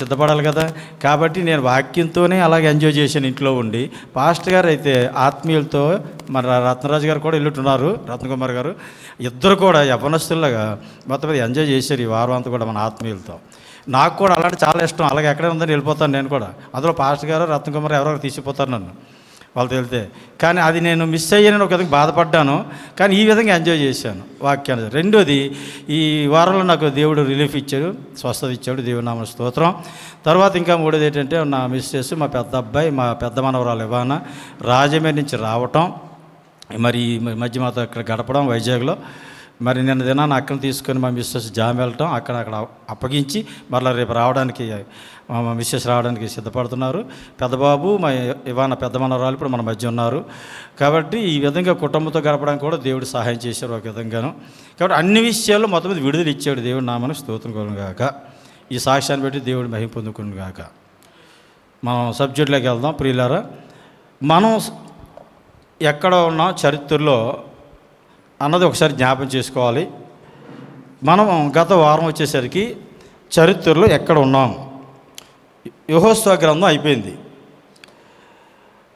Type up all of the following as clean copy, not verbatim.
సిద్ధపడాలి కదా. కాబట్టి నేను వాక్యంతోనే అలాగే ఎంజాయ్ చేశాను ఇంట్లో ఉండి. పాస్టర్ గారు అయితే ఆత్మీయులతో, మరి రత్నరాజు గారు కూడా వెళ్ళుంటున్నారు, రత్నకుమార్ గారు, ఇద్దరు కూడా యవ్వనస్తుల్లాగా మొత్తం మీద ఎంజాయ్ చేశారు ఈ వారం అంతా కూడా మన ఆత్మీయులతో. నాకు కూడా అలాంటి చాలా ఇష్టం. అలాగే ఎక్కడ ఉందని వెళ్ళిపోతాను నేను కూడా. అందులో పాస్టర్ గారు, రత్నకుమార్ ఎవరో తీసిపోతారు నన్ను వాళ్ళతో వెళ్తే. కానీ అది నేను మిస్ అయ్యానని ఒక విధంగా బాధపడ్డాను, కానీ ఈ విధంగా ఎంజాయ్ చేశాను వాక్యాన్ని. రెండోది, ఈ వారంలో నాకు దేవుడు రిలీఫ్ ఇచ్చాడు, స్వస్థత ఇచ్చాడు, దేవుని నామ స్తోత్రం. తర్వాత ఇంకా మూడోది ఏంటంటే, నా మిస్సెస్, మా పెద్ద అబ్బాయి, మా పెద్ద మనవరాలు ఇవాన రాజమండ్రి నుంచి రావటం, మరి ఈ మధ్య మాతో ఇక్కడ గడపడం వైజాగ్లో. మరి నిన్న దినాన్ని అక్కడిని తీసుకొని మా మిస్సెస్ జామ్ వెళ్ళటం, అక్కడ అప్పగించి మరలా రేపు రావడానికి మా మిస్సెస్ రావడానికి సిద్ధపడుతున్నారు. పెద్దబాబు, మా ఇవాన పెద్ద మనవరాలు ఇప్పుడు మన మధ్య ఉన్నారు. కాబట్టి ఈ విధంగా కుటుంబంతో గడపడానికి కూడా దేవుడు సహాయం చేశారు ఒక విధంగాను. కాబట్టి అన్ని విషయాల్లో మొత్తం మీద విడుదల ఇచ్చాడు. దేవుడు నామని స్తోత్రం కలుగును గాక. ఈ సాక్ష్యాన్ని బట్టి దేవుడు మహిమ పొందుకును గాక. మనం సబ్జెక్టులోకి వెళ్దాం ప్రియులారా. మనం ఎక్కడ ఉన్నాం చరిత్రలో అన్నది ఒకసారి జ్ఞాపం చేసుకోవాలి. మనం గత వారం వచ్చేసరికి చరిత్రలో ఎక్కడ ఉన్నాం. యెహోషువ గ్రంథం అయిపోయింది.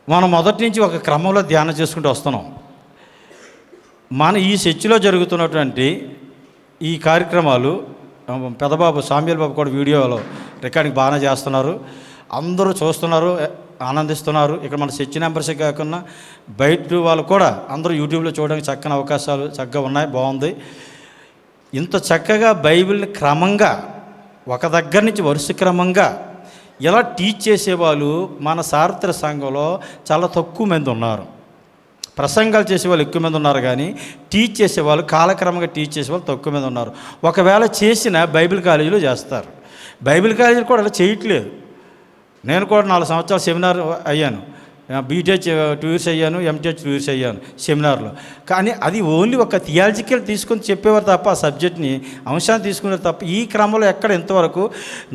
మనం మొదటి నుంచి ఒక క్రమంలో ధ్యానం చేసుకుంటూ వస్తున్నాం. మన ఈ చర్చిలో జరుగుతున్నటువంటి ఈ కార్యక్రమాలు పెద్దబాబు సామ్యూల్ బాబు కూడా వీడియోలో రికార్డింగ్ బాగానే చేస్తున్నారు, అందరూ చూస్తున్నారు, ఆనందిస్తున్నారు. ఇక్కడ మన చర్చి మెంబర్సే కాకుండా బయట వాళ్ళు కూడా అందరూ యూట్యూబ్లో చూడడానికి చక్కని అవకాశాలు చక్కగా ఉన్నాయి, బాగుంది. ఇంత చక్కగా బైబిల్ని క్రమంగా ఒక దగ్గర నుంచి వరుస క్రమంగా ఇలా టీచ్ చేసేవాళ్ళు మన సార్వత్రిక సంఘంలో చాలా తక్కువ మంది ఉన్నారు. ప్రసంగాలు చేసేవాళ్ళు ఎక్కువ మంది ఉన్నారు, కానీ టీచ్ చేసేవాళ్ళు, కాలక్రమంగా టీచ్ చేసేవాళ్ళు తక్కువ మంది ఉన్నారు. ఒకవేళ చేసిన బైబిల్ కాలేజీలో చేస్తారు. బైబిల్ కాలేజీలు కూడా అలా చేయట్లేదు. నేను కూడా 4 సంవత్సరాలు సెమినార్ అయ్యాను, బీటెక్ 2 years అయ్యాను, ఎంటెక్ 2 years అయ్యాను సెమినార్లో. కానీ అది ఓన్లీ ఒక థియాలజికల్ తీసుకొని చెప్పేవారు తప్ప, ఆ సబ్జెక్ట్ని అంశాన్ని తీసుకునేవారు తప్ప, ఈ క్రమంలో ఎక్కడ ఇంతవరకు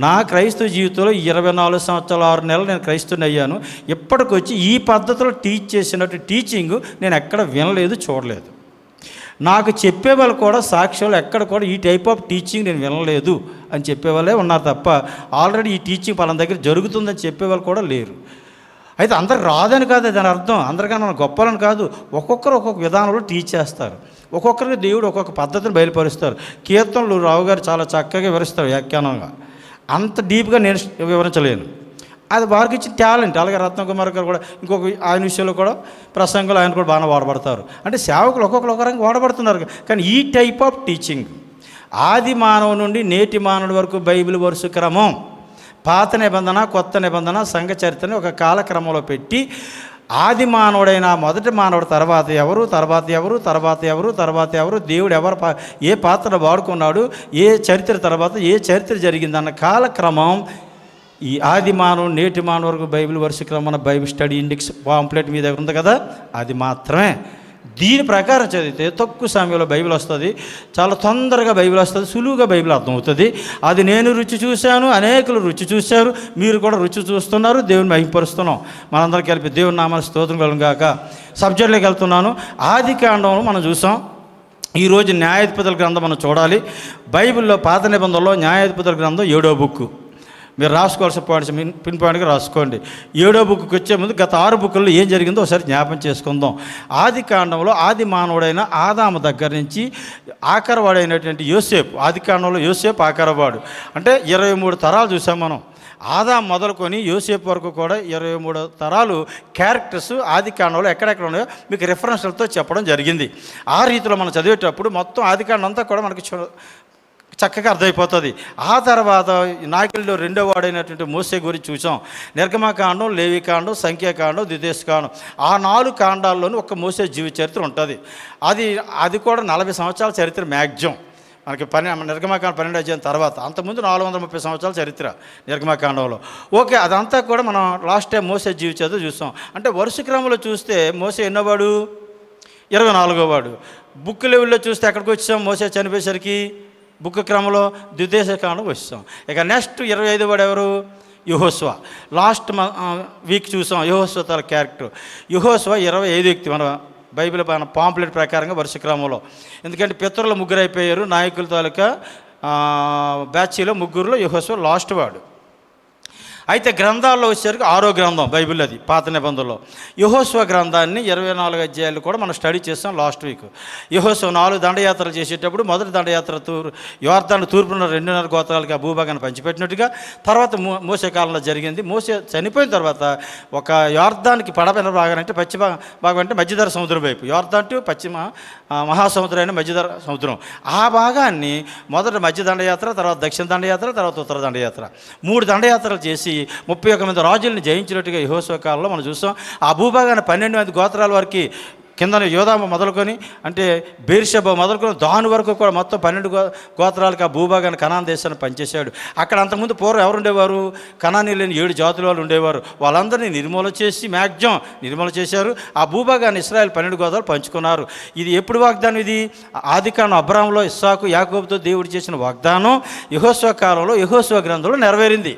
నా క్రైస్తవ జీవితంలో 24 సంవత్సరాలు 6 నెలలు నేను క్రైస్తవుని అయ్యాను. ఇప్పటికొచ్చి ఈ పద్ధతిలో టీచ్ చేసినట్టు టీచింగ్ నేను ఎక్కడ వినలేదు, చూడలేదు. నాకు చెప్పేవాళ్ళు కూడా సాక్ష్యాలు ఎక్కడ కూడా ఈ టైప్ ఆఫ్ టీచింగ్ నేను వినలేదు అని చెప్పేవాళ్ళే ఉన్నారు తప్ప, ఆల్రెడీ ఈ టీచింగ్ పలానా దగ్గర జరుగుతుందని చెప్పేవాళ్ళు కూడా లేరు. అయితే అందరికి రాదని కాదు దాని అర్థం, అందరికన్నా మనం గొప్పలని కాదు. ఒక్కొక్కరు ఒక్కొక్క విధానంలో టీచ్ చేస్తారు, ఒక్కొక్కరికి దేవుడు ఒక్కొక్క పద్ధతిని బయలుపరుస్తారు. కీర్తనలు రావు గారు చాలా చక్కగా వివరిస్తారు వ్యాఖ్యానంగా. అంత డీప్గా నేను వివరించలేను, అది వారికి ఇచ్చిన టాలెంట్. అలాగే రత్నకుమార్ గారు కూడా ఇంకొక ఆయన విషయంలో కూడా ప్రసంగాలు ఆయన కూడా బాగా వాడబడతారు. అంటే సేవకులు ఒక్కొక్కరు ఒక రంగా వాడబడుతున్నారు. కానీ ఈ టైప్ ఆఫ్ టీచింగ్ ఆది మానవు నుండి నేటి మానవుడి వరకు బైబిల్ వరుస క్రమం, పాత నిబంధన, కొత్త నిబంధన, సంఘ చరిత్రని ఒక కాలక్రమంలో పెట్టి ఆది మానవుడైన మొదటి మానవుడు తర్వాత ఎవరు, తర్వాత ఎవరు, తర్వాత ఎవరు, తర్వాత ఎవరు, దేవుడు ఎవరు ఏ పాత్ర వాడుకున్నాడు, ఏ చరిత్ర తర్వాత ఏ చరిత్ర జరిగిందన్న కాలక్రమం ఈ ఆది మానవుడు నేటి మానవు వరకు బైబిల్ వరుస క్రమం బైబిల్ స్టడీ ఇండెక్స్ పాంప్లెట్ మీ దగ్గర ఉంది కదా, అది మాత్రమే. దీని ప్రకారం చదివితే తక్కువ సమయంలో బైబిల్ వస్తుంది, చాలా తొందరగా బైబిల్ వస్తుంది, సులువుగా బైబిల్ అర్థమవుతుంది. అది నేను రుచి చూశాను, అనేకులు రుచి చూశారు, మీరు కూడా రుచి చూస్తున్నారు, దేవుని మహిమపరుస్తున్నాం. మనందరం కలిపి దేవుని నామానికి స్తోత్రం కలుగును గాక. సబ్జెక్టులోకి వెళ్తున్నాను. ఆది కాండంలో మనం చూసాం. ఈరోజు న్యాయాధిపతుల గ్రంథం మనం చూడాలి. బైబిల్లో పాత నిబంధనలో న్యాయాధిపతుల గ్రంథం 7వ బుక్. మీరు రాసుకోవాల్సిన పాయింట్స్ పిన్ పాయింట్గా రాసుకోండి. 7వ బుక్కి వచ్చే ముందు గత 6 బుక్కుల్లో ఏం జరిగిందో ఒకసారి జ్ఞాపం చేసుకుందాం. ఆది కాండంలో ఆది మానవుడైన ఆదాము దగ్గర నుంచి ఆఖరవాడైనటువంటి యోసేపు, ఆది కాండంలో యోసేపు ఆఖరవాడు. అంటే 23 తరాలు చూసాం మనం. ఆదాము మొదలుకొని యోసేపు వరకు కూడా 23 తరాలు క్యారెక్టర్స్ ఆది కాండంలో ఎక్కడెక్కడ ఉన్నాయో మీకు రిఫరెన్స్లతో చెప్పడం జరిగింది. ఆ రీతిలో మనం చదివేటప్పుడు మొత్తం ఆది కాండం అంతా కూడా మనకి చక్కగా అర్థమైపోతుంది. ఆ తర్వాత నాయకుల్లో 2వ వాడైనటువంటి మోసే గురించి చూసాం. నిర్గమకాండం, లేవికాండం, సంఖ్యాకాండం, ద్వితీయోపదేశకాండం, ఆ 4 కాండాల్లోనూ ఒక మోసే జీవిత చరిత్ర ఉంటుంది. అది కూడా 40 సంవత్సరాల చరిత్ర మ్యాక్సిమం మనకి. నిర్గమకాండం 12వ అధ్యాయం తర్వాత, అంతకుముందు 430 సంవత్సరాల చరిత్ర నిర్గమకాండంలో. ఓకే, అదంతా కూడా మనం లాస్ట్ టైం మోసే జీవిత చరిత్ర చూసాం. అంటే వరుస క్రమంలో చూస్తే మోసే ఎన్నోవాడు? 24వ వాడు. బుక్ లెవెల్లో చూస్తే ఎక్కడికి వచ్చాం? మోసే చనిపోయేసరికి బుక్ క్రమంలో ద్వితీయోపదేశకాండం వచ్చాం. ఇక నెక్స్ట్ 25వ వాడు ఎవరు? యెహోషువ. లాస్ట్ వీక్ చూసాం యెహోషువ తన క్యారెక్టర్. యెహోషువ 25వ వ్యక్తి మన బైబిల్ పాంప్లెట్ ప్రకారంగా వరుస క్రమంలో. ఎందుకంటే పితరులు 3 అయిపోయారు, నాయకుల తాలూకా బ్యాచీలో 3లో యెహోషువ లాస్ట్ వాడు. అయితే గ్రంథాల్లో వచ్చేసరికి 6వ గ్రంథం బైబిల్, అది పాత నిబంధనలో. యెహోషువ గ్రంథాన్ని 24 అధ్యాయాలు కూడా మనం స్టడీ చేస్తాం లాస్ట్ వీక్. యెహోషువ 4 దండయాత్రలు చేసేటప్పుడు మొదటి దండయాత్ర యోర్దాను తూర్పున 2.5 గోత్రాలకి ఆ భూభాగాన్ని పంచిపెట్టినట్టుగా, తర్వాత మోసే కాలంలో జరిగింది. మోసే చనిపోయిన తర్వాత ఒక యోర్దానికి పడమైన భాగం అంటే భాగం అంటే మధ్యధర సముద్రం వైపు, యోర్దాన్ టు పశ్చిమ మహాసముద్రం అయిన మధ్యధర సముద్రం, ఆ భాగాన్ని మొదట మధ్య దండయాత్ర, తర్వాత దక్షిణ దండయాత్ర, తర్వాత ఉత్తర దండయాత్ర, 3 దండయాత్రలు చేసి 31 మంది రాజుల్ని జయించినట్టుగా యెహోషువ కాలంలో మనం చూస్తాం. ఆ భూభాగాన్ని 12 మంది గోత్రాల వరకు కింద యోదాము మొదలుకొని అంటే బేర్షెబా మొదలుకొని దాని వరకు కూడా మొత్తం 12 గోత్రాలకు ఆ భూభాగాన్ని కనాన్ దేశాన్ని పనిచేశాడు. అక్కడ అంతకుముందు పూర్వం ఎవరు ఉండేవారు? కనానీ లేని 7 జాతుల వాళ్ళు ఉండేవారు. వాళ్ళందరినీ నిర్మూలన చేసి మ్యాక్సిమం నిర్మూలన చేశారు. ఆ భూభాగాన్ని ఇశ్రాయేల్ 12 గోత్రాలు పంచుకున్నారు. ఇది ఎప్పుడు వాగ్దానం? ఇది ఆదికాండం అబ్రాహాములో ఇస్సాకు యాకోబుతో దేవుడు చేసిన వాగ్దానం యెహోషువ కాలంలో యెహోషువ గ్రంథంలో నెరవేరింది.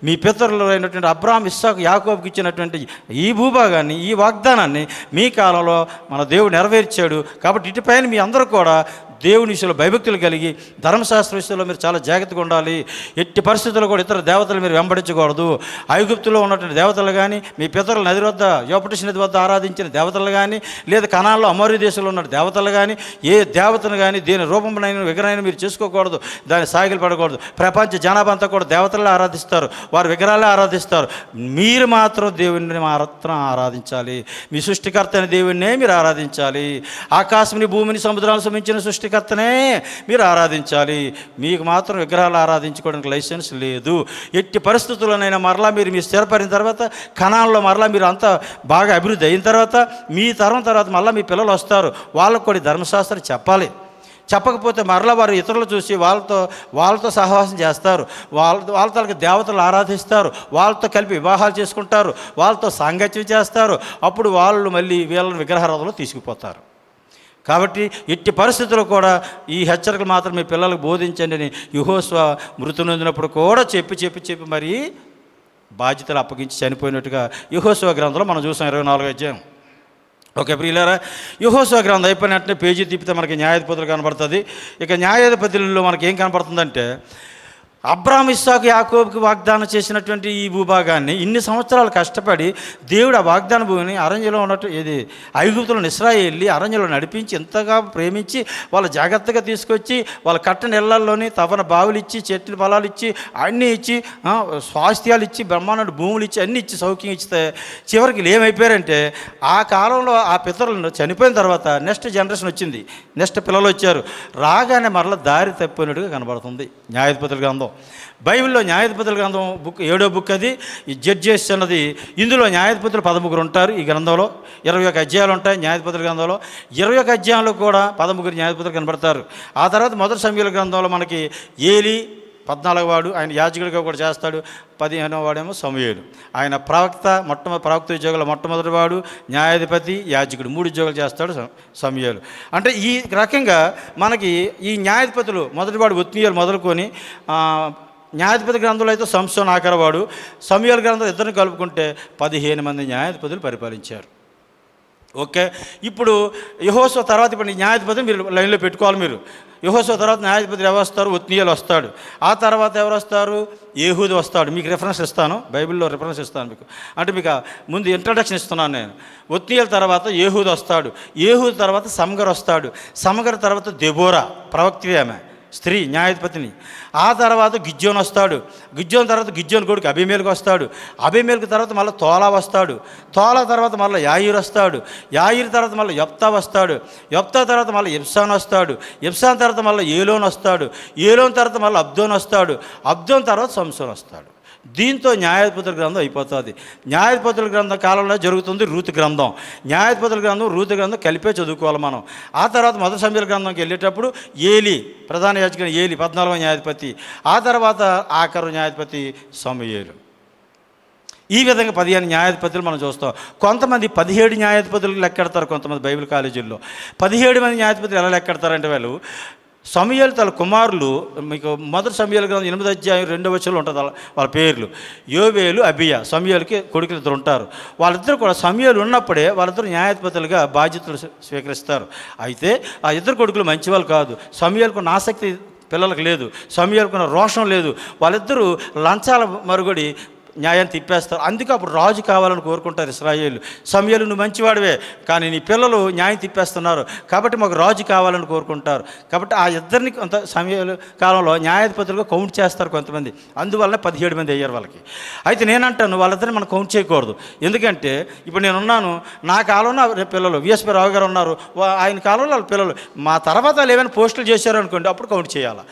మీ పితరులు అయినటువంటి అబ్రాహాం, ఇస్సాకు, యాకోబుకి ఇచ్చినటువంటి ఈ భూభాగాన్ని, ఈ వాగ్దానాన్ని మీ కాలంలో మన దేవుడు నెరవేర్చాడు. కాబట్టి ఇటుపైన మీ అందరూ కూడా దేవుని విషయంలో భయభక్తులు కలిగి ధర్మశాస్త్ర విషయంలో మీరు చాలా జాగ్రత్తగా ఉండాలి. ఎట్టి పరిస్థితుల్లో కూడా ఇతర దేవతలు మీరు వెంబడించకూడదు. ఐగుప్తులో ఉన్నటువంటి దేవతలు కానీ, మీ పితరుల నది వద్ద యోపటిష్ నది వద్ద ఆరాధించిన దేవతలు కానీ, లేదా కనాన్లో అమోరీ దేశంలో ఉన్న దేవతలు కానీ, ఏ దేవతను కానీ దేని రూపంలో విగ్రహాన్ని మీరు చేసుకోకూడదు, దాన్ని సాగిలు పడకూడదు. ప్రపంచ జనాభా అంతా కూడా దేవతలే ఆరాధిస్తారు, వారు విగ్రహాలే ఆరాధిస్తారు. మీరు మాత్రం దేవుని మాత్రం ఆరాధించాలి. మీ సృష్టికర్త అయిన దేవుణ్ణే మీరు ఆరాధించాలి. ఆకాశంని, భూమిని, సముద్రాలను సృష్టించిన సృష్టికర్తనే మీరు ఆరాధించాలి. మీకు మాత్రం విగ్రహాలు ఆరాధించుకోవడానికి లైసెన్స్ లేదు. ఎట్టి పరిస్థితుల్లోనైనా మరలా మీరు స్థిరపడిన తర్వాత, కనాన్లో మరలా మీరు అంతా బాగా అభివృద్ధి అయిన తర్వాత, మీ తరం తర్వాత మళ్ళీ మీ పిల్లలు వస్తారు, వాళ్ళకు కూడా ధర్మశాస్త్రం చెప్పాలి. చెప్పకపోతే మరలా వారు ఇతరులు చూసి వాళ్ళతో సహవాసం చేస్తారు, వాళ్ళతో దేవతలు ఆరాధిస్తారు, వాళ్ళతో కలిపి వివాహాలు చేసుకుంటారు, వాళ్ళతో సాంగత్యం చేస్తారు. అప్పుడు వాళ్ళు మళ్ళీ వీళ్ళని విగ్రహారాధనలో తీసుకుపోతారు. కాబట్టి ఎట్టి పరిస్థితుల్లో కూడా ఈ హెచ్చరికలు మాత్రం మీ పిల్లలకు బోధించండి అని యెహోషువ మృతి నొందినప్పుడు కూడా చెప్పి మరి బాధ్యతలు అప్పగించి చనిపోయినట్టుగా యెహోషువ గ్రంథంలో మనం చూసాం 24వ అధ్యాయం. ఓకే ప్రియులారా, యెహోషువ గ్రంథం అయిపోయిన వెంటనే పేజీ తిప్పితే మనకి న్యాయాధిపతులు కనబడుతుంది. ఇక న్యాయాధిపతులలో మనకి ఏం కనబడుతుందంటే, అబ్రాహాము, ఇస్సాకు, యాకోబుకి వాగ్దానం చేసినటువంటి ఈ భూభాగాన్ని ఇన్ని సంవత్సరాలు కష్టపడి దేవుడు ఆ వాగ్దాన భూమిని అరణ్యంలో ఉన్నట్టు ఐగుప్తులను ఇశ్రాయేల్ని అరణ్యంలో నడిపించి ఎంతగా ప్రేమించి వాళ్ళు జాగ్రత్తగా తీసుకొచ్చి వాళ్ళ కట్టని ఇళ్లల్లోని తవన బావులు ఇచ్చి, చెట్ల పొలాలు ఇచ్చి, అన్నీ ఇచ్చి, స్వాస్థ్యాలు ఇచ్చి, బ్రహ్మాండ భూములు ఇచ్చి, అన్నీ ఇచ్చి సౌఖ్యం ఇచ్చితే చివరికి ఏమైపోయారంటే, ఆ కాలంలో ఆ పితరులను చనిపోయిన తర్వాత నెక్స్ట్ జనరేషన్ వచ్చింది, నెక్స్ట్ పిల్లలు వచ్చారు. రాగానే మరలా దారి తప్పినట్టుగా కనబడుతుంది న్యాయాధిపతుల గ్రంథం. బైబిల్లో న్యాయాధిపతుల గ్రంథం బుక్ 7వ బుక్ అది. ఈ జడ్జెస్ అన్నది, ఇందులో న్యాయాధిపతులు 13 ఉంటారు. ఈ గ్రంథంలో 21 అధ్యాయాలు ఉంటాయి. న్యాయాధిపతుల గ్రంథంలో 21 అధ్యాయంలో కూడా 13 న్యాయాధిపతులు కనబడతారు. ఆ తర్వాత మొదటి సమూయేలు గ్రంథంలో మనకి ఏలి 14వ వాడు, ఆయన యాజకుడిగా కూడా చేస్తాడు. 15వ వాడేమో సమూయేలు, ఆయన ప్రవక్త, ప్రవక్త ఉద్యోగాలు మొట్టమొదటి వాడు, న్యాయాధిపతి, యాజకుడు, 3 ఉద్యోగాలు చేస్తాడు సమూయేలు. అంటే ఈ రకంగా మనకి ఈ న్యాయాధిపతులు మొదటివాడు ఒత్నీయేలు మొదలుకొని, న్యాయాధిపతి గ్రంథంలో అయితే సంసోను ఆఖరివాడు, సమూయేలు గ్రంథంలో ఇద్దరిని కలుపుకుంటే 15 మంది న్యాయాధిపతులు పరిపాలించారు. ఓకే, ఇప్పుడు యెహోషువ తర్వాత ఇప్పుడు న్యాయాధిపతిని మీరు లైన్లో పెట్టుకోవాలి. మీరు యెహోషువ తర్వాత న్యాయాధిపతి ఎవరు వస్తారు? ఒత్నీయేలు వస్తాడు. ఆ తర్వాత ఎవరు వస్తారు? ఏహూదు వస్తాడు. మీకు రిఫరెన్స్ ఇస్తాను, బైబిల్లో రిఫరెన్స్ ఇస్తాను మీకు, అంటే మీకు ముందు ఇంట్రడక్షన్ ఇస్తున్నాను నేను. ఒత్నీయేలు తర్వాత ఏహూదు వస్తాడు. ఏహూదు తర్వాత సమగర్ వస్తాడు. సమగర్ తర్వాత దెబోరా, ప్రవక్తి, ఆమె స్త్రీ, న్యాయాధిపతిని. ఆ తర్వాత గిద్యోను వస్తాడు. గిద్యోను తర్వాత గిద్యోను కొడుకు అబీమేలకు వస్తాడు. అబీమేలకు తర్వాత మళ్ళీ తోలా వస్తాడు. తోలా తర్వాత మళ్ళీ యాయిరు వస్తాడు. యాయిరు తర్వాత మళ్ళీ యెఫ్తా వస్తాడు. యెఫ్తా తర్వాత మళ్ళీ ఇబ్సాన్ వస్తాడు. ఇబ్సాన్ తర్వాత మళ్ళీ ఏలోన్ వస్తాడు. ఏలోన్ తర్వాత మళ్ళీ అబ్దోన్ వస్తాడు. అబ్దోన్ తర్వాత సంసోన్ వస్తాడు. దీంతో న్యాయాధిపతుల గ్రంథం అయిపోతుంది. న్యాయాధిపతుల గ్రంథం కాలంలో జరుగుతుంది రూతు గ్రంథం. న్యాయాధిపతుల గ్రంథం, రూతు గ్రంథం కలిపే చదువుకోవాలి మనం. ఆ తర్వాత మొదటి సమూయేలు గ్రంథంకి వెళ్ళేటప్పుడు ఏలి, ప్రధాన యాజకుడు ఏలి 14వ న్యాయాధిపతి. ఆ తర్వాత ఆఖరు న్యాయాధిపతి సమూయేలు. ఈ విధంగా 15 న్యాయాధిపతులు మనం చూస్తాం. కొంతమంది 17 న్యాయాధిపతులకు లెక్కెడతారు. కొంతమంది బైబిల్ కాలేజీల్లో 17 మంది న్యాయాధిపతులు ఎలా లెక్కెడతారంటే, వాళ్ళు సమూయేలు తన కుమారులు, మీకు మొదటి సమూయేలు గ్రంథం 8వ అధ్యాయం 2వ వచనంలో ఉంటుంది వాళ్ళ పేర్లు, యోవేలు, అబియా. సమూయేలుకి కొడుకులు 2 ఉంటారు. వాళ్ళిద్దరు కూడా సమూయేలు ఉన్నప్పుడే వాళ్ళిద్దరు న్యాయాధిపతులుగా బాధ్యతలు స్వీకరిస్తారు. అయితే ఆ ఇద్దరు కొడుకులు మంచివాళ్ళు కాదు. సమూయేలుకున్న ఆసక్తి పిల్లలకు లేదు, సమూయేలుకున్న రోషం లేదు. వాళ్ళిద్దరూ లంచాల మరుగుడి న్యాయాన్ని తిప్పేస్తారు. అందుకే అప్పుడు రాజు కావాలని కోరుకుంటారు ఇశ్రాయేలు. సమూయేలు నువ్వు మంచివాడివే, కానీ నీ పిల్లలు న్యాయం తిప్పేస్తున్నారు, కాబట్టి మాకు రాజు కావాలని కోరుకుంటారు. కాబట్టి ఆ ఇద్దరిని కొంత సమూయేలు కాలంలో న్యాయాధిపతులుగా కౌంట్ చేస్తారు కొంతమంది. అందువల్ల 17 మంది అయ్యారు వాళ్ళకి. అయితే నేనంటాను వాళ్ళిద్దరిని మనం కౌంట్ చేయకూడదు. ఎందుకంటే ఇప్పుడు నేనున్నాను, నా కాలంలో పిల్లలు విఎస్పీ రావు గారు ఉన్నారు, ఆయన కాలంలో వాళ్ళ పిల్లలు, మా తర్వాత వాళ్ళు ఏమైనా పోస్టులు చేశారు అనుకోండి, అప్పుడు కౌంట్ చేయాలి.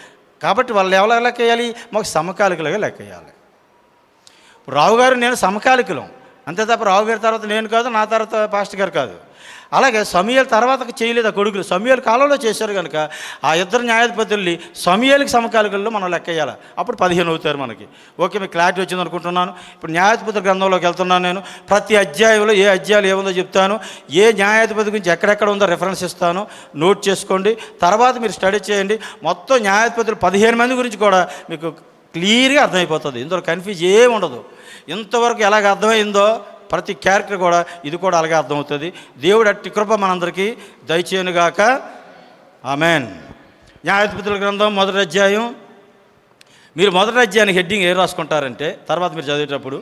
కాబట్టి వాళ్ళు ఎవరు లెక్క వేయాలి? మాకు సమకాలికలుగా లెక్క వేయాలి. రావు గారు నేను సమకాలికులం అంతే తప్ప రావు గారి తర్వాత నేను కాదు, నా తర్వాత పాస్టర్ గారు కాదు. అలాగే సమూయేలు తర్వాత చేయలేదు ఆ కొడుకులు, సమూయేలు కాలంలో చేశారు కనుక ఆ ఇద్దరు న్యాయాధిపతుల్ని సమూయేలుకి సమకాలికల్లో మనం లెక్క వేయాలి. అప్పుడు 15 అవుతారు మనకి. ఓకే, మీకు క్లారిటీ వచ్చింది అనుకుంటున్నాను. ఇప్పుడు న్యాయాధిపతుల గ్రంథంలోకి వెళ్తున్నాను నేను. ప్రతి అధ్యాయంలో ఏ అధ్యాయాలు ఏముందో చెప్తాను, ఏ న్యాయాధిపతి గురించి ఎక్కడెక్కడ ఉందో రెఫరెన్స్ ఇస్తాను, నోట్ చేసుకోండి. తర్వాత మీరు స్టడీ చేయండి. మొత్తం న్యాయాధిపతులు 15 మంది గురించి కూడా మీకు క్లియర్గా అర్థమైపోతుంది. ఇందులో కన్ఫ్యూజ్ ఏమి ఉండదు. ఇంతవరకు ఎలాగ అర్థమైందో ప్రతి క్యారెక్టర్ కూడా ఇది కూడా అలాగే అర్థమవుతుంది. దేవుడు అట్టి కృప మనందరికీ దయచేయనుగాక. ఆమెన్. న్యాయాధిపతుల గ్రంథం 1వ అధ్యాయం. మీరు 1వ అధ్యాయానికి హెడ్డింగ్ ఏం రాసుకుంటారంటే తర్వాత మీరు చదివేటప్పుడు,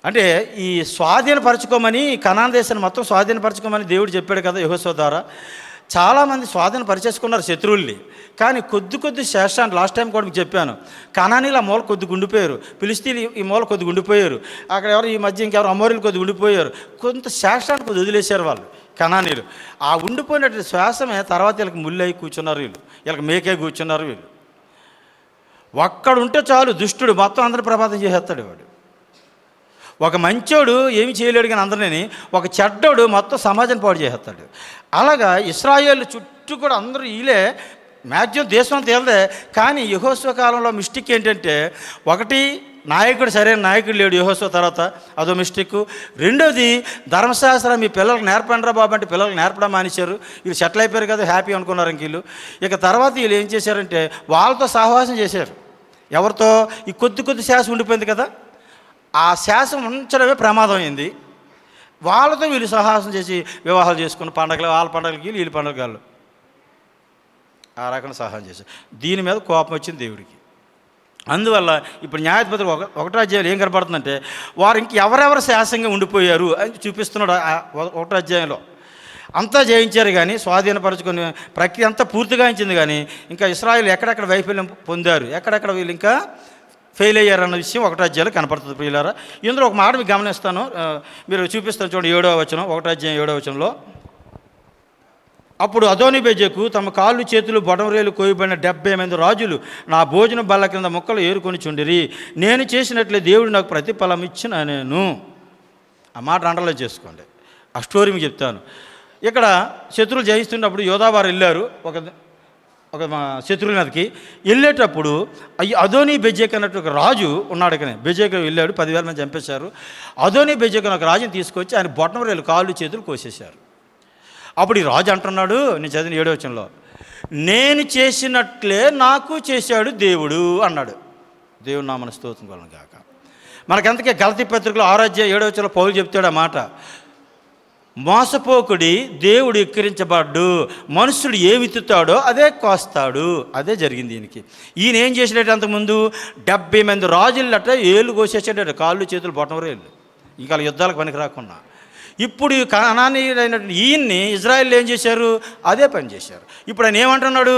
అంటే ఈ స్వాధీనపరచుకోమని, కనాన్ దేశాన్ని మొత్తం స్వాధీనపరచుకోమని దేవుడు చెప్పాడు కదా యెహోషువ ద్వారా. చాలామంది స్వాధీనపరిచేసుకున్నారు శత్రువుల్ని, కానీ కొద్ది శేషాన్ని లాస్ట్ టైం కూడా మీకు చెప్పాను. కనానీలు ఆ మూల కొద్ది గుండిపోయారు, ఫిలిస్తీన్లు ఈ మూల కొద్ది గుండిపోయారు, అక్కడ ఎవరు ఈ మధ్య ఇంకెవరు అమోరీలు కొద్ది ఉండిపోయారు. కొంత శేషాన్ని కొద్ది వదిలేశారు వాళ్ళు కనానీలు. ఆ ఉండిపోయినటువంటి శ్వాసమే తర్వాత వీళ్ళకి ముళ్ళై కూర్చున్నారు, వీళ్ళకి మేకే కూర్చున్నారు వీళ్ళు. ఒక్కడుంటే చాలు దుష్టుడు మొత్తం అందరిని ప్రభావితం చేసేస్తాడు వాడు. ఒక మంచోడు ఏమి చేయలేడు కానీ అందరినీ, ఒక చెడ్డోడు మొత్తం సమాజాన్ని పాడు చేసేస్తాడు. అలాగా ఇశ్రాయేలు చుట్టూ కూడా అందరూ వీళ్ళే మ్యాక్సిమం దేశం అంతా వీళ్ళదే. కానీ యెహోషువ కాలంలో మిస్టేక్ ఏంటంటే, ఒకటి నాయకుడు సరైన నాయకుడు లేడు యెహోషువ తర్వాత, అదో మిస్టేక్. రెండోది ధర్మశాస్త్రం మీ పిల్లలకు నేర్పండిరా బాబు అంటే పిల్లలకు నేర్పడం మానేశారు. వీళ్ళు సెటిల్ అయిపోయారు కదా, హ్యాపీ అనుకున్నారు ఇంక వీళ్ళు. ఇక తర్వాత వీళ్ళు ఏం చేశారంటే వాళ్ళతో సహవాసం చేశారు. ఎవరితో? ఈ కొద్ది శాసం ఉండిపోయింది కదా, ఆ శాసం ఉంచడమే ప్రమాదం అయింది. వాళ్ళతో వీళ్ళు సహాసం చేసి వివాహాలు చేసుకున్న పండగలు, వాళ్ళ పండగలకి వీళ్ళ పండగలు ఆ రకంగా సహాయం చేశారు. దీని మీద కోపం వచ్చింది దేవుడికి. అందువల్ల ఇప్పుడు న్యాయాధిపతులు 1వ అధ్యాయంలో ఏం కనపడుతుందంటే, వారు ఇంక ఎవరెవరు శాసంగా ఉండిపోయారు అని చూపిస్తున్నాడు. 1వ అధ్యాయంలో అంతా జయించారు కానీ స్వాధీనపరచుకుని ప్రక్రియ అంతా పూర్తిగా ఇచ్చింది, కానీ ఇంకా ఇశ్రాయేలు ఎక్కడెక్కడ వైఫల్యం పొందారు, ఎక్కడెక్కడ వీళ్ళు ఇంకా ఫెయిల్ అయ్యారన్న విషయం 1వ అధ్యాయంలో కనపడుతుంది ప్రియులారా. ఇందులో ఒక మాట మీకు గమనిస్తాను, మీరు చూపిస్తాను చూడండి. 7వ వచనం, 1వ అధ్యాయం 7వ వచనంలో, అప్పుడు అదోనీబెజెకు తమ కాళ్ళు చేతులు బొటమరేలు కోయబడిన 70 మంది రాజులు నా భోజన బల్ల కింద మొక్కలు ఏరుకొని చుండిరి. నేను చేసినట్లే దేవుడు నాకు ప్రతిఫలం ఇచ్చిన నేను. ఆ మాట అండర్లైన్ చేసుకోండి. ఆ స్టోరీ మీకు చెప్తాను. ఇక్కడ శత్రువులు జయిస్తున్నప్పుడు యోధావారు వెళ్ళారు ఒక శత్రువుల మీదకి. వెళ్ళేటప్పుడు అదోనీబెజెక్ అన్నట్టు ఒక రాజు ఉన్నాడు. కానీ బెజెక్ వెళ్ళాడు, 10,000 మంది చంపేశారు. అదోనీబెజెక్ ఒక రాజుని తీసుకొచ్చి ఆయన బొటమరేలు కాళ్ళు చేతులు కోసేశారు. అప్పుడు ఈ రాజు అంటున్నాడు, నేను చదివిన 7వ వచనంలో, నేను చేసినట్లే నాకు చేశాడు దేవుడు అన్నాడు. దేవుడు నామమున స్తోత్రం కలుగును గాక. మనకంతకే గలతీ పత్రికలో 6వ అధ్యాయం 7వ వచనంలో పౌలు చెప్తాడు ఆ మాట, మోసపోకుడి దేవుడు ఎక్కిరించబడ్డు, మనుషుడు ఏ విత్తుతాడో అదే కోస్తాడు. అదే జరిగింది దీనికి. ఈయన ఏం చేసినట్టు అంతకుముందు 70 మంది రాజులట ఏళ్ళు కోసేసాడట, కాళ్ళు చేతులు బొటమరేళ్ళు, ఇంకా యుద్ధాలకు పనికి రాకుండా. ఇప్పుడు కనానీయుడైనటువంటి ఈయన్ని ఇజ్రాయేల్ ఏం చేశారు? అదే పని చేశారు. ఇప్పుడు ఆయన ఏమంటున్నాడు?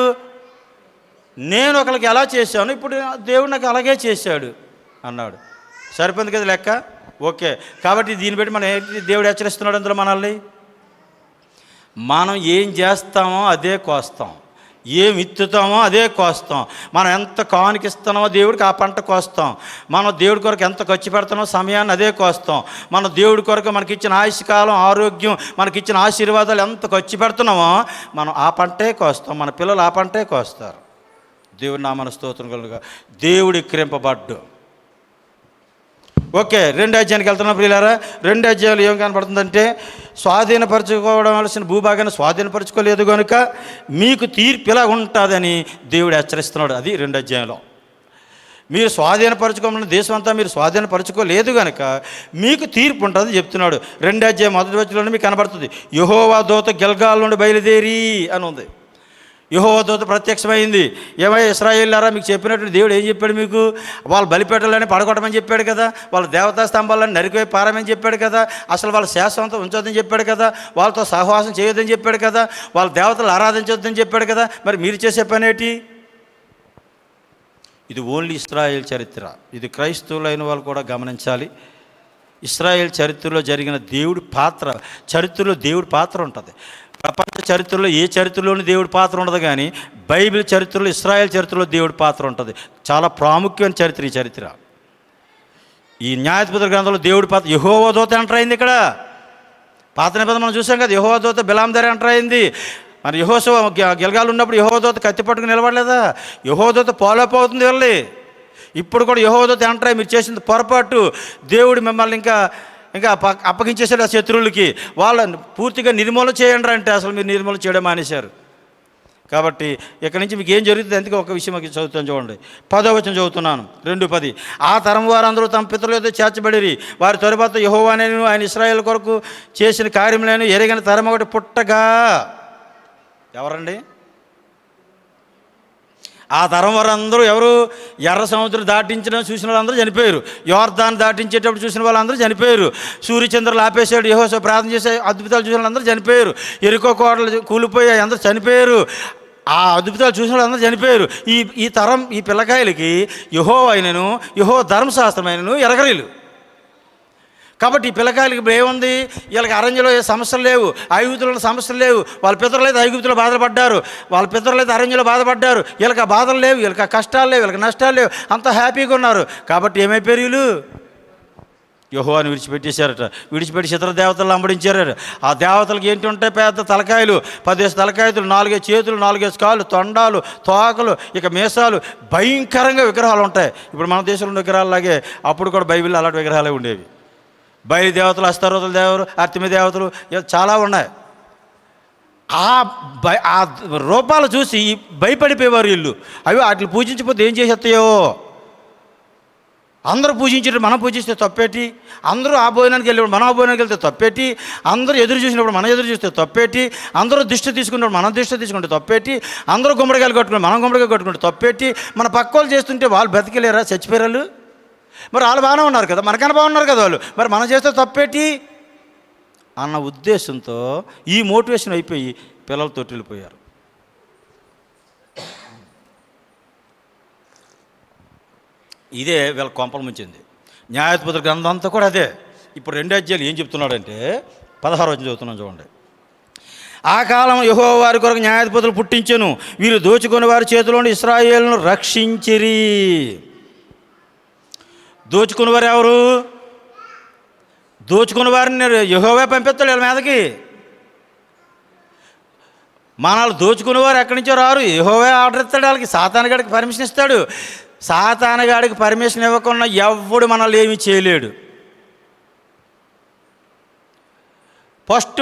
నేను ఒకరికి ఎలా చేశాను, ఇప్పుడు దేవుడు నాకు అలాగే చేశాడు అన్నాడు. సరిపోయింది కదా లెక్క? ఓకే. కాబట్టి దీన్ని బట్టి మనం దేవుడు హెచ్చరిస్తున్నాడు అందులో మనల్ని, మనం ఏం చేస్తామో అదే కోస్తాం, ఏం విత్తుతామో అదే కోస్తాం. మనం ఎంత కానుకిస్తున్నామో దేవుడికి ఆ పంట కోస్తాం. మనం దేవుడి కొరకు ఎంత ఖర్చు పెడతామో సమయాన్ని అదే కోస్తాం. మన దేవుడి కొరకు మనకిచ్చిన ఆయుష్కాలం, ఆరోగ్యం, మనకిచ్చిన ఆశీర్వాదాలు ఎంత ఖర్చు పెడుతున్నామో మనం ఆ పంటే కోస్తాం. మన పిల్లలు ఆ పంటే కోస్తారు. దేవుడి నామమున స్తోత్రం కలుగుగా. దేవుడు ఎక్కిరింపబడ్డు. ఓకే, 2వ అధ్యాయానికి వెళ్తున్నాం ప్రియులారా. 2వ అధ్యాయంలో ఏం కనపడుతుందంటే, స్వాధీనపరచుకోవలసిన భూభాగాన్ని స్వాధీనపరచుకోలేదు కనుక మీకు తీర్పు ఇలా ఉంటుందని దేవుడు హెచ్చరిస్తున్నాడు. అది 2వ అధ్యాయంలో. మీరు స్వాధీనపరచుకోవాలన్న దేశం అంతా మీరు స్వాధీనపరచుకోలేదు కనుక మీకు తీర్పు ఉంటుంది చెప్తున్నాడు. 2వ అధ్యాయం 1వ వచనంలోనే మీకు కనబడుతుంది, యెహోవా దూత గిల్గాల్ నుండి బయలుదేరి అని ఉంది. యెహోవా దూత ప్రత్యక్షమైంది. ఏమయ్య ఇశ్రాయేలులారా, మీకు చెప్పినట్టు దేవుడు ఏం చెప్పాడు? మీకు వాళ్ళు బలిపీఠాలని పడగొట్టమని చెప్పాడు కదా, వాళ్ళ దేవతా స్తంభాలను నరికిపోయి పారమని చెప్పాడు కదా, అసలు వాళ్ళ శాశ్వతంతో ఉంచొద్దని చెప్పాడు కదా, వాళ్ళతో సహవాసం చేయొద్దని చెప్పాడు కదా, వాళ్ళ దేవతలు ఆరాధించొద్దని చెప్పాడు కదా. మరి మీరు చేసే పని ఏంటి? ఇది ఓన్లీ ఇశ్రాయేల్ చరిత్ర. ఇది క్రైస్తవులైన వాళ్ళు కూడా గమనించాలి. ఇశ్రాయేల్ చరిత్రలో జరిగిన దేవుడి పాత్ర, చరిత్రలో దేవుడి పాత్ర ఉంటుంది. ప్రపంచ చరిత్రలో ఏ చరిత్రలోని దేవుడి పాత్ర ఉండదు, కానీ బైబిల్ చరిత్రలో, ఇశ్రాయేల్ చరిత్రలో దేవుడి పాత్ర ఉంటుంది. చాలా ప్రాముఖ్యమైన చరిత్ర ఈ చరిత్ర. ఈ న్యాయాధిపతుల గ్రంథంలో దేవుడి పాత్ర యెహోవా దూత ఎంటర్ అయింది. ఇక్కడ పాత నిబంధన మనం చూసాం కదా, యెహోవా దూత బిలాం దగ్గర ఎంటర్ అయింది. మరి యెహోషువ గిల్గాలు ఉన్నప్పుడు యెహోవా దూత కత్తి పట్టుకుని నిలబడలేదా? యెహోవా దూత పోలేకపోతుంది వెళ్ళి. ఇప్పుడు కూడా యెహోవా దూత ఎంటర్ అయ్యి మీరు చేసింది పొరపాటు, దేవుడు మిమ్మల్ని ఇంకా అప్పగించేశాడు ఆ శత్రువులకి, వాళ్ళని పూర్తిగా నిర్మూలన చేయండి అంటే అసలు మీరు నిర్మూలన చేయడం మానేశారు. కాబట్టి ఇక్కడి నుంచి మీకు ఏం జరుగుతుంది? అందుకే ఒక విషయం మాకు చదువుతాను చూడండి. 10వ వచనం చదువుతున్నాను, 2:10. ఆ తరం వారందరూ తమ పితరుల యొద్ద చేర్చబడిరి, వారి తరువాత యెహోవానేను ఆయన ఇశ్రాయేలు కొరకు చేసిన కార్యములను ఎరగని తరం ఒకటి పుట్టగా. ఎవరండి ఆ తరం వారందరూ? ఎవరు? ఎర్ర సముద్రం దాటించడం చూసిన వాళ్ళందరూ చనిపోయారు. యోర్దాన్ దాటించేటప్పుడు చూసిన వాళ్ళందరూ చనిపోయారు. సూర్యచంద్రులు ఆపేశాడు యెహోషువ ప్రార్థన చేసే అద్భుతాలు చూసిన వాళ్ళందరూ చనిపోయారు. ఎరికో కోటలు కూలిపోయాయి, అందరూ చనిపోయారు. ఆ అద్భుతాలు చూసిన వాళ్ళందరూ చనిపోయారు. ఈ తరం ఈ పిల్లకాయలకి యెహోవా అయినను యెహోవా ధర్మశాస్త్రమైనను ఎరగలేదు. కాబట్టి ఈ పిల్లకాయలకి ఇప్పుడు ఏముంది? వీళ్ళకి అరణ్యంలో ఏ సమస్యలు లేవు, ఐగుప్తులో సమస్యలు లేవు. వాళ్ళ పితరులైతే ఐగుప్తులో బాధపడ్డారు, వాళ్ళ పితరులైతే అరణ్యంలో బాధపడ్డారు. వీళ్ళకి ఆ బాధలు లేవు, వీళ్ళకి ఆ కష్టాలు లేవు, వీళ్ళకి నష్టాలు లేవు, అంత హ్యాపీగా ఉన్నారు. కాబట్టి ఏమైపోయారు వీళ్ళు? యెహోవాని విడిచిపెట్టేశారట. విడిచిపెట్టి ఇతర దేవతలను అంబడించారట. ఆ దేవతలకు ఏంటి ఉంటాయి? పెద్ద తలకాయలు, 10 తలకాయలు, 4 చేతులు, 4 కాళ్ళు, తొండాలు, తోకలు, ఇక మీసాలు, భయంకరంగా విగ్రహాలు ఉంటాయి. ఇప్పుడు మన దేశంలో విగ్రహాలలాగే అప్పుడు కూడా బైబిల్లో అలాంటి విగ్రహాలే ఉండేవి. బయలు దేవతలు, అస్తరోతుల దేవతలు, అర్తిమి దేవతలు చాలా ఉన్నాయి. ఆ రూపాలు చూసి భయపడిపోయేవారు వీళ్ళు. అవి వాటిని పూజించకపోతే ఏం చేసేస్తాయో. అందరూ పూజించేటప్పుడు మనం పూజిస్తే తప్పేటి? అందరూ ఆ భోజనానికి వెళ్ళినప్పుడు మనం ఆ భోజనానికి వెళ్తే తప్పేటి? అందరూ ఎదురు చూసినప్పుడు మనం ఎదురు చూస్తే తప్పేటి? అందరూ దిష్టి తీసుకున్నప్పుడు మనం దిష్టి తీసుకుంటే తప్పేటి? అందరూ గుమ్మడికాయలు కొట్టుకుంటే మనం గుమ్మడికాయ కొట్టుకుంటే తప్పేటి? మన పక్క వాళ్ళు చేస్తుంటే వాళ్ళు బతికలేరా? చచ్చిపోయారు. మరి వాళ్ళు బాగానే ఉన్నారు కదా, మనకన్నా బాగున్నారు కదా వాళ్ళు, మరి మనం చేస్తే తప్పేటి అన్న ఉద్దేశంతో ఈ మోటివేషన్ అయిపోయి పిల్లలు తొట్టిల్లిపోయారు. ఇదే వీళ్ళ కొంపల ముంచింది. న్యాయాధిపతుల గ్రంథం అంతా కూడా అదే. ఇప్పుడు 2 అధ్యాయాలు ఏం చెప్తున్నాడంటే 16వ వచనం చదువుతున్నాం చూడండి. ఆ కాలం యెహోవా వారి కొరకు న్యాయాధిపతులు పుట్టించెను, వీరు దోచుకుని వారి చేతిలోని ఇశ్రాయేలును రక్షించిరి. దోచుకుని వారు ఎవరు? దోచుకుని వారిని యెహోవా పంపిస్తాడు వీళ్ళ మీదకి. మనల్ని దోచుకునే వారు ఎక్కడి నుంచో రారు, యెహోవా ఆర్డర్ ఇస్తాడు వాళ్ళకి. సాతానుగాడికి పర్మిషన్ ఇస్తాడు. సాతానుగాడికి పర్మిషన్ ఇవ్వకుండా ఎవడు మనల్ని ఏమీ చేయలేడు. ఫస్ట్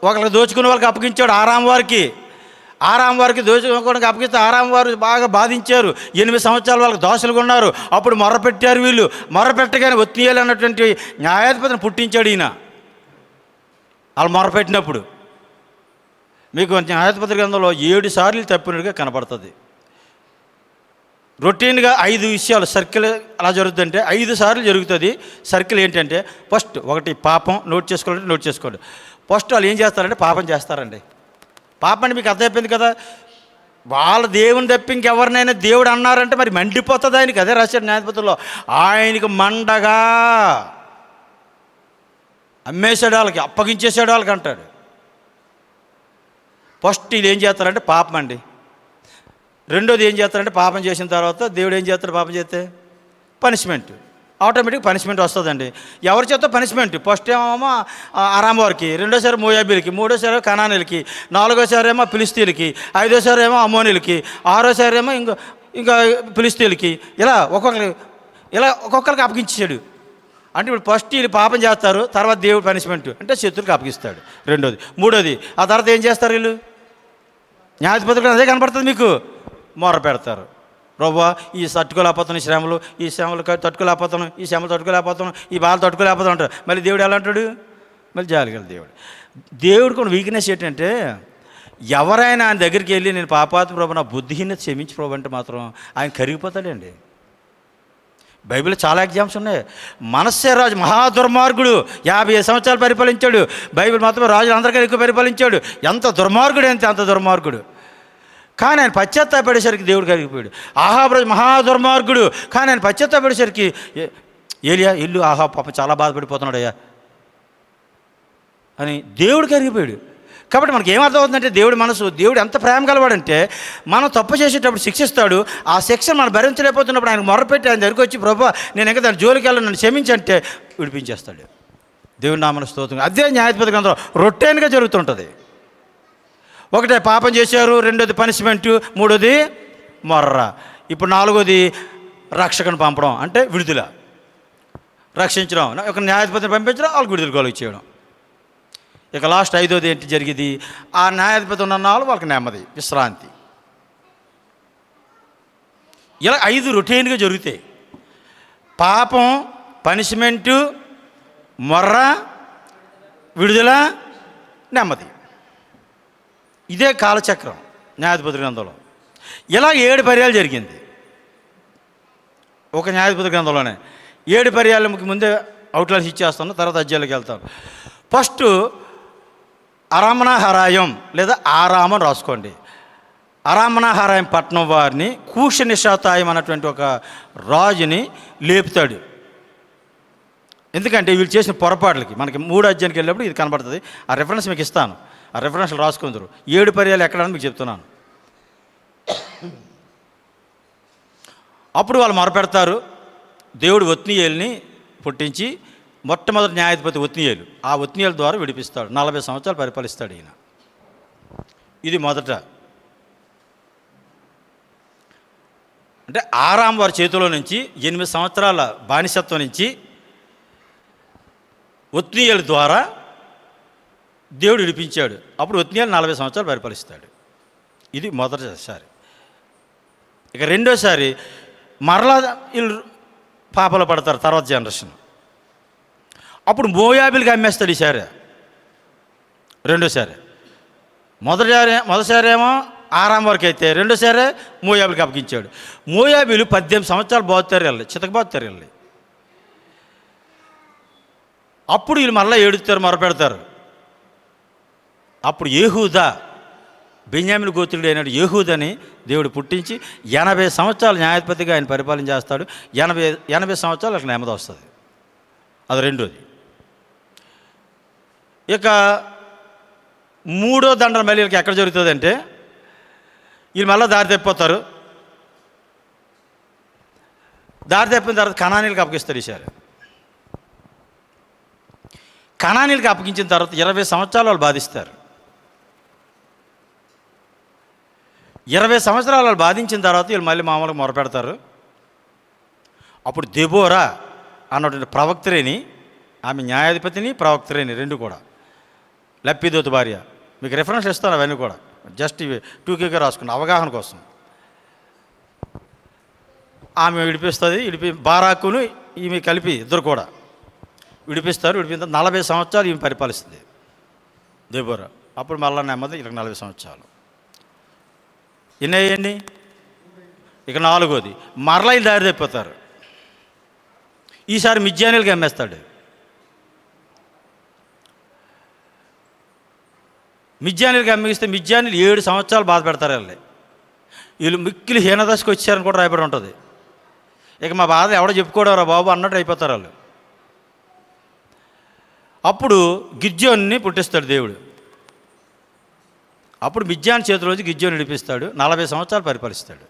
ఒకరికి దోచుకునే వాళ్ళకి అప్పగించాడు ఆరాం వారికి దోచుకోవడానికి అప్పగిస్తే ఆరాం వారు బాగా బాధించారు. 8 సంవత్సరాలు వాళ్ళకి దోషలుగా ఉన్నారు. అప్పుడు మొర్రపెట్టారు వీళ్ళు. మొర్రపెట్టగానే ఒత్తియాలి అన్నటువంటి న్యాయాధిపతిని పుట్టించాడు ఈయన. వాళ్ళు మొర్రపెట్టినప్పుడు మీకు న్యాయాధిపతి గ్రంథంలో 7 సార్లు తప్పినట్టుగా కనపడుతుంది. రొటీన్గా 5 విషయాలు సర్కిల్ అలా జరుగుతుందంటే 5 సార్లు జరుగుతుంది. సర్కిల్ ఏంటంటే ఫస్ట్ ఒకటి పాపం. నోట్ చేసుకోండి. ఫస్ట్ వాళ్ళు ఏం చేస్తారంటే పాపం చేస్తారండి. పాపం అంటే మీకు అర్థమైపోయింది కదా. వాళ్ళ దేవుని తప్పి ఇంకెవరినైనా దేవుడు అన్నారంటే మరి మండిపోతుంది ఆయనకి. అదే రాశాడు న్యాయాధిపతుల్లో. ఆయనకి మండగా అమ్మేసాడు, వాళ్ళకి అప్పగించేసాడు వాళ్ళకి అంటాడు. ఫస్ట్ వీళ్ళు ఏం చేస్తారంటే పాపం అండి. రెండోది ఏం చేస్తారంటే పాపం చేసిన తర్వాత దేవుడు ఏం చేస్తాడు? పాపం చేస్తే పనిష్మెంట్, ఆటోమేటిక్ పనిష్మెంట్ వస్తుందండి. ఎవరి చేత పనిష్మెంట్? ఫస్ట్ ఏమో అరాం వారికి, రెండోసారి మోయాబీలకి, మూడోసారి కనానీలకి, నాలుగోసారి ఏమో ఫిలిస్తీన్లకి, ఐదోసారి ఏమో అమ్మోనీలకి, ఆరోసారి ఏమో ఇంకా ఫిలిస్తీన్లకి. ఇలా ఒక్కొక్కరికి అప్పగించాడు. అంటే ఇప్పుడు ఫస్ట్ వీళ్ళు పాపం చేస్తారు, తర్వాత దేవుడు పనిష్మెంట్ అంటే శత్రువులకు అప్పగిస్తాడు. రెండోది. మూడోది ఆ తర్వాత ఏం చేస్తారు వీళ్ళు? న్యాయాధిపతులు అదే కనపడుతుంది మీకు. మొర్ర పెడతారు, ప్రభువా ఈ తట్టుకోలేకపోతాను, ఈ శ్రమలు తట్టుకోలేకపోతాను, ఈ శ్రమలు తట్టుకోలేకపోతాను, ఈ బాధలు తట్టుకోలేకపోతాను అంటారు. మళ్ళీ దేవుడు ఎలా అంటాడు? మళ్ళీ జాలిగల దేవుడు. దేవుడికి ఉన్న వీక్నెస్ ఏంటంటే ఎవరైనా ఆయన దగ్గరికి వెళ్ళి నేను పాపాత్మ ప్రభు, నా బుద్ధిహీనత క్షమించి ప్రభు అంటే మాత్రం ఆయన కరిగిపోతాడండి. బైబిల్లో చాలా ఎగ్జామ్స్ ఉన్నాయి. మనస్సే రాజు మహాదుర్మార్గుడు, 50 సంవత్సరాలు పరిపాలించాడు. బైబిల్ మాత్రమే రాజులు అందరికీ ఎక్కువ పరిపాలించాడు. ఎంత దుర్మార్గుడు అంటే అంత దుర్మార్గుడు. కానీ ఆయన పశ్చాత్తాపడేసరికి దేవుడు కరిగిపోయాడు. ఆహాబు రాజు మహాదుర్మార్గుడు, కానీ ఆయన పశ్చాత్తాపడేసరికి ఏలియా ఇల్లు ఆహాబు పాపం చాలా బాధపడిపోతున్నాడయ్యా అని దేవుడు కరిగిపోయాడు. కాబట్టి మనకి ఏమర్థమవుతుందంటే దేవుడి మనసు, దేవుడు ఎంత ప్రేమ గలవాడంటే మనం తప్పు చేసేటప్పుడు శిక్షిస్తాడు. ఆ శిక్ష మనం భరించలేకపోతున్నప్పుడు ఆయనకు మొరపెట్టి ఆయన దగ్గరికి వచ్చి ప్రభువా నేను ఇంకా దాని జోలికి వెళ్ళను, నన్ను క్షమించంటే విడిపించేస్తాడు. దేవుడి నామమున స్తోత్రం. అదే న్యాయాధిపతి గ్రంథంలో రొట్టెన్గా జరుగుతుంటుంది. ఒకటే పాపం చేశారు, రెండోది పనిష్మెంటు, మూడోది మొర్ర, ఇప్పుడు నాలుగోది రక్షకుని పంపడం అంటే విడుదల, రక్షించడం. ఒక న్యాయాధిపతిని పంపించడం, వాళ్ళకి విడుదల కలుగు చేయడం. ఇక లాస్ట్ ఐదోది ఏంటి జరిగేది? ఆ న్యాయాధిపతి ఉన్న నాలుగు వాళ్ళకి నెమ్మది, విశ్రాంతి. ఇలా 5 రొటీన్గా జరుగుతాయి. పాపం, పనిష్మెంటు, మొర్ర, విడుదల, నెమ్మది. ఇదే కాలచక్రం న్యాయాధిపతి గ్రంథంలో. ఇలా 7 పర్యాలు జరిగింది ఒక న్యాయాధిపతి గ్రంథంలోనే. 7 పర్యాలకి ముందే అవుట్లైన్స్ ఇచ్చేస్తాను, తర్వాత అధ్యాయాలకు వెళ్తాను. ఫస్ట్ అరామనాహరాయం లేదా ఆరామం రాసుకోండి. అరామనాహరాయం పట్టణం వారిని కూషనిషాతాయం అన్నటువంటి ఒక రాజుని లేపుతాడు. ఎందుకంటే వీళ్ళు చేసిన పొరపాట్లకి మనకి 3 అధ్యాయానికి వెళ్ళినప్పుడు ఇది కనబడుతుంది. ఆ రెఫరెన్స్ మీకు ఇస్తాను, ఆ రెఫరెన్స్లు రాసుకుందరు. 7 పర్యాలు ఎక్కడని మీకు చెప్తున్నాను. అప్పుడు వాళ్ళు మొరపెడతారు. దేవుడు ఒత్నీయేలుని పుట్టించి మొట్టమొదటి న్యాయాధిపతి ఒత్నీయేలు, ఆ ఒత్నీయేలు ద్వారా విడిపిస్తాడు. 40 సంవత్సరాలు పరిపాలిస్తాడు ఈయన. ఇది మొదట. అంటే ఆరాం వారి చేతిలో నుంచి 8 సంవత్సరాల బానిసత్వం నుంచి ఒత్నీయేలు ద్వారా దేవుడు విడిపించాడు. అప్పుడు ఒత్నీయేలు 40 సంవత్సరాలు పరిపాలిస్తాడు. ఇది మొదటిసారి. ఇక రెండోసారి మరలా వీళ్ళు పాపలు పడతారు తర్వాత జనరేషన్. అప్పుడు మోయాబీలకు అమ్మేస్తాడు ఈసారి, రెండోసారి. మొదటిసారి ఏమో ఆరాం వరకు అయితే, రెండోసారి మోయాబీలకు అప్పగించాడు. మోయాబీలు 18 సంవత్సరాలు బాగుతారు వెళ్ళి, చితకబాగుతారు వెళ్ళి. అప్పుడు వీళ్ళు మళ్ళీ ఏడుస్తారు, మొరపెడతారు. అప్పుడు యెహూదా, బెన్యామీను గోత్రుడు అయినాడు యెహూదని దేవుడు పుట్టించి 80 సంవత్సరాలు న్యాయాధిపతిగా ఆయన పరిపాలన చేస్తాడు. 80 సంవత్సరాలు అక్కడ నెమ్మది వస్తుంది. అది రెండోది. ఇక మూడో దండన మళ్ళీ వీళ్ళకి ఎక్కడ జరుగుతుందంటే, వీళ్ళు మళ్ళీ దారి తప్పిపోతారు. దారి తప్పిన తర్వాత కనానీలకు అప్పగిస్తారు ఈసారి. కనానీలకు అప్పగించిన తర్వాత 20 సంవత్సరాలు వాళ్ళు బాధిస్తారు. 20 సంవత్సరాలు వాళ్ళు బాధించిన తర్వాత వీళ్ళు మళ్ళీ మామూలుగా మొరపెడతారు. అప్పుడు దెబోరా అన్నటువంటి ప్రవక్తరేని, ఆమె న్యాయాధిపతిని ప్రవక్తరేని, రెండు కూడా లప్పిదోతు భార్య. మీకు రెఫరెన్స్ ఇస్తాను అవన్నీ కూడా, జస్ట్ ఇవి 2Kగా రాసుకున్న అవగాహన కోసం. ఆమె విడిపిస్తుంది. బారాకును ఈమె కలిపి ఇద్దరు కూడా విడిపిస్తారు. విడిపిన 40 సంవత్సరాలు ఈమె పరిపాలిస్తుంది దెబోరా. అప్పుడు మళ్ళా నెమ్మది 40 సంవత్సరాలు. ఎన్ని అయ్యండి? ఇక నాలుగోది మరలా వీళ్ళు దారి తప్పిపోతారు. ఈసారి మిద్యానీలకి అమ్మేస్తాడు. మిద్యానీలకి అమ్మేస్తే మిద్యానీలు 7 సంవత్సరాలు బాధ పెడతారు వెళ్ళి. వీళ్ళు మిక్కిలి హీనదశకు వచ్చారని కూడా రాయబడి ఉంటుంది. ఇక మా బాధ ఎవడో చెప్పుకోవడం రా బాబు అన్నట్టు అయిపోతారు వాళ్ళు. అప్పుడు గిద్యోన్ని పుట్టిస్తాడు దేవుడు. అప్పుడు మిద్యాన్ చేతిలోంచి గిద్యోని విడిపిస్తాడు. 40 సంవత్సరాలు పరిపాలిస్తాడు.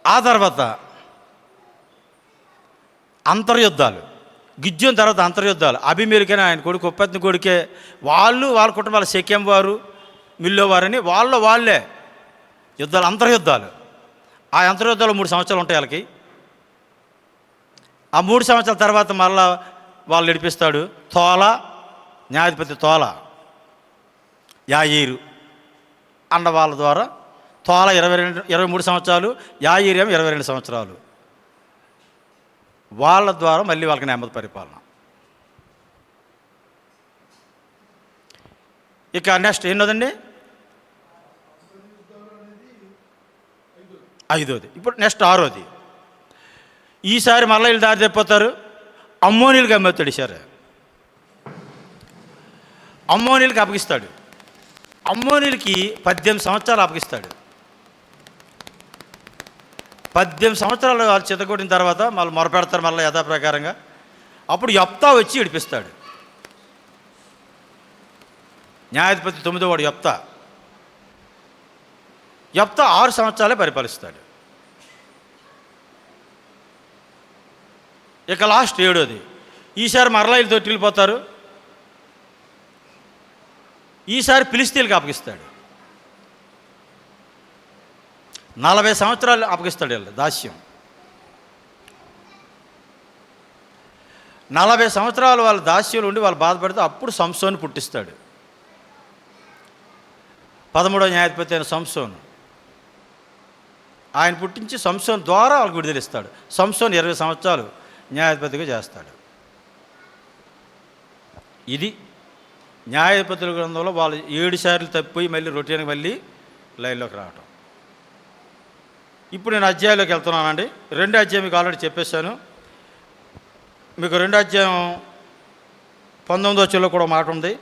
ఆ తర్వాత అంతర్యుద్ధాలు. గిద్యోని తర్వాత అంతర్యుద్ధాలు. అబీమెలెకుని ఆయన కొడుకు ఉప్పత్ని కొడుకే, వాళ్ళ కుటుంబాల షెకెం వారు, మిల్లో వారని వాళ్ళే యుద్ధాలు, అంతర్యుద్ధాలు. ఆ అంతర్యుద్ధాలు 3 సంవత్సరాలు ఉంటాయి వాళ్ళకి. ఆ 3 సంవత్సరాల తర్వాత మళ్ళా వాళ్ళు నడిపిస్తాడు. తోల న్యాయాధిపతి, తోల యాయీరు అన్న వాళ్ళ ద్వారా తోల 23 సంవత్సరాలు, యాయీరు ఏమో 22 సంవత్సరాలు. వాళ్ళ ద్వారా మళ్ళీ వాళ్ళకి నెమ్మది పరిపాలన. ఇక నెక్స్ట్ ఎన్నోదండి, 5వది. ఇప్పుడు నెక్స్ట్ 6వది. ఈసారి మళ్ళీ వీళ్ళు దారి తెప్పిపోతారు, అమ్మోనీలకి అమ్మేస్తాడు. ఈసారి అమ్మోనీలకి అప్పగిస్తాడు. అమ్మోనీలకి 18 సంవత్సరాలు అప్పగిస్తాడు. 18 సంవత్సరాలు వాళ్ళు చితకొట్టిన తర్వాత మళ్ళీ మొరపెడతారు మళ్ళీ యథాప్రకారంగా. అప్పుడు యెఫ్తా వచ్చి విడిపిస్తాడు. న్యాయాధిపతి 9వ యెఫ్తా. యెఫ్తా 6 సంవత్సరాలే పరిపాలిస్తాడు. ఇక లాస్ట్ 7వది. ఈసారి మరలా వీళ్ళు తొట్టిల్లిపోతారు. ఈసారి ఫిలిష్తీయులకు అప్పగిస్తాడు. 40 సంవత్సరాలు అప్పగిస్తాడు వీళ్ళు దాస్యం. 40 సంవత్సరాలు వాళ్ళ దాస్యంలో ఉండి వాళ్ళు బాధపడితే అప్పుడు సంసోను పుట్టిస్తాడు. 13వ న్యాయాధిపతి అయిన సంసోను, ఆయన పుట్టించి సంసోను ద్వారా వాళ్ళకి విడుదలిస్తాడు. సంసోను 20 సంవత్సరాలు న్యాయాధిపతిగా చేస్తాడు. ఇది న్యాయాధిపతుల గ్రంథంలో వాళ్ళు 7 సార్లు తప్పిపోయి మళ్ళీ రొటీన్కి మళ్ళీ లైన్లోకి రావటం. ఇప్పుడు నేను అధ్యాయంలోకి వెళ్తున్నానండి. 2వ అధ్యాయం మీకు ఆల్రెడీ చెప్పేశాను. మీకు 2వ అధ్యాయం 19వ వచనంలో కూడా మాట ఉంది.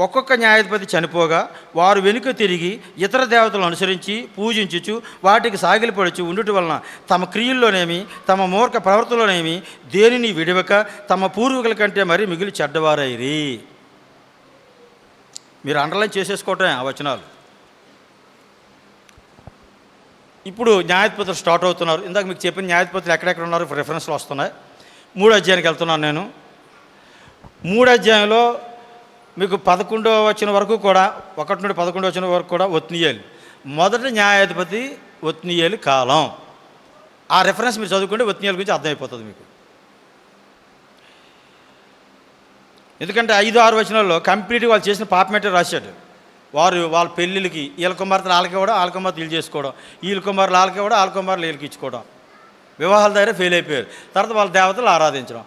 ఒక్కొక్క న్యాయాధిపతి చనిపోగా వారు వెనుక తిరిగి ఇతర దేవతలను అనుసరించి పూజించుచు వాటికి సాగిలపడుచు ఉండుట వలన తమ క్రియల్లోనేమి తమ మూర్ఖ ప్రవర్తనలోనేమి దేనిని విడవక తమ పూర్వీకుల కంటే మరీ మిగిలి చెడ్డవారైరి. మీరు అండర్లైన్ చేసేసుకోవటమే ఆ వచనాలు. ఇప్పుడు న్యాయాధిపతులు స్టార్ట్ అవుతున్నారు. ఇందాక మీకు చెప్పిన న్యాయాధిపతులు ఎక్కడెక్కడ ఉన్నారు రెఫరెన్స్లు వస్తున్నాయి. 3వ అధ్యాయానికి వెళ్తున్నాను నేను. 3వ అధ్యాయంలో మీకు 11వ వచనం వరకు కూడా, 1 నుండి 11వ వచనం వరకు కూడా ఒత్నీయేలు. మొదటి న్యాయాధిపతి ఒత్నీయేలు కాలం. ఆ రెఫరెన్స్ మీరు చదువుకుంటే ఒత్నీయేలు గురించి అర్థమైపోతుంది మీకు. ఎందుకంటే 5-6 వచనాల్లో కంప్లీట్గా వాళ్ళు చేసిన పాపమేటే రాశాడు. వాళ్ళ పెళ్ళిళ్ళకి వీళ్ళ కుమార్తెలు వాళ్ళకి ఇవ్వడం, వాళ్ళ కుమార్తెలు వీళ్ళు చేసుకోవడం, వీళ్ళ కుమారులు వాళ్ళకి ఇవ్వడం, వాళ్ళ కుమారులు వీళ్ళకి ఇచ్చుకోవడం, వివాహాల దగ్గర ఫెయిల్ అయిపోయారు. తర్వాత వాళ్ళ దేవతలు ఆరాధించడం.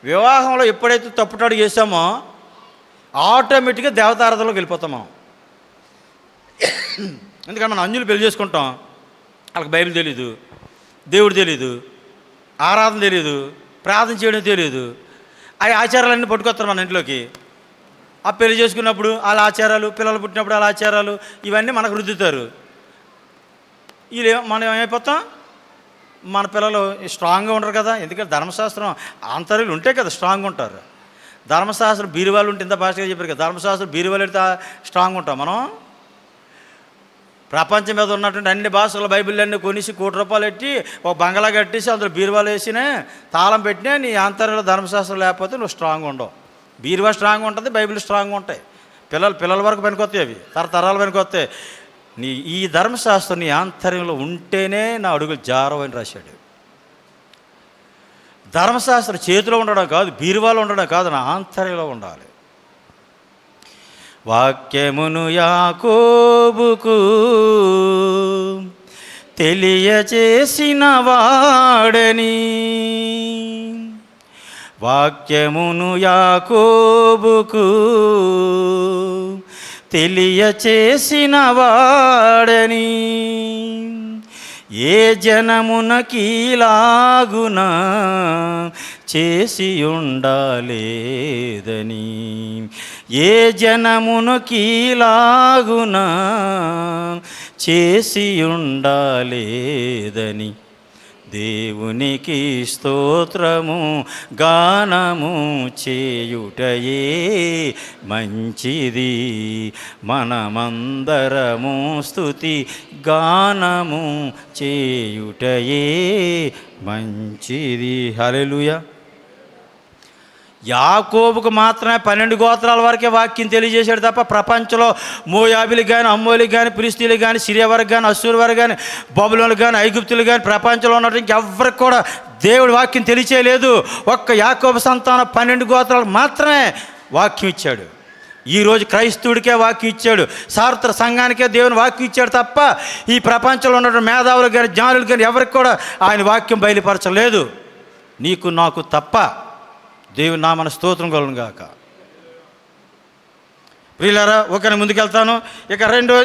వివాహంలో ఎప్పుడైతే తప్పుటాడు చేసామో ఆటోమేటిక్గా దేవతారాధనలోకి వెళ్ళిపోతాం. ఎందుకంటే మనం అన్యులు పెళ్లి చేసుకుంటాం, వాళ్ళకి బైబిల్ తెలీదు, దేవుడు తెలీదు, ఆరాధన తెలీదు, ప్రార్థన చేయడం తెలీదు. ఆ ఆచారాలన్నీ పట్టుకొస్తారు మన ఇంట్లోకి. ఆ పెళ్లి చేసుకున్నప్పుడు వాళ్ళ ఆచారాలు, పిల్లలు పుట్టినప్పుడు వాళ్ళ ఆచారాలు, ఇవన్నీ మనకు రుద్దుతారు. వీళ్ళు మనం ఏమైపోతాం, మన పిల్లలు స్ట్రాంగ్గా ఉండరు కదా. ఎందుకంటే ధర్మశాస్త్రం ఆంతర్యులు ఉంటే కదా స్ట్రాంగ్ ఉంటారు. ధర్మశాస్త్రం బీరువాళ్ళు ఉంటే ఇంత భాషగా చెప్పారు కదా, ధర్మశాస్త్రం బీరువాళ్ళు అయితే స్ట్రాంగ్ ఉంటాం మనం. ప్రపంచం మీద ఉన్నటువంటి అన్ని భాషల బైబిల్ అన్నీ కొనిసి ₹1,00,00,000 పెట్టి ఒక బంగళా కట్టేసి అందులో బీరువాలు వేసినా తాళం పెట్టినా నీ ఆంతర్యంలో ధర్మశాస్త్రం లేకపోతే నువ్వు స్ట్రాంగ్ ఉండవు. బీరువా స్ట్రాంగ్ ఉంటుంది, బైబిల్ స్ట్రాంగ్ ఉంటాయి. పిల్లల వరకు పనికొస్తాయి, అవి తరతరాలు పనికొస్తాయి. ఈ ధర్మశాస్త్రం నీ ఆంతర్యంలో ఉంటేనే నా అడుగులు జారవని రాశాడు. ధర్మశాస్త్రం చేతిలో ఉండడం కాదు, బీరువాలో ఉండడం కాదు, నా ఆంతర్యంలో ఉండాలి. వాక్యమును యాకోబుకు తెలియచేసిన వాడని, వాక్యమును యాకోబుకు తెలియచేసిన వాడని, ఏ జనమునకీలాగున చేసి ఉండాలేదని, ఏ జనమునకీలాగున చేసి ఉండాలేదని, దేవునికి స్తోత్రము గానము చేయుటయే మంచిది, మనమందరము స్తుతి గానము చేయుటయే మంచిది. హల్లెలూయా. యాకోబుకు మాత్రమే 12 గోత్రాల వరకే వాక్యం తెలియజేశాడు తప్ప ప్రపంచంలో మోయాబులకు కానీ, అమ్మోలకు కానీ, ఫిలిష్తీయులకు కానీ, సిరియా వరకు కానీ, అశ్షూరు వరకు కానీ, బబులోనికి కానీ, ఐగుప్తులకు కానీ, ప్రపంచంలో ఉన్నట్టు ఇంకెవ్వరికి కూడా దేవుడు వాక్యం తెలియచేయలేదు. ఒక్క యాకోబు సంతానం 12 గోత్రాలకు మాత్రమే వాక్యం ఇచ్చాడు. ఈరోజు క్రైస్తవుడికే వాక్యం ఇచ్చాడు, సార్వత్రిక సంఘానికే దేవుని వాక్యం ఇచ్చాడు తప్ప ఈ ప్రపంచంలో ఉన్నటువంటి మేధావులకు కానీ, జ్ఞానులకు కానీ ఎవరికి కూడా ఆయన వాక్యం బయలుపరచలేదు. నీకు నాకు తప్ప. దేవుని నామన స్తోత్రం కలుగును గాక. ప్రియులారా, ఓకే, ముందుకెళ్తాను. ఇక 2వ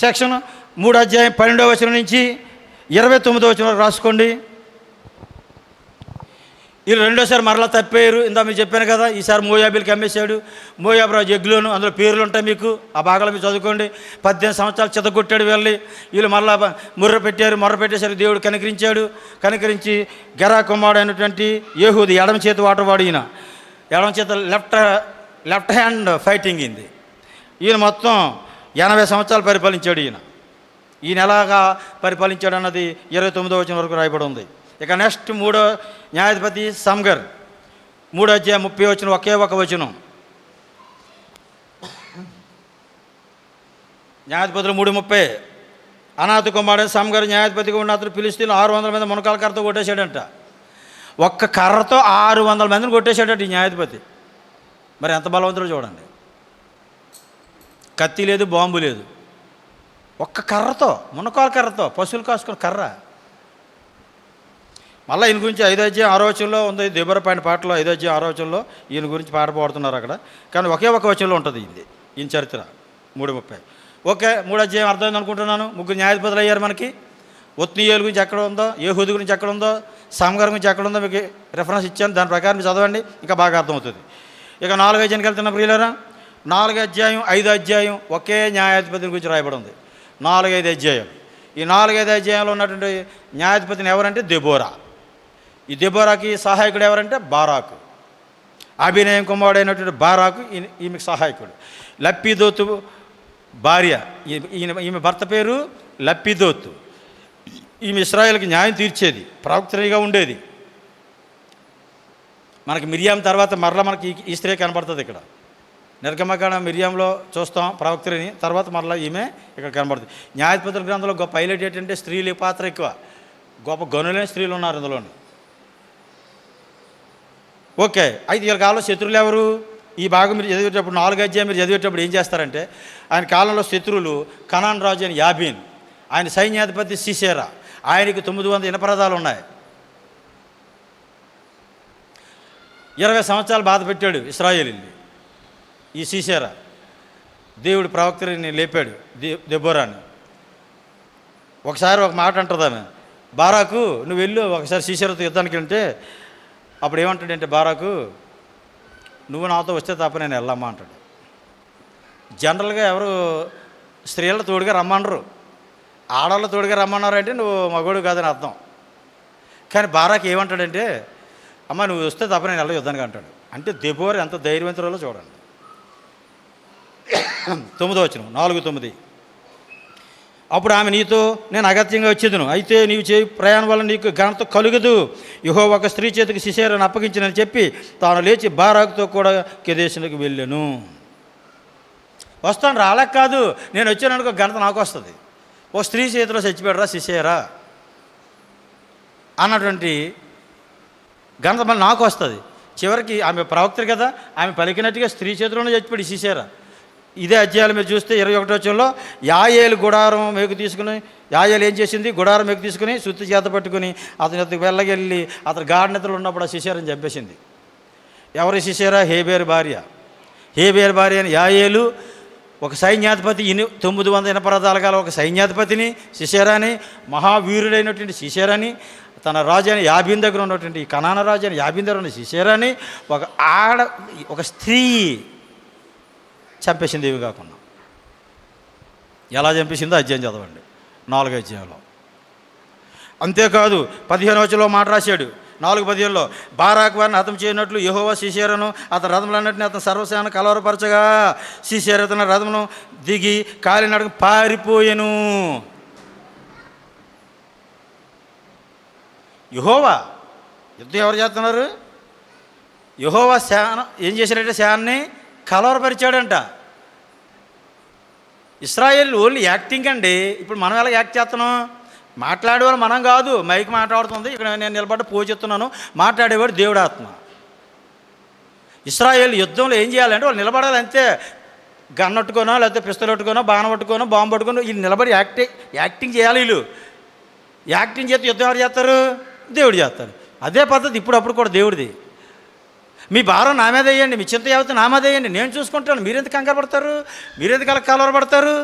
సెక్షన్ 3వ అధ్యాయం 12వ వచనం నుంచి 29వ వచనం వరకు రాసుకోండి. వీళ్ళు రెండోసారి మరలా తప్పారు. ఇందా మీకు చెప్పాను కదా, ఈసారి మోయాబీలకి అమ్మేశాడు. మోయాబు రాజు ఎగ్లోను, అందులో పేర్లు ఉంటాయి మీకు, ఆ భాగాలు మీరు చదువుకోండి. 18 సంవత్సరాలు చితగొట్టాడు వీళ్ళు మరలా మొర్ర పెట్టేసరికి దేవుడు కనికరించి గెరా కుమారుడు అయినటువంటి ఏహూది ఎడమ చేతి వాటవాడు. ఎడమ చేత లెఫ్ట్ హ్యాండ్ ఫైటింగ్ ఇంది. ఈయన మొత్తం 80 సంవత్సరాలు పరిపాలించాడు. ఈయన ఎలాగా పరిపాలించాడు అన్నది 29వ వచనం వరకు రాయబడి ఉంది. ఇక నెక్స్ట్ 3వ న్యాయాధిపతి సంగర్, 3వ అధ్యాయం 30వ వచనం, ఒకే ఒక వచనం. న్యాయాధిపతులు 3:30. అనాథ కుమారుడు సంగర్ న్యాయాధిపతిగా ఉన్న అతను ఫిలిష్తీయులు 600 మంది మునకాల కర్రతో కొట్టేశాడంట. ఒక్క కర్రతో 600 మందిని కొట్టేశాడట ఈ న్యాయాధిపతి. మరి ఎంత బలవంతుడో చూడండి. కత్తి లేదు, బాంబు లేదు, ఒక్క కర్రతో, మునకాల కర్రతో, పశువులు కాసుకున్న కర్ర. మళ్ళీ ఈయన గురించి 5వ అధ్యాయం 6వ వచనంలో ఉంది. దెబొరా పాటలో 5వ అధ్యాయం 6వ వచనంలో ఈయన గురించి పాట పాడుతున్నారు అక్కడ. కానీ ఒకే ఒక వచనంలో ఉంటుంది ఈయన చరిత్ర 3:30. ఓకే, 3వ అధ్యాయం అర్థమైంది అనుకుంటున్నాను. 3 న్యాయాధిపతులు అయ్యారు మనకి. ఒత్నీయేలు గురించి ఎక్కడ ఉందో, ఏహూదు గురించి ఎక్కడ ఉందో, సంగర్ గురించి ఎక్కడ ఉందో మీకు రెఫరెన్స్ ఇచ్చాను. దాని ప్రకారం మీరు చదవండి, ఇంకా బాగా అర్థమవుతుంది. ఇక 4వ అధ్యాయానికి వెళ్తున్న ప్రియులారా, 4వ అధ్యాయం 5వ అధ్యాయం ఒకే న్యాయాధిపతి గురించి రాయబడి ఉంది. 4, 5 అధ్యాయం. ఈ 4, 5 అధ్యాయంలో ఉన్నటువంటి న్యాయాధిపతిని ఎవరంటే దెబోరా. ఈ దెబోరాకి సహాయకుడు ఎవరంటే బారాకు. అభినయం కుమారుడైనటువంటి బారాకు ఈమెకు సహాయకుడు. లప్పిదోతు భార్య, ఈమె భర్త పేరు లప్పిదోతు. ఈమె ఇశ్రాయేలుకి న్యాయం తీర్చేది, ప్రవక్తనిగా ఉండేది. మనకి మిరియాం తర్వాత మరలా మనకి ఈ స్త్రీ కనబడుతుంది ఇక్కడ. నిర్గమకాండ మిరియాంలో చూస్తాం ప్రవక్తని, తర్వాత మరలా ఈమె ఇక్కడ కనబడుతుంది. న్యాయాధిపతుల గ్రంథంలో గొప్ప హైలైట్ ఏంటంటే స్త్రీల పాత్ర ఎక్కువ. గొప్ప గనులైన స్త్రీలు ఉన్నారు ఇందులోని. ఓకే, అయితే వీళ్ళ కాలంలో శత్రువులు ఎవరు? ఈ భాగం మీరు చదివేటప్పుడు 4వ అధ్యాయం మీరు చదివేటప్పుడు ఏం చేస్తారంటే, ఆయన కాలంలో శత్రువులు కనాన్ రాజు అని యాబీన్, ఆయన సైన్యాధిపతి సీసేరా, ఆయనకి 900 ఇనపరథాలు ఉన్నాయి. 20 సంవత్సరాలు బాధ పెట్టాడు ఇశ్రాయేలీని ఈ సీసేరా. దేవుడు ప్రవక్తని లేపాడు, దెబోరాని. ఒకసారి ఒక మాట అంటుంది ఆమె, బారాకు నువ్వు వెళ్ళు ఒకసారి సీసేరాతో యుద్ధానికి వెళ్తే, అప్పుడు ఏమంటాడంటే బారాకు, నువ్వు నాతో వస్తే తప్ప నేను వెళ్ళమ్మా అంటాడు. జనరల్గా ఎవరు స్త్రీల తోడుగా రమ్మనరు, ఆడవాళ్ళ తోడుగా రమ్మన్నారంటే నువ్వు మగోడు కాదని అర్థం. కానీ బారాకు ఏమంటాడంటే, అమ్మ నువ్వు వస్తే తప్ప నేను వెళ్ళ యుద్ధానికి అంటాడు. అంటే దెబోరా ఎంత ధైర్యవంతురాలో చూడండి. 9వ వచనం 4:9. అప్పుడు ఆమె నీతో నేను అగత్యంగా వచ్చేదను, అయితే నీవు చేయి ప్రయాణం వల్ల నీకు ఘనత కలుగదు. యెహోవా ఒక స్త్రీ చేతికి సీసేరాను అప్పగించినని చెప్పి తాను లేచి బారాకుతో కూడా కెదేశునికి వెళ్ళాను. వస్తాను రాలేక కాదు, నేను వచ్చాను అనుకో ఘనత నాకు వస్తుంది. ఓ స్త్రీ చేతిలో చచ్చిపోయాడరా సీసేరా అన్నటువంటి ఘనత మళ్ళీ నాకు వస్తుంది. చివరికి ఆమె ప్రవక్త కదా, ఆమె పలికినట్టుగా స్త్రీ చేతిలోనే చచ్చిపోయాడు సీసేరా. ఇదే అధ్యాయాలు మీరు చూస్తే 21వ వచనంలో యాయేలు గుడారం మేకు తీసుకుని, యాయేలు ఏం చేసింది, గుడారం మేకు తీసుకుని సుత్తి చేత పట్టుకుని అతని వెళ్ళగెళ్ళి అతను గాఢనిద్రలో ఉన్నప్పుడు ఆ సీసేరాని చంపేసింది. ఎవరి సీసేరా? హేబేరు భార్య అని యాయేలు ఒక సైన్యాధిపతి, 900 ఇనపరథాలు గల ఒక సైన్యాధిపతిని సీసేరాని, మహావీరుడైనటువంటి సీసేరాని, తన రాజు అని యాబీన్ దగ్గర ఉన్నటువంటి కనాన రాజు అని యాబీన్ దగ్గర ఉన్న సీసేరాని ఒక స్త్రీ చంపేసింది. ఏవి కాకుండా ఎలా చంపేసిందో అధ్యాయం చదవండి 4వ అధ్యాయంలో. అంతేకాదు 15వ వచనంలో మాట రాశాడు 4:15లో, బారాకు వారిని హతం చేయనట్లు యెహోవా సీసేరాను అతని రథములన్నింటినీ అతని సర్వసేన కలవరపరచగా సీసేరా తన రథమును దిగి కాలినడక పారిపోయెను. యెహోవా యుద్ధం ఎవరు చేస్తున్నారు? యెహోవా సేన ఏం చేశాడంటే సేనని కలవరపరిచాడంట. ఇశ్రాయేల్ ఓన్లీ యాక్టింగ్ అండి. ఇప్పుడు మనం ఎలా యాక్ట్ చేస్తున్నాం? మాట్లాడేవాళ్ళు మనం కాదు, మైక్ మాట్లాడుతుంది, ఇక్కడ నేను నిలబడి పూజిస్తున్నాను, మాట్లాడేవాడు దేవుడు ఆత్మ. ఇశ్రాయేల్ యుద్ధంలో ఏం చేయాలంటే వాళ్ళు నిలబడాలి అంతే. గన్నట్టుకోనో లేకపోతే పిస్తలు పట్టుకోనో బాణం పట్టుకోనో బాంబు పట్టుకోనో వీళ్ళు నిలబడి యాక్టింగ్ చేయాలి. వీళ్ళు యాక్టింగ్ చేస్తే యుద్ధం ఎవరు చేస్తారు? దేవుడు చేస్తారు. అదే పద్ధతి ఇప్పుడు కూడా దేవుడిది. మీ భారం నా మీద వేయండి, మీ చింత యావత్తు నా మీద వేయండి, నేను చూసుకుంటాను, మీరెందుకు కంగారు పడతారు, మీరెందుకు అలా కలవరపడతారు.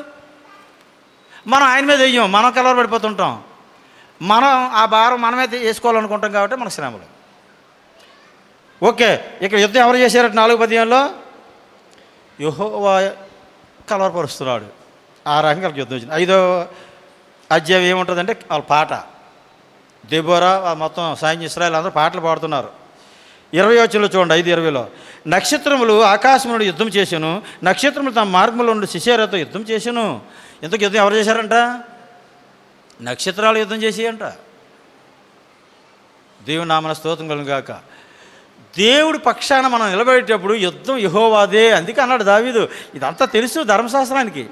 మనం ఆయన మీద వేయం, మనం కలవరపడిపోతుంటాం. మనం ఆ భారం మనమే వేసుకోవాలనుకుంటాం కాబట్టి మన శ్రమలు. ఓకే, ఇక్కడ యుద్ధం ఎవరు చేశారట 4:15 యెహోవా కలవరపరుస్తున్నాడు. ఆ రకంగా యుద్ధం వచ్చింది. 5వ అధ్యాయం ఏముంటుందంటే వాళ్ళ పాట, దెబోరా మొత్తం సైన్య ఇశ్రాయేలు అందరూ పాటలు పాడుతున్నారు. 20వ వచనంలో చూడండి, 5:20 నక్షత్రములు ఆకాశం నుండి యుద్ధం చేశాను, నక్షత్రములు తమ మార్గంలో నుండి సిసేరాతో యుద్ధం చేశాను. ఇంతకు యుద్ధం ఎవరు చేశారంట? నక్షత్రాలు యుద్ధం చేసేయంట. దేవుని నామన స్తోత్రం కలుగును గాక. దేవుడి పక్షాన మనం నిలబడేటప్పుడు యుద్ధం యెహోవాదే. అందుకే అన్నాడు దావీదు, ఇదంతా తెలుసు ధర్మశాస్త్రానికి.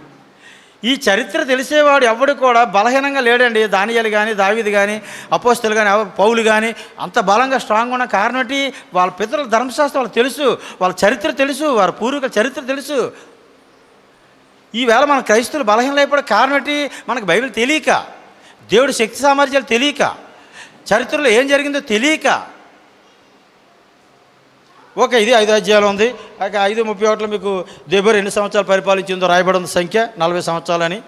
ఈ చరిత్ర తెలిసేవాడు ఎవడు కూడా బలహీనంగా లేడండి. దానియేలు కానీ, దావీదు కానీ, అపోస్తలు కానీ, పౌలు కానీ అంత బలంగా స్ట్రాంగ్ ఉన్న కారణం ఏంటి? వాళ్ళ పితరుల ధర్మశాస్త్రం వాళ్ళకి తెలుసు, వాళ్ళ చరిత్ర తెలుసు, వారి పూర్వీకుల చరిత్ర తెలుసు. ఈవేళ మన క్రైస్తవులు బలహీనలు అయిపోయే కారణం ఏంటి? మనకు బైబిల్ తెలియక, దేవుడి శక్తి సామర్థ్యాలు తెలియక, చరిత్రలో ఏం జరిగిందో తెలియక. ఓకే, ఇది 5 అధ్యాయాలు ఉంది. 5:31 మీకు దెబోరా ఎన్ని సంవత్సరాలు పరిపాలించిందో రాయబడి ఉంది, సంఖ్య 40 సంవత్సరాలని.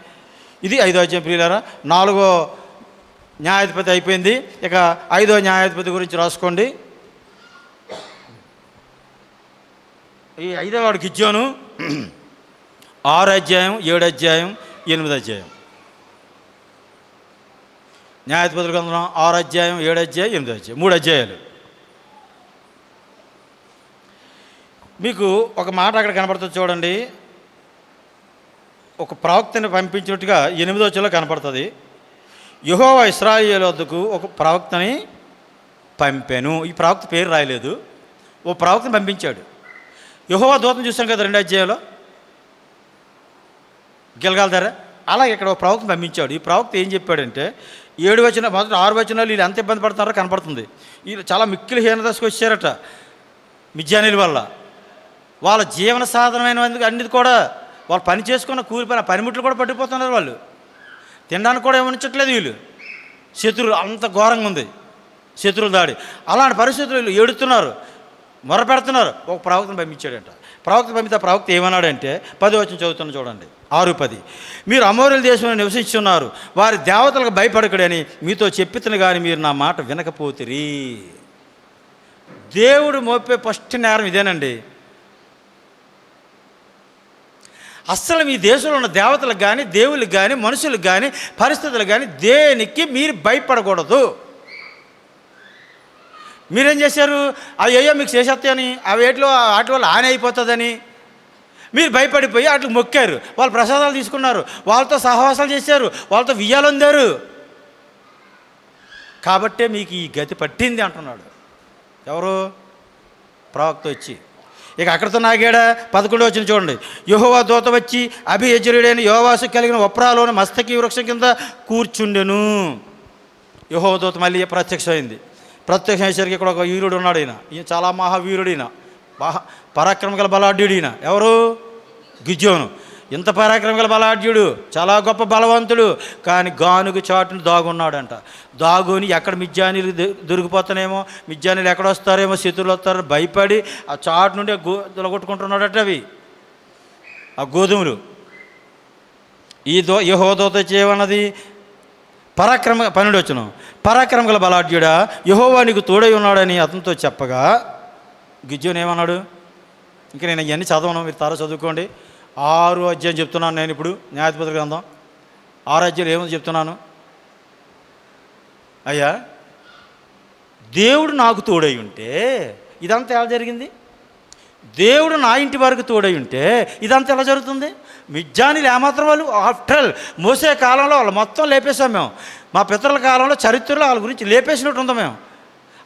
ఇది 5వ అధ్యాయం ప్రియులారా. 4వ న్యాయాధిపతి అయిపోయింది. ఇక 5వ న్యాయాధిపతి గురించి రాసుకోండి. ఈ 5వ వాడు గిద్యోను. 6 అధ్యాయం, 7 అధ్యాయం, 8 అధ్యాయం. న్యాయాధిపతుల గ్రంథం 6 అధ్యాయం, 7 అధ్యాయం, 8 అధ్యాయం, 3 అధ్యాయాలు. మీకు ఒక మాట అక్కడ కనపడుతుంది చూడండి. ఒక ప్రవక్తని పంపించినట్టుగా 8వ వచనంలో కనపడుతుంది. యెహోవా ఇశ్రాయేలు వద్దకు ఒక ప్రవక్తని పంపాను. ఈ ప్రవక్త పేరు రాయలేదు, ఓ ప్రవక్తని పంపించాడు. యెహోవా దూతను చూసాం కదా 2 అధ్యాయంలో గిల్గాల్ దగ్గర. అలా ఇక్కడ ఒక ప్రవక్తని పంపించాడు. ఈ ప్రవక్త ఏం చెప్పాడంటే 7 వచనం మొదటి 6 వచనాలు వీళ్ళు ఎంత ఇబ్బంది పడుతున్నారో కనపడుతుంది. వీళ్ళు చాలా మిక్కిలి హీనదశకు వచ్చారట మిద్యానీల వల్ల. వాళ్ళ జీవన సాధనమైన అన్నిది కూడా వాళ్ళు పని చేసుకున్న కూలిపోయిన పనిముట్లు కూడా పట్టిపోతున్నారు. వాళ్ళు తినడానికి కూడా ఏమనిచ్చట్లేదు. వీళ్ళు శత్రువులు అంత ఘోరంగా ఉంది, శత్రువుల దాడి. అలాంటి పరిస్థితులు వీళ్ళు ఏడుతున్నారు, మొర పెడుతున్నారు. ఒక ప్రవక్తను పంపించాడంట. ప్రవక్త పంపితే ప్రవక్త ఏమన్నాడంటే 10వ వచనం చదువుతున్నా చూడండి, 6:10 మీరు అమోరీయుల దేశంలో నివసించున్నారు, వారి దేవతలకు భయపడకడని మీతో చెప్పితను కానీ మీరు నా మాట వినకపోతిరి. దేవుడు మోపే ఫస్ట్ నేరం ఇదేనండి. అస్సలు మీ దేశంలో ఉన్న దేవతలకు కానీ, దేవుళ్ళకి కానీ, మనుషులకు కానీ, పరిస్థితులకు కానీ దేనికి మీరు భయపడకూడదు. మీరేం చేశారు? అయ్యో మీకు చేసేస్తాయని, వాటి వల్ల హాని అయిపోతుందని మీరు భయపడిపోయి వాటికి మొక్కారు. వాళ్ళు ప్రసాదాలు తీసుకున్నారు, వాళ్ళతో సహవాసాలు చేశారు, వాళ్ళతో వియ్యాలు అందారు. కాబట్టే మీకు ఈ గతి పట్టింది అంటున్నాడు. ఎవరు? ప్రవక్త వచ్చి. ఇక అక్కడితో నాగాడా 11వ వచనం చూడండి. యెహోవా దూత వచ్చి అభియజరుడైన యోవాసు కలిగిన ఒప్రాలోని మస్తకి వృక్షం కింద కూర్చుండెను. యెహోవా దూత మళ్ళీ ప్రత్యక్షమైంది. ప్రత్యక్షమయ్యేసరికి ఇక్కడ ఒక వీరుడు ఉన్నాడు. ఈయన చాలా మహావీరుడు, ఈయన పరాక్రమ గల బలాఢ్యుడు. ఈయన ఎవరు? గిద్యోను. ఇంత పరాక్రమ గల బలాఢ్యుడు, చాలా గొప్ప బలవంతుడు. కానీ గానుగు చాటును దాగున్నాడంట. దాగుని ఎక్కడ మిద్యానీలు దొరికిపోతానేమో, మిద్యానీలు ఎక్కడ వస్తారేమో, శత్రువులు వస్తారో భయపడి ఆ చాటు నుండి దొలగొట్టుకుంటున్నాడట అవి ఆ గోధుమలు. యెహోవా దూత చేయమన్నది పరాక్రమ 12వ వచనం పరాక్రమ గల బలాఢ్యుడా యెహోవా నీకు తోడై ఉన్నాడని అతనితో చెప్పగా గిద్యోను ఏమన్నాడు? ఇంకా నేను ఇవన్నీ చదవను, మీరు తారా చదువుకోండి. 6వ అధ్యాయం చెప్తున్నాను నేను ఇప్పుడు, న్యాయాధిపతుల గ్రంథం 6వ అధ్యాయం ఏమని చెప్తున్నాను? అయ్యా, దేవుడు నాకు తోడై ఉంటే ఇదంతా ఎలా జరిగింది? దేవుడు నా ఇంటి వరకు తోడై ఉంటే ఇదంతా ఎలా జరుగుతుంది? మిద్యానీలు ఏమాత్రం వాళ్ళు ఆఫ్టర్ ఆల్ మోసే కాలంలో వాళ్ళు మొత్తం లేపేసాం మేము. మా పితరుల కాలంలో చరిత్రలో వాళ్ళ గురించి లేపేసినట్టు ఉందాం మేము.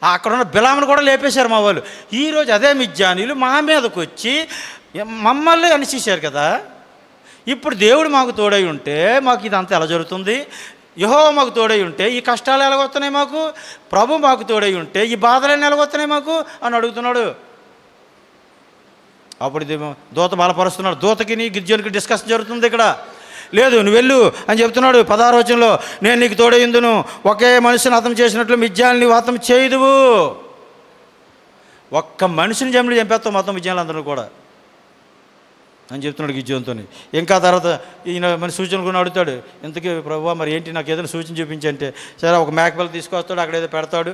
అక్కడ ఉన్న బిలామును కూడా లేపేశారు మా వాళ్ళు. ఈరోజు అదే మిద్యానీలు మా మీదకి వచ్చి మమ్మల్ని అనిచేశారు కదా. ఇప్పుడు దేవుడు మాకు తోడై ఉంటే మాకు ఇదంతా ఎలా జరుగుతుంది? యెహోవా మాకు తోడై ఉంటే ఈ కష్టాలు ఎలాగొస్తున్నాయి మాకు? ప్రభు మాకు తోడై ఉంటే ఈ బాధలన్నీ ఎలాగొస్తున్నాయి మాకు అని అడుగుతున్నాడు. అప్పుడు దూత బలపరుస్తున్నాడు. దూతకి నీ గిద్యోనికి డిస్కషన్ జరుగుతుంది ఇక్కడ. లేదు నువ్వు వెళ్ళు అని చెప్తున్నాడు. 16వ వచనంలో నేను నీకు తోడైందును, ఒకే మనిషిని హతం చేసినట్లు మిద్యాన్ని నీవు హతం చేయదువు. ఒక్క మనిషిని జమిలి చంపేస్తావు మొత్తం విజయాలందరూ కూడా అని చెప్తున్నాడు గిజ్జోన్తో. ఇంకా తర్వాత ఈయన మన సూచనలు కూడా అడుగుతాడు, ఇంతకీ ప్రభువా మరి ఏంటి నాకు ఏదైనా సూచన చూపించంటే, సరే ఒక మేకపిల్ల తీసుకొస్తాడు, అక్కడ ఏదో పెడతాడు,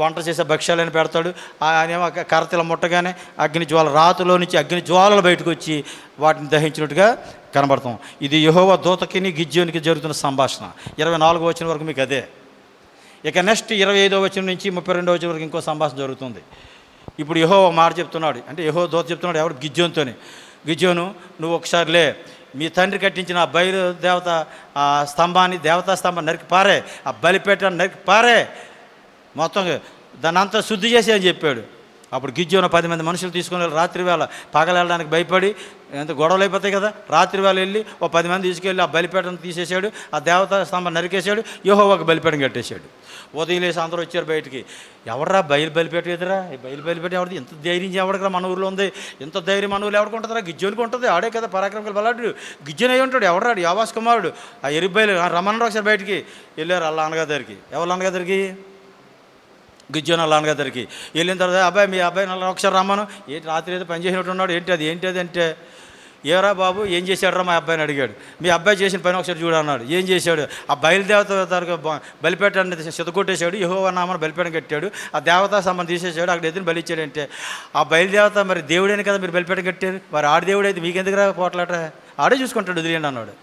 వంట చేసే భక్ష్యాలని పెడతాడు. ఆయన ఏమో కర్రతిల ముట్టగానే అగ్ని జ్వాల, రాతిలో నుంచి అగ్ని జ్వాలలు బయటకు వచ్చి వాటిని దహించినట్టుగా కనబడతాం. ఇది యెహోవా దూతకిని గిజ్జోనికి జరుగుతున్న సంభాషణ. 24వ వచనం వరకు మీకు అదే. ఇక నెక్స్ట్ 25వ వచనం నుంచి 32వ వచనం వరకు ఇంకో సంభాషణ జరుగుతుంది. ఇప్పుడు యెహోవా మాట చెప్తున్నాడు, అంటే యెహోవా దూత చెప్తున్నాడు ఎవరు? గిజ్జోన్తోనే. గిజ్జోను, నువ్వు ఒకసారిలే, మీ తండ్రి కట్టించిన ఆ బయలు దేవతా స్తంభాన్ని, దేవతా స్తంభాన్ని నరికి పారే, ఆ బలిపేటను నరికి పారే, మొత్తం దాన్ని అంతా శుద్ధి చేసి అని చెప్పాడు. అప్పుడు గిజ్జోను 10 మంది మనుషులు తీసుకుని వెళ్ళి రాత్రి వేళ, పగలు వెళ్ళడానికి భయపడి ఎంత గొడవలు అయిపోతాయి కదా, రాత్రి వేళ వెళ్ళి 10 మంది తీసుకెళ్ళి ఆ బలిపేటను తీసేశాడు, ఆ దేవతా స్తంభం నరికేశాడు, యెహోవాకు బలిపేటను కట్టేశాడు. ఉదయం లేసి అందరూ వచ్చారు బయటికి. ఎవర్రా బలిపేట ఎదురా? ఈ బలిపేట ఎవరిది? ఎంత ధైర్యం ఎవరికరా మన ఊరిలో ఉంది? ఎంత ధైర్యం మన ఊళ్ళో ఎవరికి ఉంటుందిరా? గిజ్జోనికి ఉంటుంది. ఆడే కదా పరాక్రమకులు బలాడు. గిజ్జోని అయి ఉంటాడు. ఎవరాడు? యావాస్ కుమారుడు. ఆ ఎరుబయలు రమ్మన్నారు ఒకసారి బయటికి. వెళ్ళారు వాళ్ళ అన్నగారి దగ్గరికి. ఎవరు అన్నగారి దగ్గరికి? గిజ్జోని వాళ్ళ అన్నగారి దగ్గరికి వెళ్ళిన తర్వాత, అబ్బాయి మీ అబ్బాయి నల్ల ఒకసారి రమ్మను. ఏంటి రాత్రి ఏదో పని చేసినట్టు ఉన్నాడు, ఏంటి అది అంటే, ఏరా బాబు ఏం చేశాడురా మా అబ్బాయిని అడిగాడు. మీ అబ్బాయి చేసిన పని ఒకసారి చూడు అన్నాడు. ఏం చేశాడు? ఆ బయలుదేవత బలిపేటని సిద్ధకొట్టేశాడు, యెహోవా నామమున బలిపేటను కట్టాడు, ఆ దేవతా సంబంధం తీసేశాడు, అక్కడ ఎదురు బలి ఇచ్చాడంటే, ఆ బయలుదేవత మరి దేవుడైన కదా మీరు బలిపేటను కట్టారు, మరి ఆడి దేవుడు అయితే మీకెందుకురా పోట్లాట, ఆడే చూసుకుంటాడు, వదిలేయండి అన్నాడు.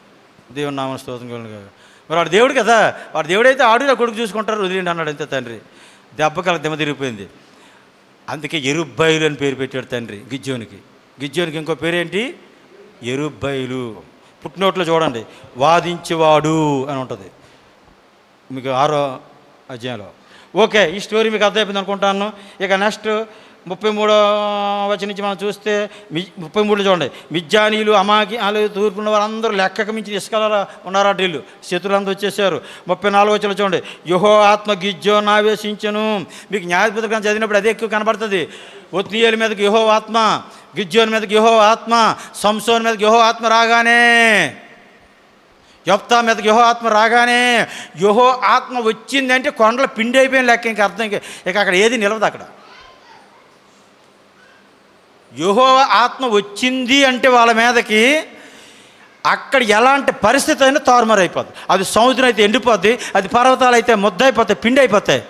దేవుని నామమున స్తోత్రం కలుగును. మరి వాడు దేవుడు కదా, వాడు దేవుడైతే ఆడు నా కొడుకు చూసుకుంటారు, వదిలేయండి అన్నాడు. అంతే తండ్రి. దెబ్బకి దెమ్మ తిరిగిపోయింది. అందుకే ఎరుబ్బయలు అని పేరు పెట్టాడు తండ్రి గిజ్జోనికి. గిజ్జోనికి ఇంకో పేరేంటి? ఎరుబ్బయలు. పుట్టినోట్లో చూడండి, వాదించేవాడు అని ఉంటుంది మీకు 6వ అధ్యాయంలో. ఓకే, ఈ స్టోరీ మీకు అర్థమైపోయింది అనుకుంటాను. ఇక నెక్స్ట్ 33వ వచనం నుంచి మనం చూస్తే 33లో చూడండి, మిజ్జానీలు, అమాకిలు, తూర్పున్న వారందరూ లెక్కకు మించి ఇసుకల ఉన్నారట వీళ్ళు, శత్రులందరూ వచ్చేసారు. 34వ వచనం చూడండి, యెహోవా ఆత్మ గిజ్జోను ఆవేశించెను. మీకు న్యాయపుత్రిక చదివినప్పుడు అదే ఎక్కువ కనబడుతుంది. ఒత్నీయేలు మీదకి యెహోవా ఆత్మ, గిజ్జోని మీదకి యెహోవా ఆత్మ, సంసోను మీదకి యెహోవా ఆత్మ రాగానే, యొప్తా మీదకి యెహోవా ఆత్మ రాగానే, యెహోవా ఆత్మ వచ్చిందంటే కొండల పిండి అయిపోయిన లెక్క. ఇంక అర్థం ఇక అక్కడ ఏది నిలవదు. అక్కడ యెహోవా ఆత్మ వచ్చింది అంటే వాళ్ళ మీదకి అక్కడ ఎలాంటి పరిస్థితి అయినా తారుమారు అయిపోద్ది. అది సముద్రం అయితే ఎండిపోద్ది, అది పర్వతాలు అయితే ముద్ద అయిపోతాయి, పిండి అయిపోతాయి.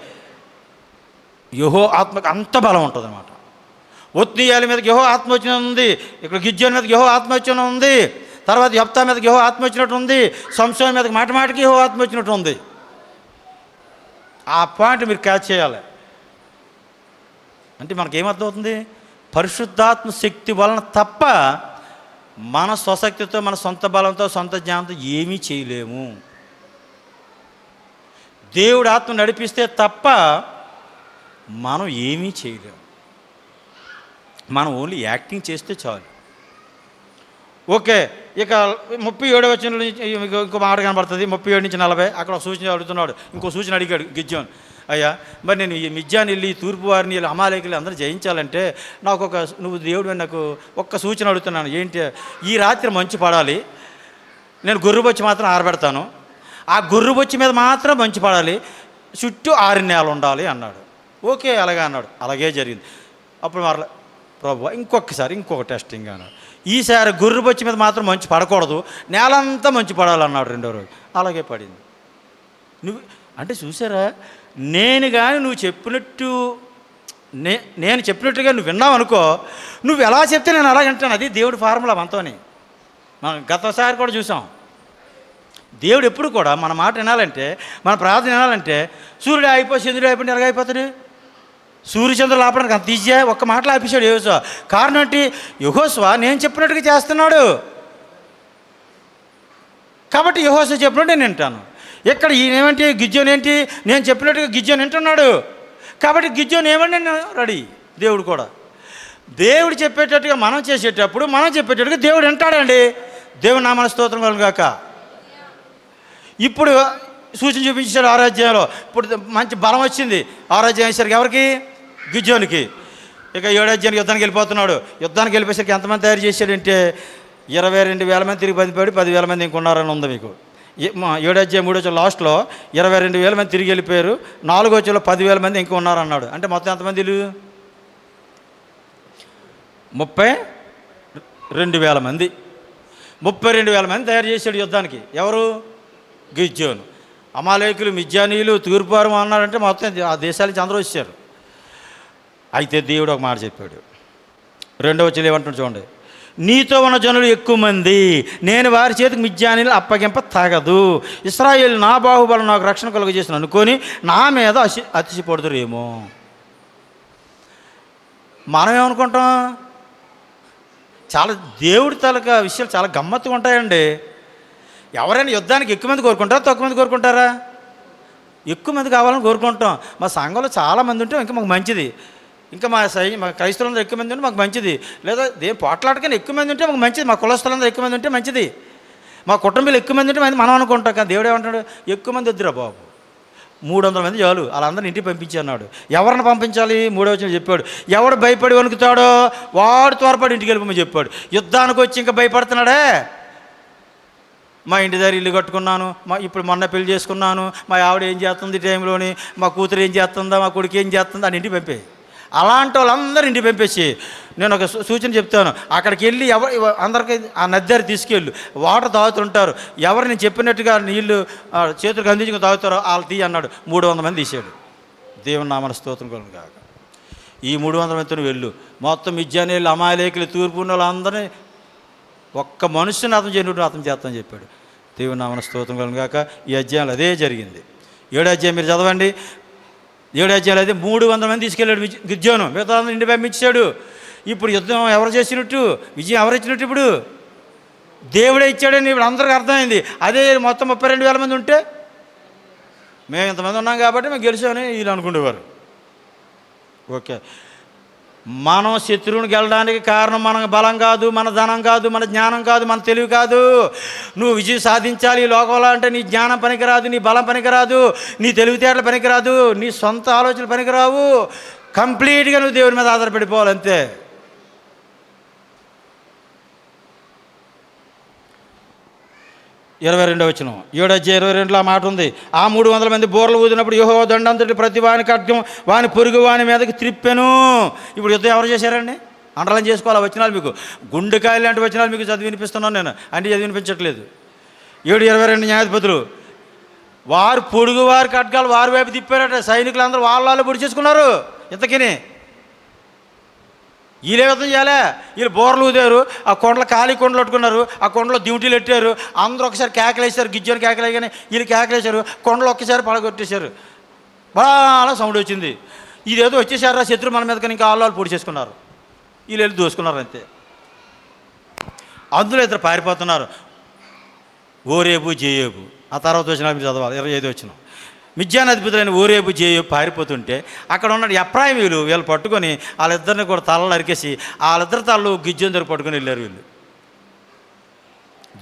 యెహోవా ఆత్మకి అంత బలం ఉంటుంది అన్నమాట. ఒత్నీయేలు మీదకి యెహోవా ఆత్మ వచ్చిన ఉంది, ఇక్కడ గిజ్జోని మీదకి యెహోవా ఆత్మ వచ్చిన ఉంది, తర్వాత యొప్తా మీదకి యెహోవా ఆత్మ వచ్చినట్టు ఉంది, సంసోను మీదకి మాటికి యెహోవా ఆత్మ వచ్చినట్టు ఉంది. ఆ పాయింట్ మీరు క్యాచ్ చేయాలి. అంటే మనకేమర్థమవుతుంది? పరిశుద్ధాత్మ శక్తి వలన తప్ప మన స్వశక్తితో, మన సొంత బలంతో, సొంత జ్ఞానంతో ఏమీ చేయలేము. దేవుడు ఆత్మ నడిపిస్తే తప్ప మనం ఏమీ చేయలేము. మనం ఓన్లీ యాక్టింగ్ చేస్తే చాలు. ఓకే, ఇక 37వ వచనం నుంచి ఇంకో మాట కనబడుతుంది. 37 నుంచి 40 అక్కడ ఒక సూచన అడుగుతున్నాడు. ఇంకో సూచన అడిగాడు గిజ్జోన్, అయ్యా మరి నేను ఈ మిజ్జాని వెళ్ళి, తూర్పు వారిని వెళ్ళి, అమాలేకులు అందరూ జయించాలంటే నాకు నువ్వు దేవుడు నాకు ఒక్క సూచన అడుగుతున్నాను. ఏంటి? ఈ రాత్రి మంచు పడాలి, నేను గొర్రెబొచ్చి మాత్రం ఆరబెడతాను, ఆ గొర్రెబొచ్చి మీద మాత్రం మంచు పడాలి, చుట్టూ 6 నెలలు ఉండాలి అన్నాడు. ఓకే అలాగే అన్నాడు. అలాగే జరిగింది. అప్పుడు మరలా ప్రభు ఇంకొక టెస్టింగ్ అన్నాడు. ఈసారి గొర్రెబొచ్చి మీద మాత్రం మంచు పడకూడదు, నేలంతా మంచు పడాలన్నాడు. 2వ రోజు అలాగే పడింది. నువ్వు అంటే చూసారా, నేను కానీ నువ్వు చెప్పినట్టు నేను చెప్పినట్టుగా నువ్వు విన్నావు అనుకో, నువ్వు ఎలా చెప్తే నేను అలా వింటాను. అది దేవుడి ఫార్ములా మనతోని. మనం గతసారి కూడా చూసాం. దేవుడు ఎప్పుడు కూడా మన మాట వినాలంటే, మన ప్రార్థన వినాలంటే, సూర్యుడు అయిపోయి చంద్రుడు అయిపోయి ఎలాగైపోతాడు? సూర్యచంద్రులు ఆపడానికి అంత ఈజీగా ఒక్క మాటలు ఆపేశాడు యెహోషువ. కారణం ఏంటి? యెహోషువ నేను చెప్పినట్టుగా చేస్తున్నాడు కాబట్టి యెహోషువ చెప్పినట్టు నేను వింటాను. ఇక్కడ ఈయనేమంటే గిజ్జోని ఏంటి? నేను చెప్పినట్టుగా గిజ్జోని వింటున్నాడు కాబట్టి గిజ్జోని ఏమంటే నేను రెడీ. దేవుడు కూడా దేవుడు చెప్పేటట్టుగా మనం చేసేటప్పుడు, మనం చెప్పేటట్టుగా దేవుడు వింటాడండి. దేవుడు నామమున స్తోత్రం కలుగును గాక. ఇప్పుడు సూచన చూపించాడు 6వ అధ్యాయంలో. ఇప్పుడు మంచి బలం వచ్చింది. 6వ అధ్యాయం వేసరికి ఎవరికి? గిజ్జోనికి. ఇక 7వ అధ్యాయానికి యుద్ధానికి వెళ్ళిపోతున్నాడు. యుద్ధానికి వెళ్ళిపోయేసరికి ఎంతమంది తయారు చేశాడంటే 22,000 మంది తిరిగి బందిపోయాడు, 10,000 మంది ఇంకున్నారని ఉంది మీకు. 7వ అధ్యాయం 3వ వచనం లాస్ట్లో 22,000 మంది తిరిగి వెళ్ళిపోయారు, 4వ వచనంలో 10,000 మంది ఇంకా ఉన్నారన్నాడు. అంటే మొత్తం ఎంతమంది? 32,000 మంది 32,000 మంది తయారు చేశాడు యుద్ధానికి. ఎవరు? గిద్యోను. అమాలేకులు, మిద్యానీయులు, తూర్పారం అన్నారంటే మొత్తం ఆ దేశాల నుంచి అందరూ వచ్చారు. అయితే దేవుడు ఒక మాట చెప్పాడు. 2వ వచనం ఏమంటున్నాడు చూడండి. నీతో ఉన్న జనులు ఎక్కువ మంది, నేను వారి చేతికి మిద్యానీయులు అప్పగింప తగదు. ఇశ్రాయేలు నా బాహుబలం నాకు రక్షణ కలుగజేసిన అనుకొని నా మీద అతిశయపడుతురేమో. మనం ఏమనుకుంటాం? చాలా దేవుడి తాలూకా విషయాలు చాలా గమ్మత్తుగా ఉంటాయండి. ఎవరైనా యుద్ధానికి ఎక్కువ మంది కోరుకుంటారా, తక్కువ మంది కోరుకుంటారా? ఎక్కువ మంది కావాలని కోరుకుంటాం. మా సంఘంలో చాలామంది ఉంటే ఇంకా మాకు మంచిది, ఇంకా మా క్రైస్తవులందరూ ఎక్కువ మంది ఉంటే మాకు మంచిది, లేదా పోట్లాడకని ఎక్కువ మంది ఉంటే మాకు మంచిది, మా కులస్తులందరూ ఎక్కువ మంది ఉంటే మంచిది, మా కుటుంబాలు ఎక్కువ మంది ఉంటే మనం అనుకుంటాం. కానీ దేవుడు ఏమంటాడు? ఎక్కువ మంది వద్దురా బాబు, 300 మంది చాలు, వాళ్ళందరినీ ఇంటికి పంపించి అన్నాడు. ఎవరిని పంపించాలి? 3వ వచనం చెప్పాడు. ఎవడు భయపడి వణుకుతాడో వాడు త్వరపడి ఇంటికి వెళ్ళిపోమని చెప్పాడు. యుద్ధానికి వచ్చి ఇంకా భయపడుతున్నాడే. మా ఇంటి దగ్గర ఇల్లు కట్టుకున్నాను, ఇప్పుడు మొన్న పెళ్లి చేసుకున్నాను, మా ఆవిడ ఏం చేస్తుంది టైంలోని, మా కూతురు ఏం చేస్తుందా, మా కొడుకు ఏం చేస్తుందా అని ఇంటికి పంపే. అలాంటి వాళ్ళందరూ ఇంటికి పంపేసి నేను ఒక సూచన చెప్తాను. అక్కడికి వెళ్ళి అందరికీ ఆ నద్దరి తీసుకెళ్ళు, వాటర్ తాగుతుంటారు. ఎవరు నేను చెప్పినట్టుగా నీళ్ళు చేతులకు అందించుకుని తాగుతారో వాళ్ళు తీయ అన్నాడు. 300 మంది తీసాడు. దేవుని నామన స్తోత్రం కలుగును గాక. ఈ 300 మందితో వెళ్ళు, మొత్తం మిద్యానీయులు, అమాలేకులు, తూర్పు ఉన్న వాళ్ళందరినీ ఒక్క మనుషుని అతను చేయను అతను చేస్తానని చెప్పాడు. దేవుని నామన స్తోత్రం కలుగును గాక. ఈ అధ్యాయంలో అదే జరిగింది. 7వ అధ్యాయం మీరు చదవండి. 7వ అధ్యాయంలో అయితే 300 మంది తీసుకెళ్ళాడు గిద్యోను, మిగతా ఇంటి పంపించాడు. ఇప్పుడు యుద్ధం ఎవరు చేసినట్టు, విజయం ఎవరు ఇచ్చినట్టు? ఇప్పుడు దేవుడే ఇచ్చాడని ఇప్పుడు అందరికీ అర్థమైంది. అదే మొత్తం 32,000 మంది ఉంటే మేము ఇంతమంది ఉన్నాం కాబట్టి మేము గెలిచామని వీళ్ళు అనుకునేవారు. ఓకే, మనం శత్రువుని గెలడానికి కారణం మన బలం కాదు, మన ధనం కాదు, మన జ్ఞానం కాదు, మన తెలివి కాదు. నువ్వు విజయం సాధించాలి ఈ లోకంలో అంటే నీ జ్ఞానం పనికిరాదు, నీ బలం పనికిరాదు, నీ తెలివితేటలు పనికిరాదు, నీ సొంత ఆలోచనలు పనికిరావు. కంప్లీట్గా నువ్వు దేవుని మీద ఆధారపడిపోవాలి అంతే. ఇరవై 22వ వచనం 7వ అధ్యాయం 22లో ఆ మాట ఉంది. ఆ 300 మంది బోర్లు ఊదినప్పుడు యెహోవా దండంతటి ప్రతి వాని ఖడ్గం వాని పొరుగు వాని మీదకి త్రిప్పెను. ఇప్పుడు యుద్ధం ఎవరు చేశారండి? అండర్లైన్ చేసుకోవాలి. వచనాలు మీకు గుండెకాయలు లాంటి వచనాలు మీకు చదివి వినిపిస్తున్నాను నేను, అంటే చదివి వినిపించట్లేదు. 7:22 న్యాయాధిపతులు వారు పొడుగు వారి ఖడ్గాలు వారి వైపు తిప్పారట. సైనికులందరూ వాళ్ళు పొడి చేసుకున్నారు. ఇంతకని వీళ్ళే యుద్ధం చేయాలి. వీళ్ళు బోర్లు ఊదారు, ఆ కొండలు ఖాళీ కొండలు పట్టుకున్నారు, ఆ కొండలో డ్యూటీలు పెట్టారు. అందరూ ఒకసారి కేకలేసారు, గిజ్జని కేకలేగానే వీళ్ళు కేకలేశారు, కొండలు ఒక్కసారి పడగొట్టేశారు. బాగా సౌండ్ వచ్చింది. ఇదేదో వచ్చేసారా శత్రు మన మీద, కానీ ఇంకా వాళ్ళు పొడి చేసుకున్నారు. వీళ్ళు వెళ్ళి దోసుకున్నారు అంతే. అందులో ఇద్దరు పారిపోతున్నారు, ఓరేబు జేయేబు. ఆ తర్వాత వచ్చిన మీరు చదవాలి. 25 వచ్చిన మిద్యాను అధిపతులైన ఓరేబు జేయేబు పారిపోతుంటే అక్కడ ఉన్న ఎఫ్రాయిమీయులు వీళ్ళు పట్టుకొని వాళ్ళిద్దరిని కూడా తలలు నరికేసి వాళ్ళిద్దరు తలలు గిజ్జని దగ్గర పట్టుకొని వెళ్ళారు వీళ్ళు.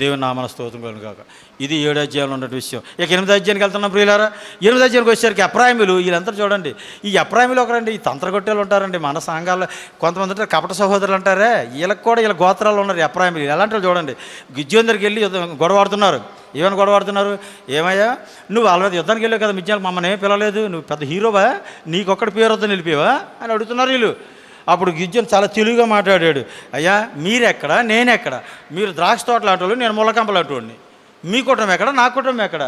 దేవుని నామన స్తోత్రం కలుగును గాక. ఇది 7వ అధ్యాయంలో ఉన్న విషయం. ఇక 8వ అధ్యాయానికి వెళ్తున్నాం ప్రియులారా. 8వ అధ్యాయానికి వచ్చేసరికి ఎఫ్రాయిమీయులు వీళ్ళంతా చూడండి. ఈ ఎఫ్రాయిమీయులు ఒకరండి, ఈ తంత్రగొట్టేలు ఉంటారండి మన సంఘాల్లో. కొంతమంది ఉంటారు కపట సహోదరులు అంటారే, వీళ్ళకి కూడా వీళ్ళ గోత్రాలు ఉన్నారు ఎఫ్రాయిమీయులు. ఎలాంటి వాళ్ళు చూడండి, గిజ్జోని దగ్గరికి వెళ్ళి గొడవ ఆడుతున్నారు. ఏమైనా గొడవ ఆడుతున్నారు? ఏమయ్యా నువ్వు వాళ్ళ మీద యుద్ధానికి వెళ్ళావు కదా, మిద్యానికి మమ్మల్ని ఏం పిలవలేదు, నువ్వు పెద్ద హీరోవా, నీకొక్కటి పేరు వద్దని వెళ్ళిపోయావా అని అడుగుతున్నారు వీళ్ళు. అప్పుడు గిజ్జోని చాలా తెలివిగా మాట్లాడాడు. అయ్యా మీరెక్కడ, నేనెక్కడ? మీరు ద్రాక్ష తోటలు అంటోళ్ళు, నేను ముళ్ళకంపలు అంటోడిని. మీ కుటుంబం ఎక్కడ, నా కుటుంబం ఎక్కడ?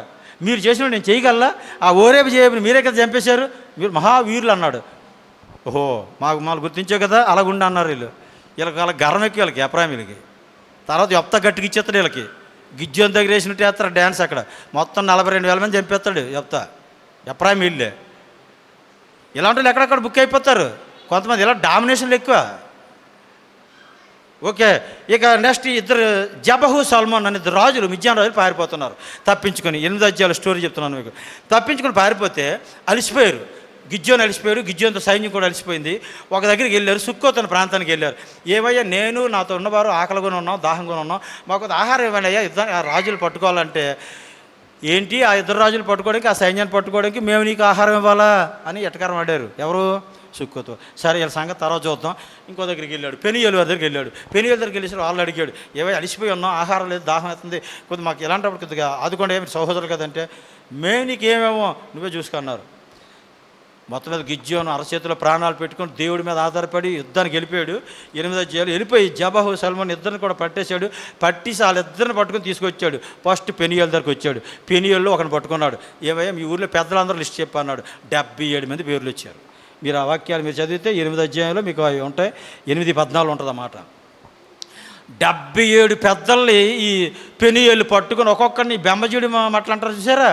మీరు చేసిన నేను చేయగలరా? ఆ ఓరేపు చేయబడి మీరే కదా చంపేశారు, మీరు మహావీరులు అన్నాడు. ఓహో మాకు గుర్తించావు కదా, అలాగుండి అన్నారు వీళ్ళు. వీళ్ళకి వాళ్ళకి గర్వం ఎక్కి వీళ్ళకి ఎఫ్రాయిమీలకి. తర్వాత యొప్తా గట్టికి ఇచ్చేస్తాడు వీళ్ళకి. గిజ్జోని దగ్గర వేసినట్టు వేస్తారు డ్యాన్స్. అక్కడ మొత్తం 42,000 మంది చంపేస్తాడు యొప్తా, ఎఫ్రాయిమీలే. ఇలాంటి వాళ్ళు ఎక్కడెక్కడ బుక్ అయిపోతారు. కొంతమంది ఇలా డామినేషన్లు ఎక్కువ. ఓకే, ఇక నెక్స్ట్ ఇద్దరు జబహు సల్మాన్ అనే ఇద్దరు రాజులు, మిద్యాన్ రాజులు పారిపోతున్నారు తప్పించుకొని. 8వ అధ్యాయాల స్టోరీ చెప్తున్నాను మీకు. తప్పించుకొని పారిపోతే అలిసిపోయారు. గిజ్జోని అలిసిపోయారు, గిజ్జోనితో సైన్యం కూడా అలిసిపోయింది. ఒక దగ్గరికి వెళ్ళారు, సుక్కోత్ అనే ప్రాంతానికి వెళ్ళారు. ఏమయ్యా నేను నాతో ఉన్నవారు ఆకలిగా ఉన్నాం, దాహంగా ఉన్నాం, మాకు ఆహారం ఇవ్వండి అయ్యా, యుద్ధం ఆ రాజులు పట్టుకోవాలంటే. ఏంటి ఆ ఇద్దరు రాజులు పట్టుకోవడానికి, ఆ సైన్యాన్ని పట్టుకోవడానికి మేము నీకు ఆహారం ఇవ్వాలా అని ఎటకారం ఆడారు. ఎవరు? సుక్కోతు. సరే వీళ్ళ సంగతి తర్వాత చూద్దాం. ఇంకో దగ్గరికి వెళ్ళాడు, పెనియేలు దగ్గరికి వెళ్ళాడు. పెనియేలు దగ్గరికి వెళ్ళేసి వాళ్ళు అడిగాడు, ఏవై అలిసిపోయి ఉన్నాం, ఆహారం లేదు, దాహం అవుతుంది, కొద్దిగా మాకు ఎలాంటప్పుడు కొద్దిగా ఆదుకోండి, ఏమి సహోదరులు కదంటే, మేము నీకు ఏమేమో నువ్వే చూసుకున్నారు. మొత్తం మీద గిద్యోను అరచేతిలో ప్రాణాలు పెట్టుకొని దేవుడి మీద ఆధారపడి యుద్ధానికి వెళ్ళిపోయాడు. 8వ అధ్యాయంలో వెళ్ళిపోయి జెబహు సల్మాన్ ఇద్దరిని కూడా పట్టేశాడు. పట్టేసి వాళ్ళిద్దరిని పట్టుకొని తీసుకొచ్చాడు. ఫస్ట్ పెనియల్ దగ్గరికి వచ్చాడు. పెనియల్లో ఒకరిని పట్టుకున్నాడు. ఏమయ్యా మీ ఊర్లో పెద్దలందరూ లిస్ట్ చెప్పన్నాడు. 77 మంది పేర్లు వచ్చారు. మీరు ఆ వాక్యాలు మీరు చదివితే 8వ అధ్యాయంలో మీకు అవి ఉంటాయి. 8:14 ఉంటుంది అన్నమాట. 77 పెద్దల్ని ఈ పెనియలు పట్టుకొని ఒక్కొక్కరిని బెమ్మజుడి మట్లు అంటారు చూసారా,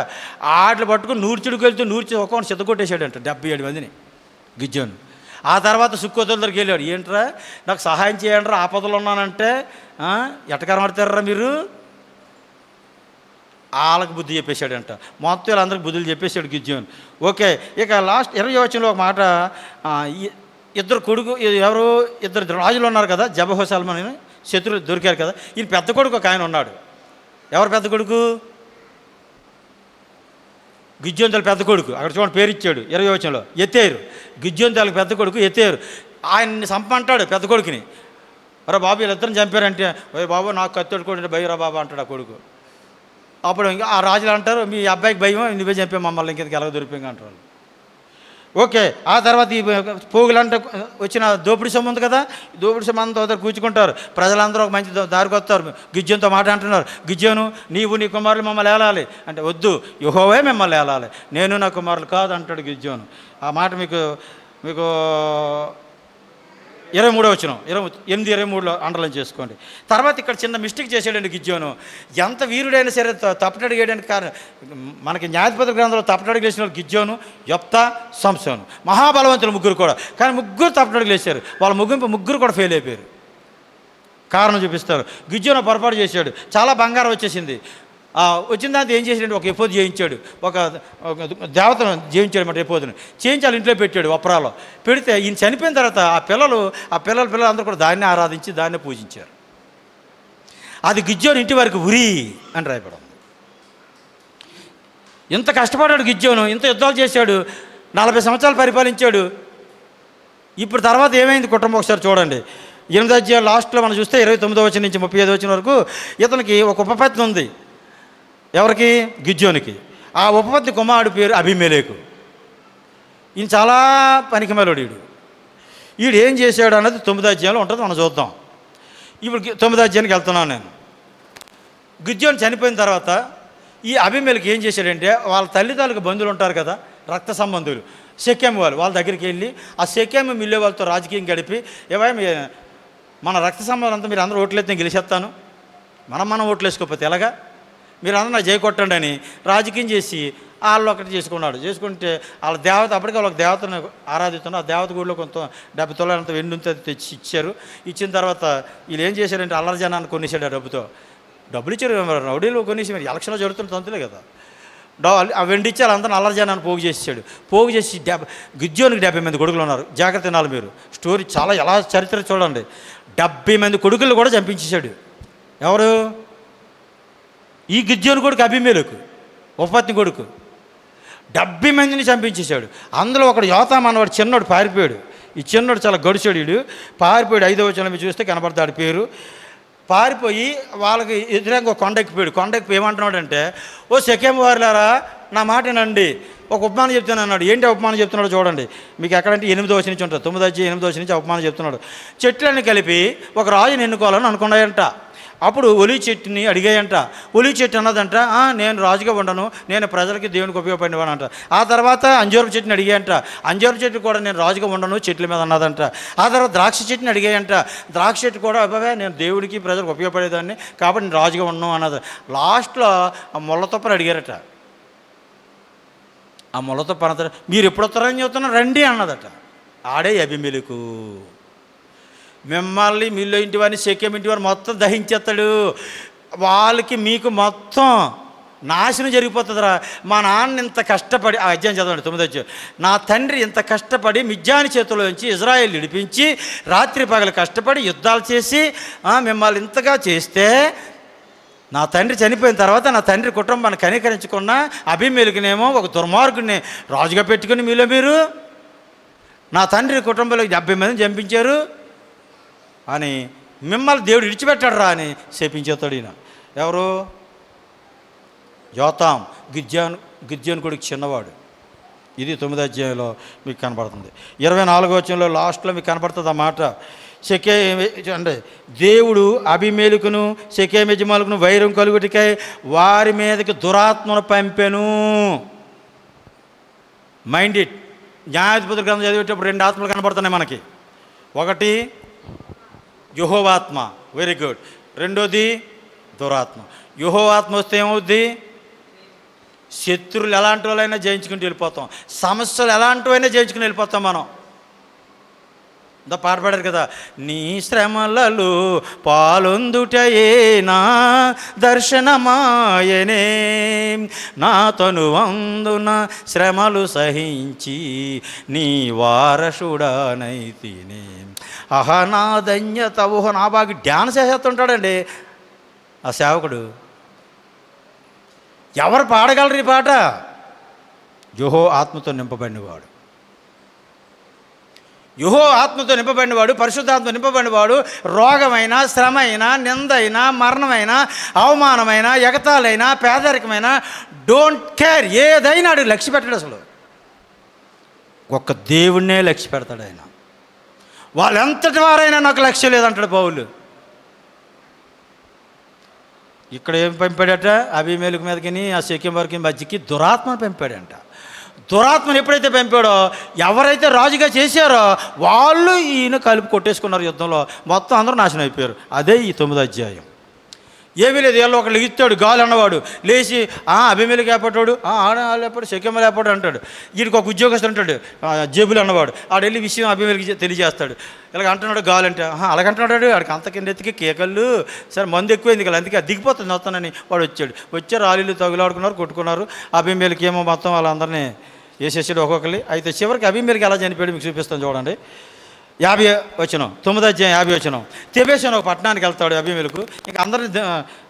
ఆటలు పట్టుకొని నూర్చుడికి వెళ్తూ ఒక్కొక్కరిని సిద్ధకొట్టేశాడంట 77 మందిని గిద్యోను. ఆ తర్వాత సుక్కోతుల దగ్గరికి వెళ్ళాడు. ఏంట్రా నాకు సహాయం చేయండి, ఆపదలు ఉన్నానంటే ఎట్టకారం ఆడతారా మీరు, వాళ్ళకి బుద్ధి చెప్పేశాడంట. మొత్తం వీళ్ళందరికీ బుద్ధులు చెప్పేశాడు గిద్యోను. ఓకే, ఇక లాస్ట్ 20వ వచనంలో ఒక మాట, ఇద్దరు కొడుకు ఎవరు, ఇద్దరు రాజులు ఉన్నారు కదా, జెబహు సల్మాన్ అని శత్రులు దొరికారు కదా. ఈయన పెద్ద కొడుకు ఒక ఆయన ఉన్నాడు. ఎవరు పెద్ద కొడుకు? గిద్యోను తల పెద్ద కొడుకు. అక్కడ చూడండి పేరు ఇచ్చాడు 20వ వచనంలో, ఎత్తేరు. గిద్యోను తల పెద్ద కొడుకు ఎత్తేరు. ఆయన్ని చంపంటాడు పెద్ద కొడుకుని. అరే బాబు వీళ్ళిద్దరిని చంపారంటే, ఓ బాబు నాకు కత్తి కొడుకుంటే భయరా బాబా అంటాడు ఆ కొడుకు. అప్పుడు ఇంకా ఆ రాజులు అంటారు, మీ అబ్బాయికి భయం, నువ్వే చంపే మమ్మల్ని ఇంకెందుకు ఎలాగ దొరికింది అంటారు. ఓకే, ఆ తర్వాత ఈ పోగులంటే వచ్చిన దోపిడీ సొమ్ము ఉంది కదా, దోపిడీ సొమ్ము అంతా దగ్గర కూర్చుకుంటారు. ప్రజలందరూ ఒక మంచి దారికి వస్తారు. గిద్యోనుతో మాట అంటున్నారు, గిద్యోను నీవు నీ కుమారులు మమ్మల్ని ఏలాలి అంటే, వద్దు యెహోవా మిమ్మల్ని ఏలాలి, నేను నా కుమారులు కాదు అంటాడు గిద్యోను. ఆ మాట మీకు 23వ వచనం 8:23లో అండర్లైన్ చేసుకోండి. తర్వాత ఇక్కడ చిన్న మిస్టేక్ చేసాడండి గిద్యోను. ఎంత వీరుడైనా సరే తప్పటడిగేయడానికి కారణం, మనకి న్యాయపత్ర గ్రంథంలో తప్పటడుగు వేసిన వాళ్ళు గిద్యోను, యెఫ్తా, సంసోను, మహాబలవంతులు ముగ్గురు కూడా. కానీ ముగ్గురు తప్పటడుగులు వేశారు. వాళ్ళ ముగ్గురు కూడా ఫెయిల్ అయిపోయారు. కారణం చూపిస్తారు. గిద్యోను పొరపాటు చేశాడు. చాలా బంగారం వచ్చేసింది. వచ్చిన దాంతో ఏం చేసాడంటే ఒక ఎపోదు చేయించాడు, ఒక దేవతను చేయించాడు అన్నమాట. ఎపోదుని చేయించాలి ఇంట్లో పెట్టాడు వప్రాలో. పెడితే ఈయన చనిపోయిన తర్వాత ఆ పిల్లలు అందరూ కూడా దాన్ని ఆరాధించి దాన్నే పూజించారు. అది గిద్యోను ఇంటి వరకు ఉరి అని రాయపడం. ఇంత కష్టపడ్డాడు గిద్యోను, ఇంత యుద్ధాలు చేశాడు, 40 సంవత్సరాలు పరిపాలించాడు. ఇప్పుడు తర్వాత ఏమైంది కుటుంబం ఒకసారి చూడండి. 8వ అధ్యాయం లాస్ట్లో మనం చూస్తే 29వ వచనం నుంచి 35వ వచనం వరకు ఇతనికి ఒక ఉపపత్ని ఉంది. ఎవరికి? గిద్యోనికి. ఆ ఉపపత్ని కుమారుడు పేరు అబీమెలెకు. ఈయన చాలా పనికిమాలోడు. వీడు ఏం చేశాడు అన్నది 9వ అధ్యాయంలో ఉంటుంది, మనం చూద్దాం. ఇప్పుడు 9వ అధ్యాయానికి వెళ్తున్నాను నేను. గిద్యోను చనిపోయిన తర్వాత ఈ అబీమెలెకు ఏం చేశాడంటే, వాళ్ళ తల్లిదండ్రులకు బంధువులు ఉంటారు కదా, రక్త సంబంధులు, షెకెము వాళ్ళ దగ్గరికి వెళ్ళి ఆ షెకెము మిల్లే వాళ్ళతో రాజకీయం గడిపి, ఏమైనా మన రక్త సంబంధం అంతా మీరు అందరూ ఓట్లయితే నేను గెలిచేస్తాను, మనం ఓట్లు వేసుకోకపోతే ఎలాగా, మీరు అందరూ నాకు జై కొట్టండి అని రాజకీయం చేసి వాళ్ళు ఒకటి చేసుకుంటే వాళ్ళ దేవత, అప్పటికే వాళ్ళకి దేవతను ఆరాధిస్తున్నారు. ఆ దేవత గుడిలో కొంత 70 తులాలంత వెండి ఉంటే తెచ్చి ఇచ్చారు. ఇచ్చిన తర్వాత వీళ్ళు ఏం చేశారంటే అల్లరి జనాన్ని కొనేసాడు. ఆ డబ్బులు ఇచ్చారు. రౌడీలో కొనేసి మరి ఎలక్షన్లో జరుగుతున్న తంతులే కదా, ఆ వెండి ఇచ్చి వాళ్ళంతా అల్లరి జనాన్ని పోగు చేసాడు. పోగు చేసి గిద్యోనికి 70 మంది కొడుకులు ఉన్నారు. జాగ్రత్త వినాలి మీరు, స్టోరీ చాలా ఎలా చరిత్ర చూడండి. 70 మంది కొడుకులు కూడా చంపించేశాడు. ఎవరు? ఈ గిద్యోను కొడుకు అబీమెలెకు, ఉపపత్ని కొడుకు. 70 మందిని చంపించేశాడు. అందులో ఒకడు యోతాము అన్నవాడు చిన్నోడు పారిపోయాడు. ఈ చిన్నోడు చాలా గడిచాడు. వీడు పారిపోయాడు. 5వ వచనం చూస్తే కనబడతాడు పేరు. పారిపోయి వాళ్ళకి ఎదురంగా కొండెక్కిపోయాడు. కొండెక్కి ఏమంటున్నాడంటే, ఓ షెకెము వారులారా నా మాట వినండి, ఒక ఉపమానం చెప్తాను అన్నాడు. ఏంటి ఉపమానం చెప్తున్నాడు చూడండి. మీకు ఎక్కడంటే 8వ వచనం నుంచి ఉంటుంది, 9వ అధ్యాయం 8వ వచనం నుంచి ఉపమానం చెప్తున్నాడు. చెట్లన్నీ కలిపి ఒక రాజుని ఎన్నుకోవాలని అనుకున్నాయంట. అప్పుడు ఒలివ చెట్టుని అడిగాయంట. ఒలివ చెట్టు అన్నదంట, నేను రాజుగా ఉండను, నేను ప్రజలకి దేవునికి ఉపయోగపడినవాడు అంట. ఆ తర్వాత అంజూరపు చెట్టుని అడిగాయంట. అంజూరపు చెట్టు కూడా నేను రాజుగా ఉండను చెట్ల మీద అన్నదంట. ఆ తర్వాత ద్రాక్ష చెట్టుని అడిగాయంట. ద్రాక్ష చెట్టు కూడా అబ్బాయి నేను దేవుడికి ప్రజలకు ఉపయోగపడేదాన్ని కాబట్టి నేను రాజుగా ఉండను అన్నది. లాస్ట్లో ఆ ముళ్ళతొప్పని అడిగారట. ఆ ముళ్ళతొప్ప అన్నదట, మీరు ఎప్పుడు వస్తారని చెప్తున్నా రండి అన్నదట. ఆడే అబీమెలెకు. మిమ్మల్ని మీలో ఇంటి వారిని షెకెము ఇంటి వారిని మొత్తం దహించేస్తాడు. వాళ్ళకి మీకు మొత్తం నాశనం జరిగిపోతుందిరా. మా నాన్న ఇంత కష్టపడి, ఆ అధ్యాయం చదవండి 9వ అధ్యాయం, నా తండ్రి ఇంత కష్టపడి మిద్యాని చేతిలో నుంచి ఇజ్రాయేల్ విడిపించి రాత్రి పగలు కష్టపడి యుద్ధాలు చేసి మిమ్మల్ని ఇంతగా చేస్తే, నా తండ్రి చనిపోయిన తర్వాత నా తండ్రి కుటుంబాన్ని కనికరించుకున్న అబీమెలెకునేమో ఒక దుర్మార్గుడిని రాజుగా పెట్టుకుని మీరు నా తండ్రి కుటుంబంలో 70 మందిని చంపించారు అని మిమ్మల్ని దేవుడు విడిచిపెట్టాడు రా అని శపించేస్తాడు ఈయన. ఎవరు? యోతాం, గిద్యోను కొడుకు చిన్నవాడు. ఇది 9వ అధ్యాయంలో మీకు కనబడుతుంది. 24వ వచనంలో లాస్ట్లో మీకు కనబడుతుంది ఆ మాట. అంటే దేవుడు అబీమెలెకును షెకెము యజమానులకును వైరం కలుగుటకై వారి మీదకి దురాత్మను పంపెను. Mind it. న్యాయాధిపతుల గ్రంథం చదివేటప్పుడు 2 ఆత్మలు కనబడుతున్నాయి మనకి. ఒకటి యెహోవాత్మ, వెరీ గుడ్. రెండోది దురాత్మ. యెహోవాత్మ వస్తే ఏమవుద్ది? శత్రువులు ఎలాంటి వాళ్ళైనా జయించుకుంటూ వెళ్ళిపోతాం, సమస్యలు ఎలాంటివైనా జయించుకుని వెళ్ళిపోతాం మనం. ఇంత పాట పాడారు కదా, నీ శ్రమలలో పాలొందుటయే నా దర్శనమాయనే, నా తనువందున శ్రమలు సహించి నీ వారసుడనైతినే. ఆహా నా ధన్యత, ఊహ నా బాగా డ్యాన్స్ చేసేస్తుంటాడండి ఆ సేవకుడు. ఎవరు పాడగలరు ఈ పాట? యెహోవా ఆత్మతో నింపబడినవాడు, యెహోవా ఆత్మతో నింపబడినవాడు, పరిశుద్ధాత్మ నింపబడినవాడు రోగమైన, శ్రమ అయినా, నిందైనా, మరణమైనా, అవమానమైన, ఎగతాలైనా, పేదరికమైన, డోంట్ కేర్, ఏదైనా అడిగి లక్ష్య పెట్టాడు. అసలు ఒక్క దేవుణ్ణే లక్ష్య పెడతాడు ఆయన. వాళ్ళు ఎంతటి వారైనా నాకు లక్ష్యం లేదంటాడు పౌలు. ఇక్కడ ఏం పంపాడట? అబీమెలెకు మీదకి ఆ షెకెము వారికి మధ్యకి దురాత్మను పంపాడంట. దురాత్మను ఎప్పుడైతే పంపాడో, ఎవరైతే రాజుగా చేశారో వాళ్ళు ఈయన కలిపి కొట్టేసుకున్నారు యుద్ధంలో. మొత్తం అందరూ నాశనం అయిపోయారు. అదే ఈ 9వ అధ్యాయం. ఏమీ లేదు, వీళ్ళు ఒకళ్ళు ఇస్తాడు గాలి అన్నవాడు లేచి అబీమెలెకు లేపట్టాడు, లేపాడు, షెకెము లేపాడు అంటాడు. వీడికి ఒక ఉద్యోగస్తుడు అంటాడు జేబులు అన్నవాడు, ఆడు వెళ్ళి విషయం అబీమెలెకు తెలియజేస్తాడు. ఇలాగ అంటున్నాడు గాలి అంటే, అలాగంటున్నాడు. వాడికి అంత కిందెత్తికి కేకళ్ళు, సరే మందు ఎక్కువైంది కదా అందుకే దిగిపోతుంది వస్తానని వాడు వచ్చారు. ఆలీలు తగులాడుకున్నారు, కొట్టుకున్నారు. అబీమెలెకు ఏమో మొత్తం వాళ్ళందరినీ వేసేసాడు ఒక్కొక్కరి. అయితే చివరికి అబీమెలెకు ఎలా చనిపోయాడు మీకు చూపిస్తాను చూడండి. 50వ వచనం, 9వ అధ్యాయం 50వ వచనం. తెబేసు ఒక పట్టణానికి వెళ్తాడు అబీమెలెకు. ఇంకా అందరిని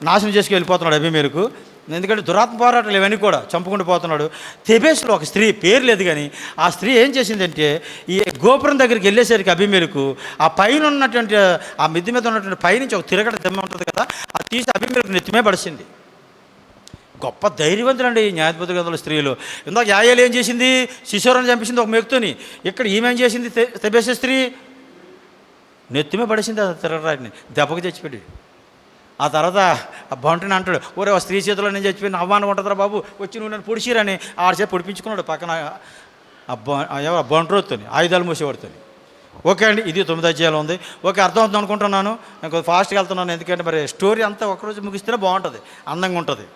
నాశనం చేసుకు వెళ్ళిపోతున్నాడు అబీమెలెకు. ఎందుకంటే దురాత్మ పోరాటాలు ఇవన్నీ కూడా చంపుకుంటూ పోతున్నాడు. తెబేసులో ఒక స్త్రీ, పేరు లేదు కానీ ఆ స్త్రీ ఏం చేసిందంటే, ఈ గోపురం దగ్గరికి వెళ్ళేసరికి అబీమెలెకు ఆ పైన ఉన్నటువంటి ఆ మిద్ది మీద ఉన్నటువంటి పైనుంచి ఒక తిరగట దెమ్మ ఉంటుంది కదా, అది తీసి అబీమెలెకు నెత్తిమే పడిసింది. గొప్ప ధైర్యవంతులండి ఈ న్యాయాధిపతుల గ్రంథంలో స్త్రీలు. ఇందాక యాయేలు ఏం చేసింది? శిశువులను చంపేసింది ఒక మెక్కుతోని. ఇక్కడ ఈమెం చేసింది? తెబేసు స్త్రీ నెత్తిమే పడేసింది ఆ తిరగరాటిని, దెబ్బకి చచ్చిపోయాడు. ఆ తర్వాత ఆ బంటుని అంటాడు, ఓరే ఆ స్త్రీ చేతిలో నేను చచ్చిపోయిన అవమానం ఉంటుందిరా బాబు, వచ్చి నువ్వు నన్ను పొడిచిరని ఆడసేపు పొడిపించుకున్నాడు పక్కన ఎవరు బంట్రోత్తోని, ఆయుధాలు మూసేవాడుతోని. ఓకే అండి, ఇది 9వ అధ్యాయంలో ఉంది. ఓకే, అర్థమవుతుంది అనుకుంటున్నాను. నేను కొంచెం ఫాస్ట్గా వెళ్తున్నాను, ఎందుకంటే మరి స్టోరీ అంతా ఒకరోజు ముగిస్తేనే బాగుంటుంది, అందంగా ఉంటుంది.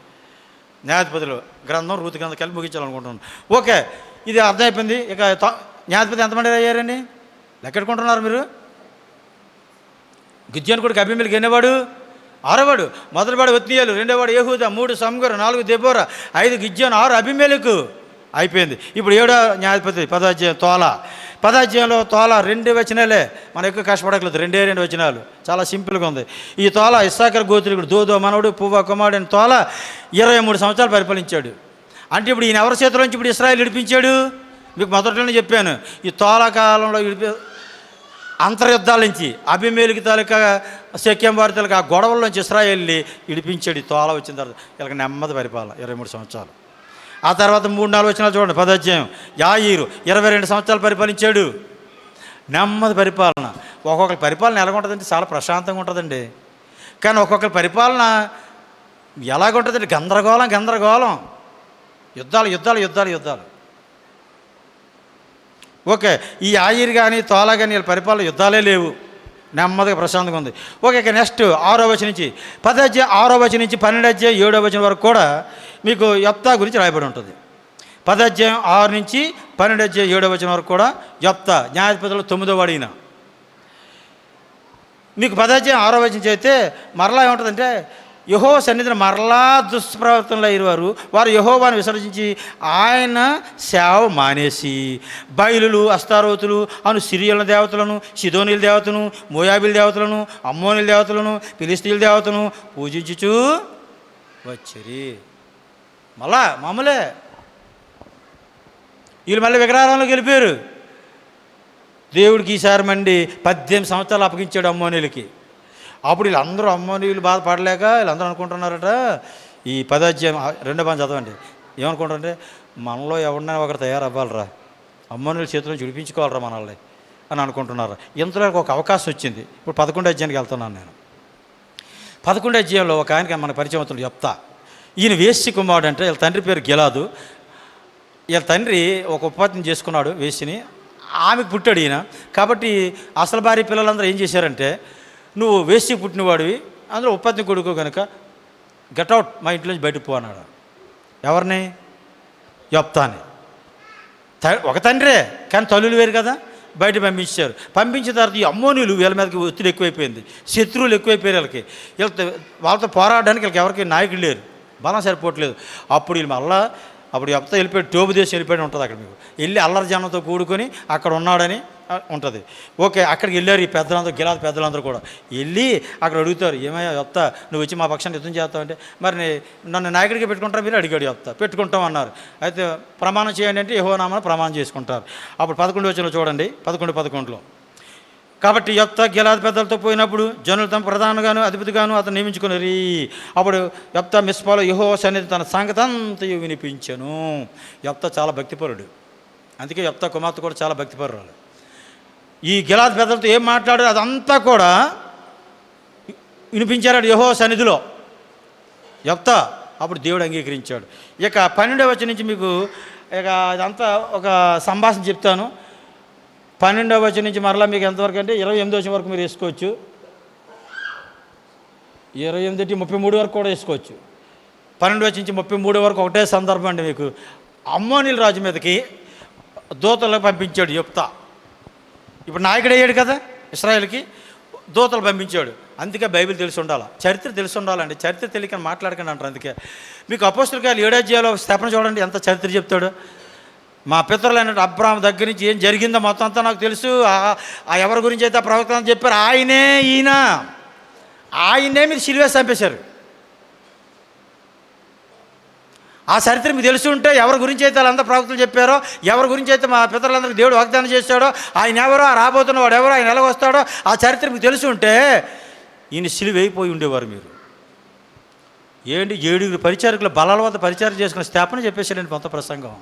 న్యాయాధిపతులు గ్రంథం, రూతు గ్రంథం కలిపి ముగించాలనుకుంటున్నాను. ఓకే, ఇది అర్థమైపోయింది. ఇక న్యాయాధిపతి ఎంతమంది అయ్యారండి లెక్కెట్టుకుంటున్నారు మీరు? గిద్యోను కొడుకు అబీమెలెకు ఎన్నేవాడు? 6వాడు. మొదటివాడు ఒత్నీయేలు, 2వవాడు యెహూదా, 3 షమ్గరు, 4 దెబోరా, 5 గిద్యోను, 6 అబీమెలెకు. అయిపోయింది. ఇప్పుడు 7వ న్యాయాధిపతి 10వ అధ్యాయం తోలా. 10వ అధ్యాయంలో తోలా 2 వచనాలే, మనం ఎక్కువ కష్టపడట్లేదు, 2 వచనాలు, చాలా సింపుల్గా ఉంది. ఈ తోలా ఇస్సాకరు గోత్రీకుడు, దోదో మనవడు, పువ్వ కుమారుడు అని తోలా 23 సంవత్సరాలు పరిపాలించాడు. అంటే ఇప్పుడు ఈయన ఎవరి చేతిలోంచి ఇప్పుడు ఇశ్రాయేలు విడిపించాడు? మీకు మొదట్లోనే చెప్పాను, ఈ తోలా కాలంలో అంతర్యుద్ధాల నుంచి అబీమెలెకు తాలూకా షెకెము వారి తాలూకా ఆ గొడవల్లోంచి ఇశ్రాయేలుని విడిపించాడు. ఈ తోలా వచ్చిన తర్వాత వీళ్ళకి నెమ్మది పరిపాలన 23 సంవత్సరాలు. ఆ తర్వాత 3-4 వచనాలు చూడండి. 10వ అధ్యాయం యాయీరు 22 సంవత్సరాలు పరిపాలించాడు. నెమ్మది పరిపాలన. ఒక్కొక్కరి పరిపాలన ఎలాగుంటుందంటే చాలా ప్రశాంతంగా ఉంటుందండి. కానీ ఒక్కొక్కరి పరిపాలన ఎలాగుంటుందంటే గందరగోళం, యుద్ధాలు. ఓకే, ఈ యాయీరు కానీ తోలా కానీ వీళ్ళ పరిపాలన యుద్ధాలే లేవు, నెమ్మదిగా ప్రశాంతంగా ఉంది. ఓకే, ఇక నెక్స్ట్ 6వ వచనం నుంచి 10వ అధ్యాయం 6వ వచనం నుంచి 12వ అధ్యాయం 7వ వచనం వరకు కూడా మీకు యెఫ్తా గురించి రాయబడి ఉంటుంది. 10వ అధ్యాయం 6 నుంచి 12వ అధ్యాయం 7వ వచనం వరకు కూడా యెఫ్తా న్యాయాధిపతులు 9వ వాడు ఈయన. మీకు 10వ అధ్యాయం 6వ వచనం చేస్తే మరలా ఏముంటుందంటే, యెహోవా సన్నిధిని మరలా దుష్ప్రవర్తనలు అయ్యేవారు వారు యెహోవాను విసర్జించి ఆయన సేవ మానేసి బయలులు, అస్తారోతులు అను సిరియల దేవతలను, సిదోనీల దేవతను, మోయాబీల దేవతలను, అమ్మోనీల దేవతలను, ఫిలిష్తీయుల దేవతను పూజించుచూ వచ్చిరి. మామూలే వీళ్ళు మళ్ళీ విగ్రహారంలోకి వెళ్ళిపోయారు. దేవుడికి ఈసారి మండి 18 సంవత్సరాలు అప్పగించాడు అమ్మోనీలకి. అప్పుడు వీళ్ళందరూ అమ్మోనీయులు బాధపడలేక వీళ్ళందరూ అనుకుంటున్నారట, ఈ 10వ అధ్యాయం 2వ భాగం చదవండి, ఏమనుకుంటారంటే మనలో ఎవరినైనా ఒకరు తయారవ్వాలరా, అమ్మోనుల చేతిలో విడిపించుకోవాలరా మనల్ని అని అనుకుంటున్నారు. ఇంతలో ఒక అవకాశం వచ్చింది. ఇప్పుడు 11వ అధ్యాయానికి వెళ్తున్నాను నేను. 11వ అధ్యాయంలో ఒక ఆయనకి మన పరిచయం అవుతుంది యెఫ్తా. ఈయన వేశ్య కుమారుడు. అంటే వీళ్ళ తండ్రి పేరు గిలాదు. వీళ్ళ తండ్రి ఒక ఉపపత్తిని చేసుకున్నాడు వేశ్యని, ఆమెకు పుట్టాడు ఈయన. కాబట్టి అసలు భార్య పిల్లలందరూ ఏం చేశారంటే, నువ్వు వేశ్యకి పుట్టినవాడివి, అందులో ఉపపత్ని కొడుకు కనుక గెట్అవుట్, మా ఇంట్లోంచి బయటకు పో అన్నాడు. ఎవరిని? యెఫ్తాని. ఒక తండ్రే కానీ తల్లులు వేరు కదా, బయట పంపించారు. పంపించిన తర్వాత ఈ అమ్మోనీలు వీళ్ళ మీదకి ఒత్తిడి ఎక్కువైపోయింది, శత్రువులు ఎక్కువైపోయారు వీళ్ళకి. వాళ్ళతో పోరాడడానికి వీళ్ళకి ఎవరికి నాయకులు లేరు, బలం సరిపోవట్లేదు. అప్పుడు వీళ్ళు మళ్ళా అప్పుడు యెఫ్తా వెళ్ళిపోయాడు, టోబు దేశం వెళ్ళిపోయి ఉంటుంది. అక్కడ మీకు వెళ్ళి అల్లరి జనంతో కూడుకొని అక్కడ ఉన్నాడని ఉంటుంది. ఓకే, అక్కడికి వెళ్ళారు ఈ పెద్దలందరూ, గిలాదు పెద్దలందరూ కూడా వెళ్ళి అక్కడ అడుగుతారు, ఏమయ్యా యెఫ్తా, నువ్వు వచ్చి మా పక్షాన్ని యుద్ధం చేస్తావంటే, మరి నన్ను నాయకుడిగా పెట్టుకుంటారా మీరు అడిగాడు యెఫ్తా. పెట్టుకుంటాం అన్నారు. అయితే ప్రమాణం చేయండి అంటే యెహోవా నామమున ప్రమాణం చేసుకుంటారు. అప్పుడు 11వ వచనంలో చూడండి, 11:11. కాబట్టి యెఫ్తా గిలాదు పెద్దలతో పోయినప్పుడు జనులు తమ ప్రధానగాను అధిపతిగాను అతను నియమించుకున్నారు. అప్పుడు యెఫ్తా మిస్పాలో యెహోవా సన్నిధి తన సంగతి అంతయు వినిపించెను. యెఫ్తా చాలా భక్తిపరుడు, అందుకే యెఫ్తా కుమార్తె కూడా చాలా భక్తిపరురాలు. ఈ గిలాదు పెద్దలతో ఏం మాట్లాడారు అదంతా కూడా వినిపించాడు యెహోవా సన్నిధిలో యెఫ్తా. అప్పుడు దేవుడు అంగీకరించాడు. ఇక 12వ వచనం నుంచి మీకు ఇక అదంతా ఒక సంభాషణ చెప్తాను. 12వ వచనం నుంచి మరలా మీకు ఎంతవరకు అంటే 28వ వచనం వరకు మీరు వేసుకోవచ్చు, 28-33 వరకు కూడా వేసుకోవచ్చు. 12వ వచనం నుంచి 33 వరకు ఒకటే సందర్భం అండి. మీకు అమ్మోనీల రాజు మీదకి దూతలు పంపించాడు యెఫ్తా. ఇప్పుడు నాయకుడు అయ్యాడు కదా ఇశ్రాయేలుకి, దూతలు పంపించాడు. అందుకే బైబిల్ తెలిసి ఉండాలి, చరిత్ర తెలిసి ఉండాలండి. చరిత్ర తెలియక మాట్లాడకండి అంటారు. అందుకే మీకు అపోస్తలుల కార్యాలు 7వ అధ్యాయంలో స్తెఫను చూడండి, ఎంత చరిత్ర చెప్తాడు. మా పితరులైన అబ్రాహాము దగ్గర నుంచి ఏం జరిగిందో మొత్తం అంతా నాకు తెలుసు. ఎవరి గురించి అయితే ఆ ప్రవక్త అని చెప్పారు, ఆయనే మీరు సిలువేసి చంపేశారు. ఆ చరిత్ర మీకు తెలిసి ఉంటే ఎవరి గురించి అయితే వాళ్ళంతా ప్రవక్తలు చెప్పారో, ఎవరి గురించి అయితే మా పితరులందరికీ దేవుడు వాగ్దానం చేశాడో, ఆయన ఎవరో, ఆ రాబోతున్న వాడు ఎవరో, ఆయన ఎలా వస్తాడో ఆ చరిత్ర మీకు తెలిసి ఉంటే ఈయన సిలువ అయిపోయి ఉండేవారు మీరు. 7 పరిచారకులు బలాల వద్ద పరిచారం చేసుకుని స్తెఫను చెప్పేశాడండి మొత్తం ప్రసంగం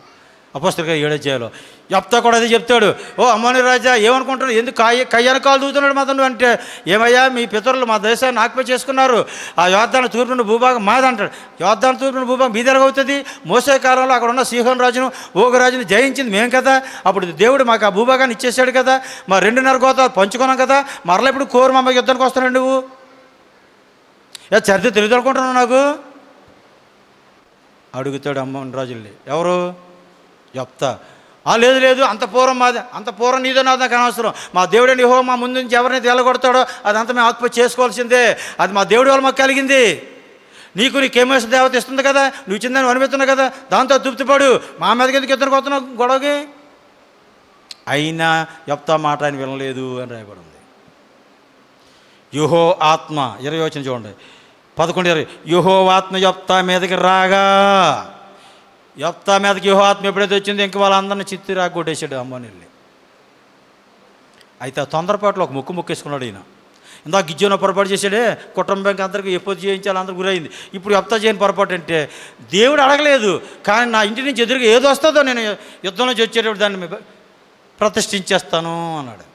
అపోస్తలుల కార్యాలు 7వ అధ్యాయంలో. యెఫ్తా కూడా అదే చెప్తాడు. ఓ అమ్మోని రాజా, ఏమనుకుంటున్నాడు, ఎందుకు కయ్యాన కాలు దూతున్నాడు మాత్రం అంటే, ఏమయ్యా మీ పితరులు మా దేశాన్ని ఆక్యుపై చేసుకున్నారు, ఆ యోర్దాను తూర్పున భూభాగం మాదంటాడు. యోర్దాను తూర్పున భూభాగం మీది ఎలాగవుతుంది? మోసే కాలంలో అక్కడ ఉన్న సీహోను రాజును ఓగు రాజును జయించింది మేము కదా, అప్పుడు దేవుడు మాకు ఆ భూభాగాన్ని ఇచ్చేసాడు కదా, మా 2.5 గోతాలు పంచుకున్నాం కదా, మరలా ఇప్పుడు కోరు మా యుద్ధానికి వస్తున్నాడు నువ్వు. చరిత్ర తెలియదు అనుకుంటున్నావు నాకు అడుగుతాడు అమ్మోని రాజుల్ని. ఎవరు? యెఫ్తా. లేదు అంత పూర్వం మాది, అంత పూర్వం నీదో నాది నాకు అనవసరం, మా దేవుడని యెహోవా మా ముందు నుంచి ఎవరినైతే వెళ్ళగొడతాడో అదంతా మేము ఆత్మ చేసుకోవాల్సిందే, అది మా దేవుడి వల్ల మాకు కలిగింది. నీకేమేసిన దేవత ఇస్తుంది కదా, నువ్వు ఇచ్చిందని అనిపిస్తున్నావు కదా, దాంతో తృప్తిపడు, మా మీదకి ఎందుకు ఇద్దరు కొడుతున్నావు గొడవకి. అయినా యెఫ్తా మాట ఆయన వినలేదు అని రాయబడింది. యెహోవా ఆత్మ 20వ వచనం చూడండి, 11:20. యెహోవా ఆత్మ యెఫ్తా మీదకి రాగా, యెఫ్తా మీదకి యెహోవా ఆత్మ ఎప్పుడైతే వచ్చిందో ఇంక వాళ్ళందరినీ చిత్తురా కొట్టేశాడు అమ్మోనీల్ని. అయితే ఆ తొందరపాటులో ఒక ముక్కేసుకున్నాడు ఈయన. ఇందాక గిజ్జోన పొరపాటు చేశాడే, కుటుంబానికి అందరికీ ఎప్పుడు చేయించాలి అందరికి గురైంది. ఇప్పుడు యెఫ్తా చేయని పొరపాటు అంటే దేవుడు అడగలేదు, కానీ నా ఇంటి నుంచి ఎదురుగా ఏదో వస్తుందో నేను యుద్ధంలోంచి వచ్చేటప్పుడు దాన్ని ప్రతిష్ఠించేస్తాను అన్నాడు.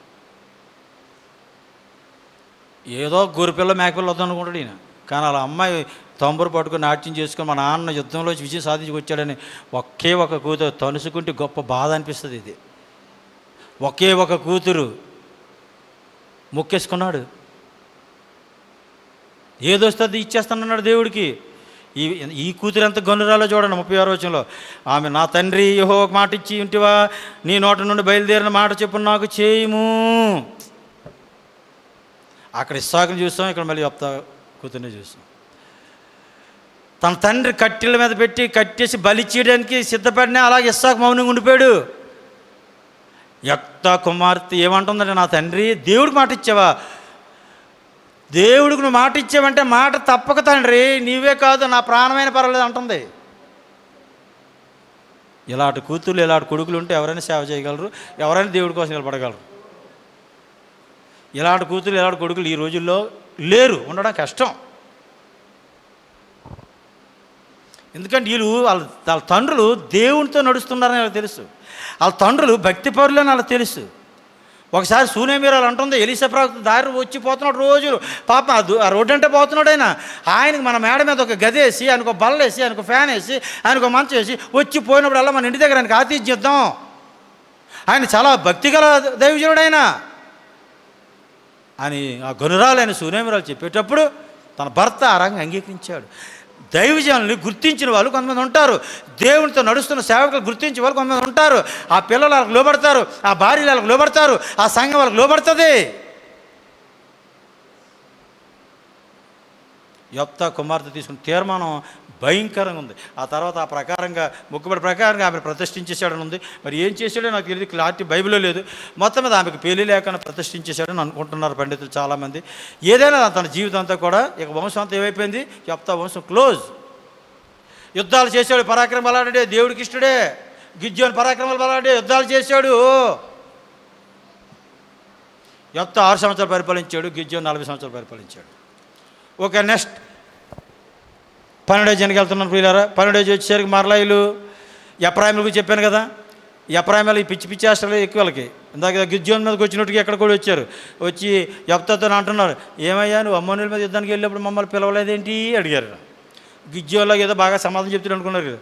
ఏదో గొర్రెపిల్ల మేకపిల్ల వద్దాం అనుకుంటాడు ఈయన. కానీ అలా అమ్మాయి తంబురు పట్టుకుని నాట్యం చేసుకుని మా నాన్న యుద్ధంలో విజయం సాధించి వచ్చాడని ఒకే ఒక కూతురు తలుసుకుంటే గొప్ప బాధ అనిపిస్తుంది. ఇది ఒకే ఒక కూతురు మొక్కేసుకున్నాడు. ఏదొస్తుంది ఇచ్చేస్తానన్నాడు దేవుడికి. ఈ కూతురు ఎంత గనురాలో చూడండి 36వ వచనంలో. ఆమె, నా తండ్రి యెహోవా మాట ఇచ్చి ఉంటివా, నీ నోట నుండి బయలుదేరిన మాట చెప్పు నాకు చేయము. అక్కడ ఇస్సాకుని చూస్తాం, ఇక్కడ మళ్ళీ యెఫ్తా కూతుర్ని చూస్తాం. తన తండ్రి కట్టెల మీద పెట్టి కట్టేసి బలి చేయడానికి సిద్ధపడినా అలాగే ఇస్సాకు మౌనంగా ఉండిపోయాడు. యెఫ్తా కుమార్తె ఏమంటుందంటే, నా తండ్రి దేవుడికి మాట ఇచ్చావా, దేవుడికి నువ్వు మాట ఇచ్చావంటే మాట తప్పక తండ్రి, నీవే కాదు నా ప్రాణమైన పర్వాలేదు అంటుంది. ఇలాంటి కూతుర్లు ఇలాంటి కొడుకులు ఉంటే ఎవరైనా సేవ చేయగలరు, ఎవరైనా దేవుడి కోసం నిలబడగలరు. ఇలాంటి కూతురు ఇలాంటి కొడుకులు ఈ రోజుల్లో లేరు, ఉండడం కష్టం. ఎందుకంటే వీళ్ళు వాళ్ళ తండ్రులు దేవునితో నడుస్తున్నారని వాళ్ళకి తెలుసు, వాళ్ళ తండ్రులు భక్తి పరులని వాళ్ళకి తెలుసు. ఒకసారి సూనేమీరాలు అంటుంది, ఎలీసా ప్రవక్త దారి వచ్చిపోతున్నాడు రోజు, పాప ఆ రోడ్డు అంటే పోతున్నాడు ఆయనకు మన మేడ మీద ఒక గది వేసి, ఆయనకు బల్ల వేసి, ఆయనకు ఫ్యాన్ వేసి, ఆయనకు మంచం వేసి వచ్చి పోయినప్పుడల్లా మన ఇంటి దగ్గర ఆయనకు ఆతిథ్యిద్దాం. ఆయన చాలా భక్తిగల దైవజనుడు అని ఆ గనురాలైన సూనేమీరాలు చెప్పేటప్పుడు తన భర్త ఆ రంగం అంగీకరించాడు. దైవజనుల్ని గుర్తించిన వాళ్ళు కొంతమంది ఉంటారు, దేవునితో నడుస్తున్న సేవకులు గుర్తించే వాళ్ళు కొంతమంది ఉంటారు. ఆ పిల్లలు వాళ్ళకి లోబడతారు, ఆ భార్యలు వాళ్ళకి లోబడతారు, ఆ సంఘం వాళ్ళకి లోబడుతుంది. యొప్తా కుమార్తె తీసుకున్న తీర్మానం భయంకరంగా ఉంది. ఆ తర్వాత ఆ ప్రకారంగా మొక్కుబడి ప్రకారంగా ఆమెను ప్రతిష్ఠించేశాడని ఉంది. మరి ఏం చేశాడో నాకు తెలియదు, క్లారిటీ బైబిల్లో లేదు. మొత్తం మీద ఆమెకు పెళ్లి లేకుండా ప్రతిష్ఠించేశాడని అనుకుంటున్నారు పండితులు చాలామంది. ఏదైనా తన జీవితం అంతా కూడా ఇక వంశం అంతా ఏమైపోయింది, యొప్తా వంశం క్లోజ్. యుద్ధాలు చేశాడు, పరాక్రమ బలాడే, దేవుడికి ఇష్టడే. గిద్యోని పరాక్రమాలు బలాడే, యుద్ధాలు చేశాడు. యొప్తా 6 సంవత్సరాలు పరిపాలించాడు, గిద్యోని 40 సంవత్సరాలు పరిపాలించాడు. ఓకే, నెక్స్ట్ 12వ అధ్యాయానికి వెళ్తున్నాను ప్రియులారా. 12వ అధ్యాయం వచ్చేసరికి మరలా వీళ్ళు ఎఫ్రాయిములకు చెప్పాను కదా, ఎఫ్రాయిములు ఈ పిచ్చి పిచ్చి ఆశ్రలు ఎక్కువ వాళ్ళకి. ఇందాక గిద్యోని మీదకి వచ్చినట్టుగా ఎక్కడ కూడా వచ్చారు, వచ్చి యొప్తాతో అంటున్నారు, ఏమయ్యా నువ్వు అమ్మోనుల మీద యుద్ధానికి వెళ్ళినప్పుడు మమ్మల్ని పిలవలేదేంటి అడిగారు. గిద్యోన్లో ఏదో బాగా సమాధానం చెప్తాడు అనుకున్నారు.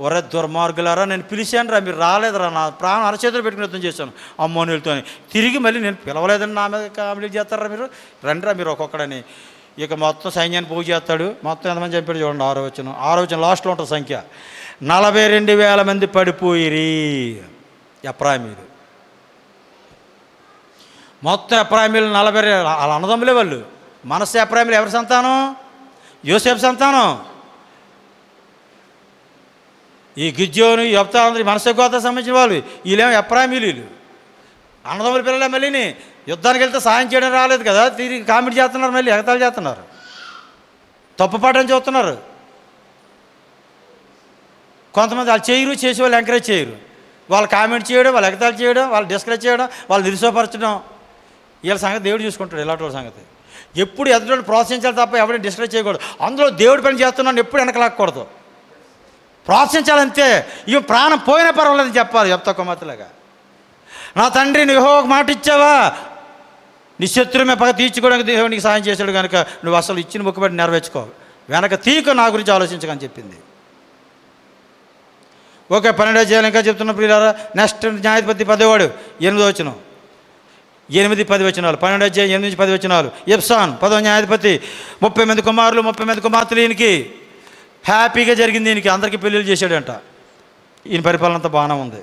ఒరే దుర్మార్గులారా, నేను పిలిచాను రా, మీరు రాలేదురా, నా ప్రాణం అరచేతులు పెట్టుకుని యుద్ధం చేశాను అమ్మోనులతో. తిరిగి మళ్ళీ నేను పిలవలేదని నా మీద కామెడీ చేస్తారా మీరు, రండిరా మీరు ఒక్కొక్కడని. ఇక మొత్తం సైన్యాన్ని పోగు చేస్తాడు. మొత్తం ఎంతమంది చంపాడు చూడండి, 6వ వచనం లాస్ట్లో ఉంటుంది సంఖ్య. 42,000 మంది పడిపోయిరి ఎఫ్రాయిమీలు. మొత్తం ఎఫ్రాయిమీలు 40, వాళ్ళ అన్నదమ్ములే వాళ్ళు. మనస్సు ఎఫ్రాయిమీలు ఎవరి సంతానం? యోసేపు సంతానం. ఈ గిద్యోను యొప్తా అందరి మనస్సు గోత్రానికి సంబంధించిన వాళ్ళు, వీళ్ళేమో ఎఫ్రాయిమీలు. వీళ్ళు అన్నదమ్ముల పిల్లలే. మళ్ళీని యుద్ధానికి వెళ్తే సాయం చేయడం రాలేదు కదా, తిరిగి కామెడీ చేస్తున్నారు, మళ్ళీ ఎగతాళి చేస్తున్నారు, తప్పుపాటని చూస్తున్నారు. కొంతమంది వాళ్ళు చేయరు, చేసే వాళ్ళు ఎంకరేజ్ చేయరు. వాళ్ళు కామెంట్ చేయడం, వాళ్ళు ఎగతాళి చేయడం, వాళ్ళు డిస్కరేజ్ చేయడం, వాళ్ళు నిరుసోపరచడం, వీళ్ళ సంగతి దేవుడు చూసుకుంటాడు. ఇలాంటి వాళ్ళ సంగతి ఎప్పుడు ఎదుటి ప్రోత్సహించాలి తప్ప ఎవరిని డిస్కరేజ్ చేయకూడదు. అందులో దేవుడి పని చేస్తున్నాను ఎప్పుడు వెనకలాక్కూడదు, ప్రోత్సహించాలంతే. ఇవి ప్రాణం పోయినా పర్వాలేదని చెప్పాలి. యొప్తా కుమార్తెలాగా, నా తండ్రి నువ్వు యెహోవాకు మాట ఇచ్చావా, నీ శత్రువుమే పగ తీర్చుకోవడానికి దేవునికి సాయం చేశాడు కనుక నువ్వు అసలు ఇచ్చిన మొక్కుబడి నెరవేర్చుకో, వెనక తీక నా గురించి ఆలోచించకని చెప్పింది. ఓకే, 12వ అధ్యాయం ఇంకా చెప్తున్న ప్రియులారా. నెక్స్ట్ న్యాయాధిపతి 10వ 8వ వచనం, 8-10 వచనాలు. 12వ అధ్యాయం 8-10 వచనాలు. ఇబ్సాన్ 10వ న్యాయాధిపతి, 30 మంది కుమారులు 30 మంది కుమార్తెలు. ఈయనకి హ్యాపీగా జరిగింది, ఈయనకి అందరికీ పెళ్ళిళ్ళు చేశాడంట. ఈయన పరిపాలన అంతా బాగానే ఉంది.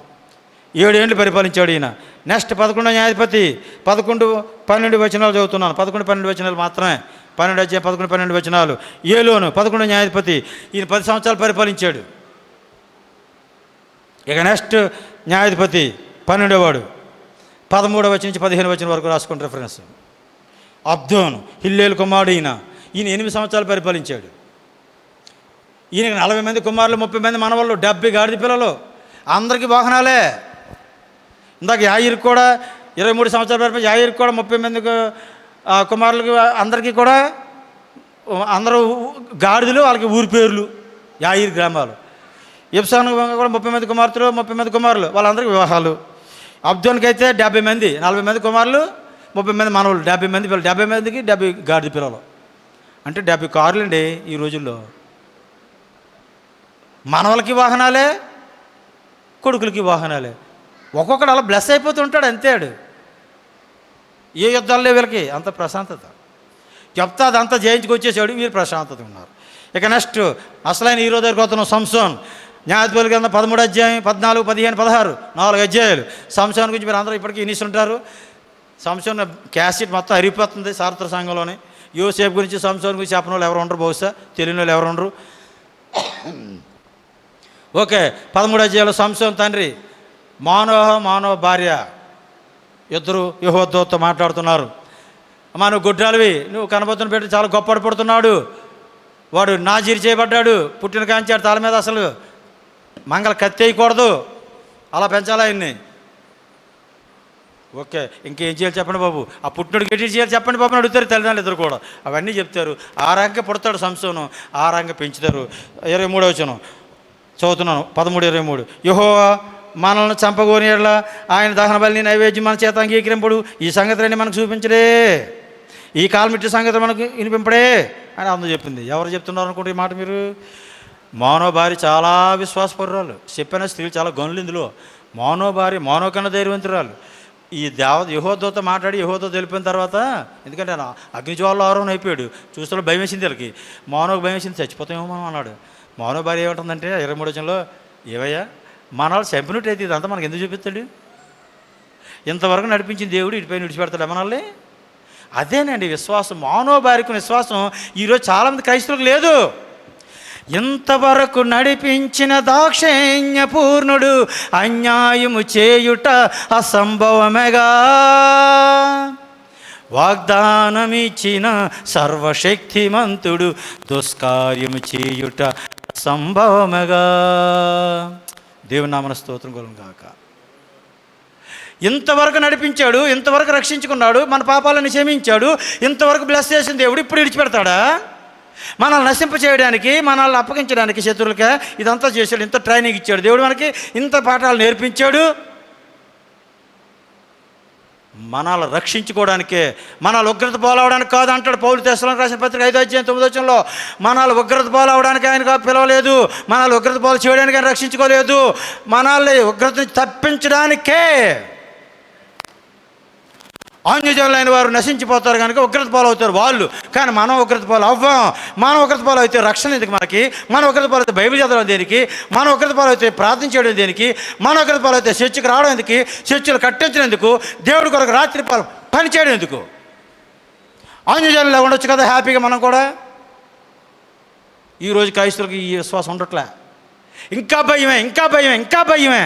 7 ఏళ్ళు పరిపాలించాడు ఈయన. నెక్స్ట్ 11వ న్యాయాధిపతి 11-12 వచనాలు చదువుతున్నాను. 11-12 వచనాలు మాత్రమే. 12వ అధ్యాయం 11-12 వచనాలు. ఏలోను 11వ న్యాయాధిపతి, ఈయన 10 సంవత్సరాలు పరిపాలించాడు. ఇక నెక్స్ట్ న్యాయాధిపతి 12వ 13వ వచనం నుంచి 15వ వచనం వరకు రాసుకుంటే రిఫరెన్స్. అబ్దోను హిల్లేలు కుమారుడు ఈయన 8 సంవత్సరాలు పరిపాలించాడు. ఈయనకి 40 మంది కుమారులు 30 మంది మనవాళ్ళు 70 గాడిద పిల్లలు, అందరికీ వాహనాలే. ఇందాక యాయిర్కి కూడా 23 సంవత్సరాల పరిపాలన, యాయిర్కి కూడా 30 మంది కుమారులకి అందరికీ కూడా అందరూ గాడిదలు, వాళ్ళకి ఊరి పేర్లు యాయిర్ గ్రామాలు. ఇబ్సాన్ కూడా 30 మంది కుమార్తెలు 30 మంది కుమారులు, వాళ్ళందరికీ వివాహాలు. అబ్దోన్కి అయితే 70 మంది, 40 మంది కుమారులు 30 మంది మనవాళ్ళు, 70 మంది పిల్లలు, 70 మందికి 70 గాడిద పిల్లలు. అంటే 70 కార్లు అండి ఈ రోజుల్లో. మనవలకి వాహనాలే, కొడుకులకి వాహనాలే. ఒక్కొక్కడు అలా బ్లెస్ అయిపోతుంటాడు అంతేడు. ఏ యుద్ధాల్లో వీళ్ళకి అంత ప్రశాంతత. చెప్తా అదంతా జయించుకొచ్చేసాడు, వీరు ప్రశాంతత ఉన్నారు. ఇక నెక్స్ట్ అసలైన హీరో దగ్గరికి వస్తున్నాం. సంసోన్. న్యాయాధిపతుల కింద 13వ అధ్యాయం 14, 15, 16 4 అధ్యాయాలు. సంసోన్ గురించి మీరు అందరూ ఇప్పటికీ ఇనిస్తుంటారు. సంసోన్ క్యాసెట్ మొత్తం అరిగిపోతుంది సార్వత్రిక సంఘంలోనే. యోసేపు గురించి సంసోన్ గురించి చెప్పిన వాళ్ళు ఎవరు ఉండరు, బహుశా తెలియని వాళ్ళు ఎవరు ఉండరు. ఓకే, 13వ అధ్యాయంలో సంసోన్ తండ్రి మానవ భార్య ఇద్దరు యెహోవాతో మాట్లాడుతున్నారు. అమ్మా నువ్వు గుడ్రాలివి, నువ్వు కనబోతున్న బిడ్డ చాలా గొప్పపడుతున్నాడు, వాడు నాజీరు చేయబడ్డాడు, పుట్టిన కాంచాడు, తల మీద అసలు మంగళ కత్తి వేయకూడదు, అలా పెంచాలి ఆయన్ని. ఓకే, ఇంకేం చేయాలి చెప్పండి బాబు, ఆ పుట్టినోడికి ఎట్టి చేయాలి చెప్పండి బాబు అని అడుగుతారు తల్లిదండ్రులు ఇద్దరు కూడా. అవన్నీ చెప్తారు. ఆ రంగ పుడతాడు సంసోను, ఆ రంగ పెంచుతారు. 23వ వచనం చదువుతున్నాను, 13:23. యెహోవా మనల్ని చంపగోని యెడల ఆయన దహన బలిని నైవేద్యం మన చేత అంగీకరింపడు, ఈ సంగతులన్నీ మనకు చూపించడే, ఈ కాలమిట్టి సంగతులు మనకు వినిపింపడే అని అందరూ చెప్పింది. ఎవరు చెప్తున్నారు అనుకుంటే ఈ మాట మీరు? మోనో భార్య చాలా విశ్వాసపరురాలు, చెప్పిన స్త్రీలు చాలా గనులు ఇందులో. మోనో భార్య మోనో కన్నా ధైర్యవంతురాలు. ఈ యెహోవాతో మాట్లాడి యెహోవాతో వెళ్ళిపోయిన తర్వాత, ఎందుకంటే అగ్నిజ్వాలలో ఆరోహణ అయిపోయాడు, చూస్తే భయం వేసింది వీళ్ళకి. మోనోకి భయం వేసింది, చచ్చిపోతామేమో అన్నాడు. మోనో భార్య ఏమంటుందంటే 23వ వచనంలో, ఏవయ్యా మనల్ని చంపినట్టయితే ఇదంతా మనకు ఎందుకు చూపిస్తాడు? ఇంతవరకు నడిపించిన దేవుడు ఇటుపైన విడిచిపెడతాడు మనల్ని? అదేనండి విశ్వాసం. మోనో భార్యకు విశ్వాసం ఈరోజు చాలామంది క్రైస్తవులకు లేదు. ఇంతవరకు నడిపించిన దాక్షిణ్య పూర్ణుడు అన్యాయము చేయుట అసంభవమేగా, వాగ్దానమిచ్చిన సర్వశక్తిమంతుడు దుష్కార్యము చేయుట సంభవమేగా. దేవుని నామమున స్తోత్రం కలుగును గాక. ఇంతవరకు నడిపించాడు, ఇంతవరకు రక్షించుకున్నాడు, మన పాపాలను క్షమించాడు, ఇంతవరకు బ్లెస్ చేసిన దేవుడు ఇప్పుడు విడిచిపెడతాడా? మనల్ని నశింప చేయడానికి, మనల్ని అప్పగించడానికి శత్రువులకే ఇదంతా చేశాడు. ఇంత ట్రైనింగ్ ఇచ్చాడు దేవుడు, మనకి ఇంత పాఠాలు నేర్పించాడు. మనల్ని రక్షించుకోవడానికే, మనల్ని ఉగ్రత పాలవడానికి కాదు అంటాడు పౌలు తెస్సలోనికీయులకు రాసిన పత్రిక 5:9 మనల్ని ఉగ్రత పాలవడానికి ఆయన పిలవలేదు, మనల్ని ఉగ్రత పాలు చేయడానికి ఆయన రక్షించుకోలేదు, మనల్ని ఉగ్రతని తప్పించడానికే. అన్యజనులైన వారు నశించిపోతారు కనుక ఉగ్రత పాలు అవుతారు వాళ్ళు, కానీ మనం ఉగ్రత పాలు అవ్వం. మనం ఉగ్రత పాలు అయితే రక్షణ ఎందుకు మనకి? మన ఉగ్రత పాలు అయితే బైబిల్ చదవడం దేనికి? మన ఉగ్రత పాలు అయితే ప్రార్థన చేయడం దేనికి? మన ఉగ్రత పాలు అయితే చర్చికి రావడం ఎందుకు? చర్చిలు కట్టించడం ఎందుకు? దేవుడి కొరకు రాత్రి పాలు పని చేయడం ఎందుకు? అన్యజనులు ఉండొచ్చు కదా హ్యాపీగా. మనం కూడా ఈరోజు క్రైస్తవులకి ఈ విశ్వాసం ఉండట్లే. ఇంకా భయమే, ఇంకా భయమే, ఇంకా భయమే.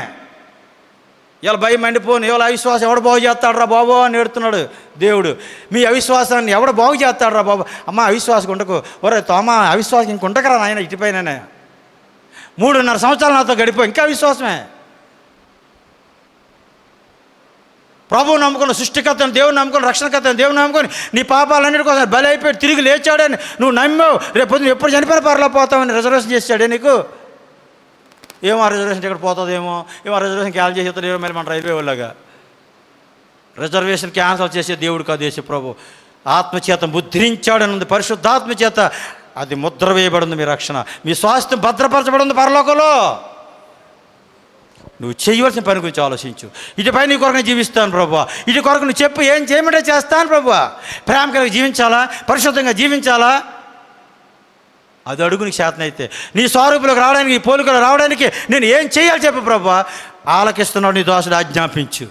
ఇలా భయం మండిపోను, ఇవాళ అవిశ్వాసం ఎవడు బాగు చేస్తాడు రా బాబు అని ఏడుతున్నాడు దేవుడు. మీ అవిశ్వాసాన్ని ఎవడు బాగు చేస్తాడు రా బాబు. అమ్మ అవిశ్వాసం ఉండకు, ఒరే తోమ అవిశ్వాసం ఇంకొంటకరా నాయన ఇటుపైననే. 3.5 సంవత్సరాలు నాతో గడిపో, ఇంకా అవిశ్వాసమే. ప్రభువు నమ్ముకుని, సృష్టికర్తను దేవుని నమ్ముకొని, రక్షణకర్తను దేవుని నమ్ముకొని, నీ పాపాలన్నిటి కోసం బలి అయిపోయి తిరిగి లేచాడని నువ్వు నమ్మావు. రేపు పొద్దున ఎప్పుడు చనిపోయిన పరలో పోతామని రిజర్వేషన్ చేశాడే నీకు. ఏమో ఆ రిజర్వేషన్ ఎక్కడ పోతుందేమో, ఏమో రిజర్వేషన్ క్యాన్సిల్ చేసేస్తాడు, ఏమో మన రైల్వే వాళ్ళగా. రిజర్వేషన్ క్యాన్సిల్ చేసే దేవుడు కాదు యేసు ప్రభు. ఆత్మచేత ముద్రించాడని ఉంది, పరిశుద్ధాత్మ చేత అది ముద్ర వేయబడింది. మీ రక్షణ, మీ స్వాస్థ్యం భద్రపరచబడి ఉంది పరలోకంలో. నువ్వు చేయవలసిన పని గురించి ఆలోచించు. ఇటుపై నీ కొరకు నేను జీవిస్తాను ప్రభు, ఇటు కొరకు నువ్వు చెప్పు, ఏం చేయమంటే చేస్తాను ప్రభు. ప్రేమ కలిగి జీవించాలా, పరిశుద్ధంగా జీవించాలా, అది అడుగు నీకు శాతనైతే. నీ స్వరూపులకు రావడానికి, నీ పోలికలు రావడానికి నేను ఏం చేయాలి చెప్పు ప్రభు. ఆలకిస్తున్నాడు నీ దోషుడు ఆజ్ఞాపించు.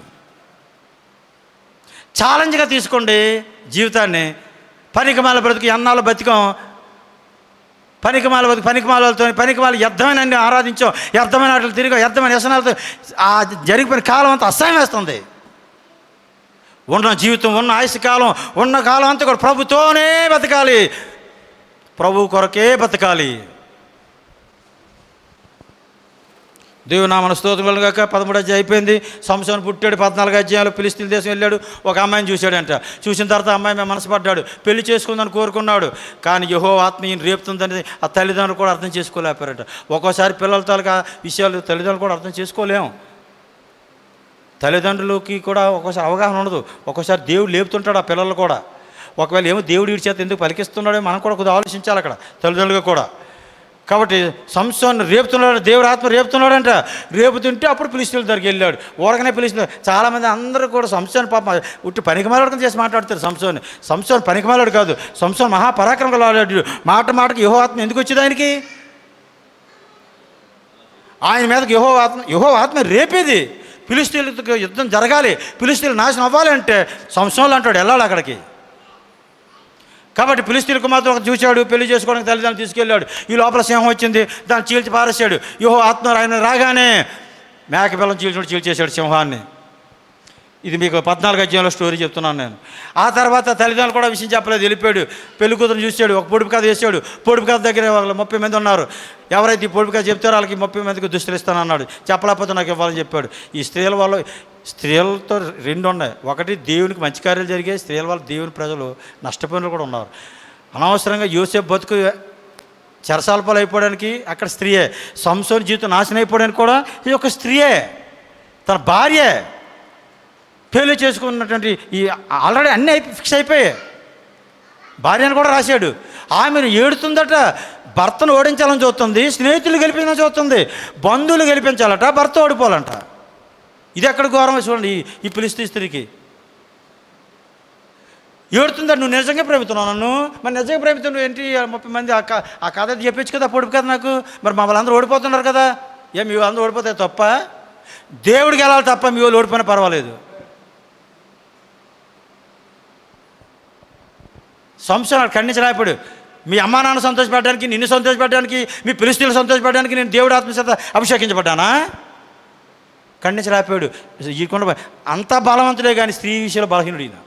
ఛాలెంజ్గా తీసుకోండి జీవితాన్ని. పనికిమాల బ్రతుకు ఎన్నాళ్ళు బతికం, పనికిమాల బతుకు, పనికిమాలతో పనికిమాల వ్యర్థమైన అన్ని ఆరాధించాం, వ్యర్థమైన వాటికి తిరిగాం, వ్యర్థమైన వ్యసనాలతో ఆ జరిగిపోయిన కాలం అంతా అసహ్యం వేస్తుంది. ఉన్న జీవితం, ఉన్న ఆయుష్ కాలం, ఉన్న కాలం అంతా కూడా ప్రభుతోనే బతకాలి, ప్రభు కొరకే బతకాలి. దేవుని నామమున స్తోత్రం కలుగును గాక. 13వ అధ్యాయం అయిపోయింది. సంసోను పుట్టాడు. 14వ అధ్యాయంలో ఫిలిష్తీయుల దేశం వెళ్ళాడు. ఒక అమ్మాయిని చూశాడంట. చూసిన తర్వాత అమ్మాయి మీద మనసు పడ్డాడు, పెళ్లి చేసుకుందని కోరుకున్నాడు. కానీ యెహోవా ఆత్మ ఈయన రేపుతుందని ఆ తల్లిదండ్రులు కూడా అర్థం చేసుకోలేకపోయారట. ఒక్కోసారి పిల్లల తాలూకా విషయాలు తల్లిదండ్రులు కూడా అర్థం చేసుకోలేము. తల్లిదండ్రులకి కూడా ఒక్కోసారి అవగాహన ఉండదు. ఒక్కోసారి దేవుడు లేపుతుంటాడు ఆ పిల్లలు కూడా. ఒకవేళ ఏమో దేవుడు వీడి చేత ఎందుకు పలికిస్తున్నాడో మనం కూడా కొద్దిగా ఆలోచించాలి అక్కడ తల్లిదండ్రులుగా కూడా. కాబట్టి సంసోను రేపుతున్నాడు, దేవుడు ఆత్మ రేపుతున్నాడంట. రేపుతుంటే అప్పుడు ఫిలిష్తీయుల దగ్గరికి వెళ్ళాడు. ఊరకనే పిలుస్తున్నారు. చాలామంది అందరూ కూడా సంసోను పాప ఉట్టి పనికిమాలాడు చేసి మాట్లాడతారు. సంసోను పనికిమాలాడు కాదు, సంసోను మహాపరాక్రమంగా లాడాడు. మాట మాటకి యెహోవా ఆత్మ ఎందుకు వచ్చింది ఆయనకి? ఆయన మీదకి యెహోవా ఆత్మ రేపేది. ఫిలిష్తీయులతో యుద్ధం జరగాలి, ఫిలిష్తీయులు నాశనం అవ్వాలి అంటే సంసోనులు అంటాడు వెళ్ళాలి అక్కడికి. కాబట్టి ఫిలిష్తీయుల కుమార్తె ఒక చూశాడు, పెళ్లి చేసుకోవడానికి తల్లిదండ్రులు తీసుకెళ్ళాడు. ఈ లోపల సింహం వచ్చింది, దాన్ని చీల్చి పారేశాడు. యెహోవా ఆత్మ ఆయన రాగానే మేక పిల్లని చీల్చేశాడు సింహాన్ని. ఇది మీకు 14 అధ్యాయంలో స్టోరీ చెప్తున్నాను నేను. ఆ తర్వాత తల్లిదండ్రులు కూడా విషయం చెప్పలేదు, వెళ్ళిపోయాడు. పెళ్లి కూతురు చూశాడు, ఒక పొడుపు కథ వేసాడు. పొడుపు కథ దగ్గర వాళ్ళు 30 మంది ఉన్నారు. ఎవరైతే ఈ పొడుపు కథ చెప్తారో వాళ్ళకి 30 మందికి దుస్తులు ఇస్తానన్నాడు. చెప్పలేకపోతే నాకు ఇవ్వాలని చెప్పాడు. ఈ స్త్రీల వల్ల, స్త్రీలతో 2 ఉన్నాయి. ఒకటి దేవునికి మంచి కార్యాలు జరిగాయి, స్త్రీల వల్ల దేవుని ప్రజలు నష్టపోయిన కూడా ఉన్నారు. అనవసరంగా యోసేపు బతుకు చెరసాలపాలు అయిపోవడానికి అక్కడ స్త్రీయే. సంసోను జీవితం నాశనం అయిపోవడానికి కూడా ఇది ఒక స్త్రీయే, తన భార్యే. పెళ్లి చేసుకున్నటువంటి ఈ ఆల్రెడీ అన్నీ ఫిక్స్ అయిపోయాయి. భార్యను కూడా రాశాడు. ఆమెను ఏడుతుందట, భర్తను ఓడించాలని చూస్తుంది, స్నేహితులు గెలిపించాలని చూస్తుంది, బంధువులు గెలిపించాలట, భర్త ఓడిపోవాలంట. ఇది ఎక్కడ ఘోరమో చూడండి ఈ ఫిలిష్తీ స్త్రీకి. ఏడుతుందట, నువ్వు నిజంగా ప్రేమిస్తున్నావు నన్ను, మరి నిజంగా ప్రేమితున్నావు ఏంటి? 30 మంది ఆ కథ చెప్పచ్చు కదా, పొడుపు కదా నాకు. మరి మా వాళ్ళందరూ ఓడిపోతున్నారు కదా, మీ వాళ్ళందరూ ఓడిపోతే తప్ప? దేవుడికి వెళ్ళాలి తప్ప మీ వాళ్ళు ఓడిపోయినా పర్వాలేదు. సంసోను ఖండించలేకపోయాడు. మీ అమ్మా నాన్న సంతోషపడడానికి, నిన్ను సంతోషపడడానికి, మీ ఫిలిష్తీయులు సంతోషపడడానికి నేను దేవుడి ఆత్మచేత అభిషేకించబడ్డానా? ఖండించలేకపోయాడు. ఈ కొండ అంత బలవంతుడే కానీ స్త్రీ విషయంలో బలహీనుడు.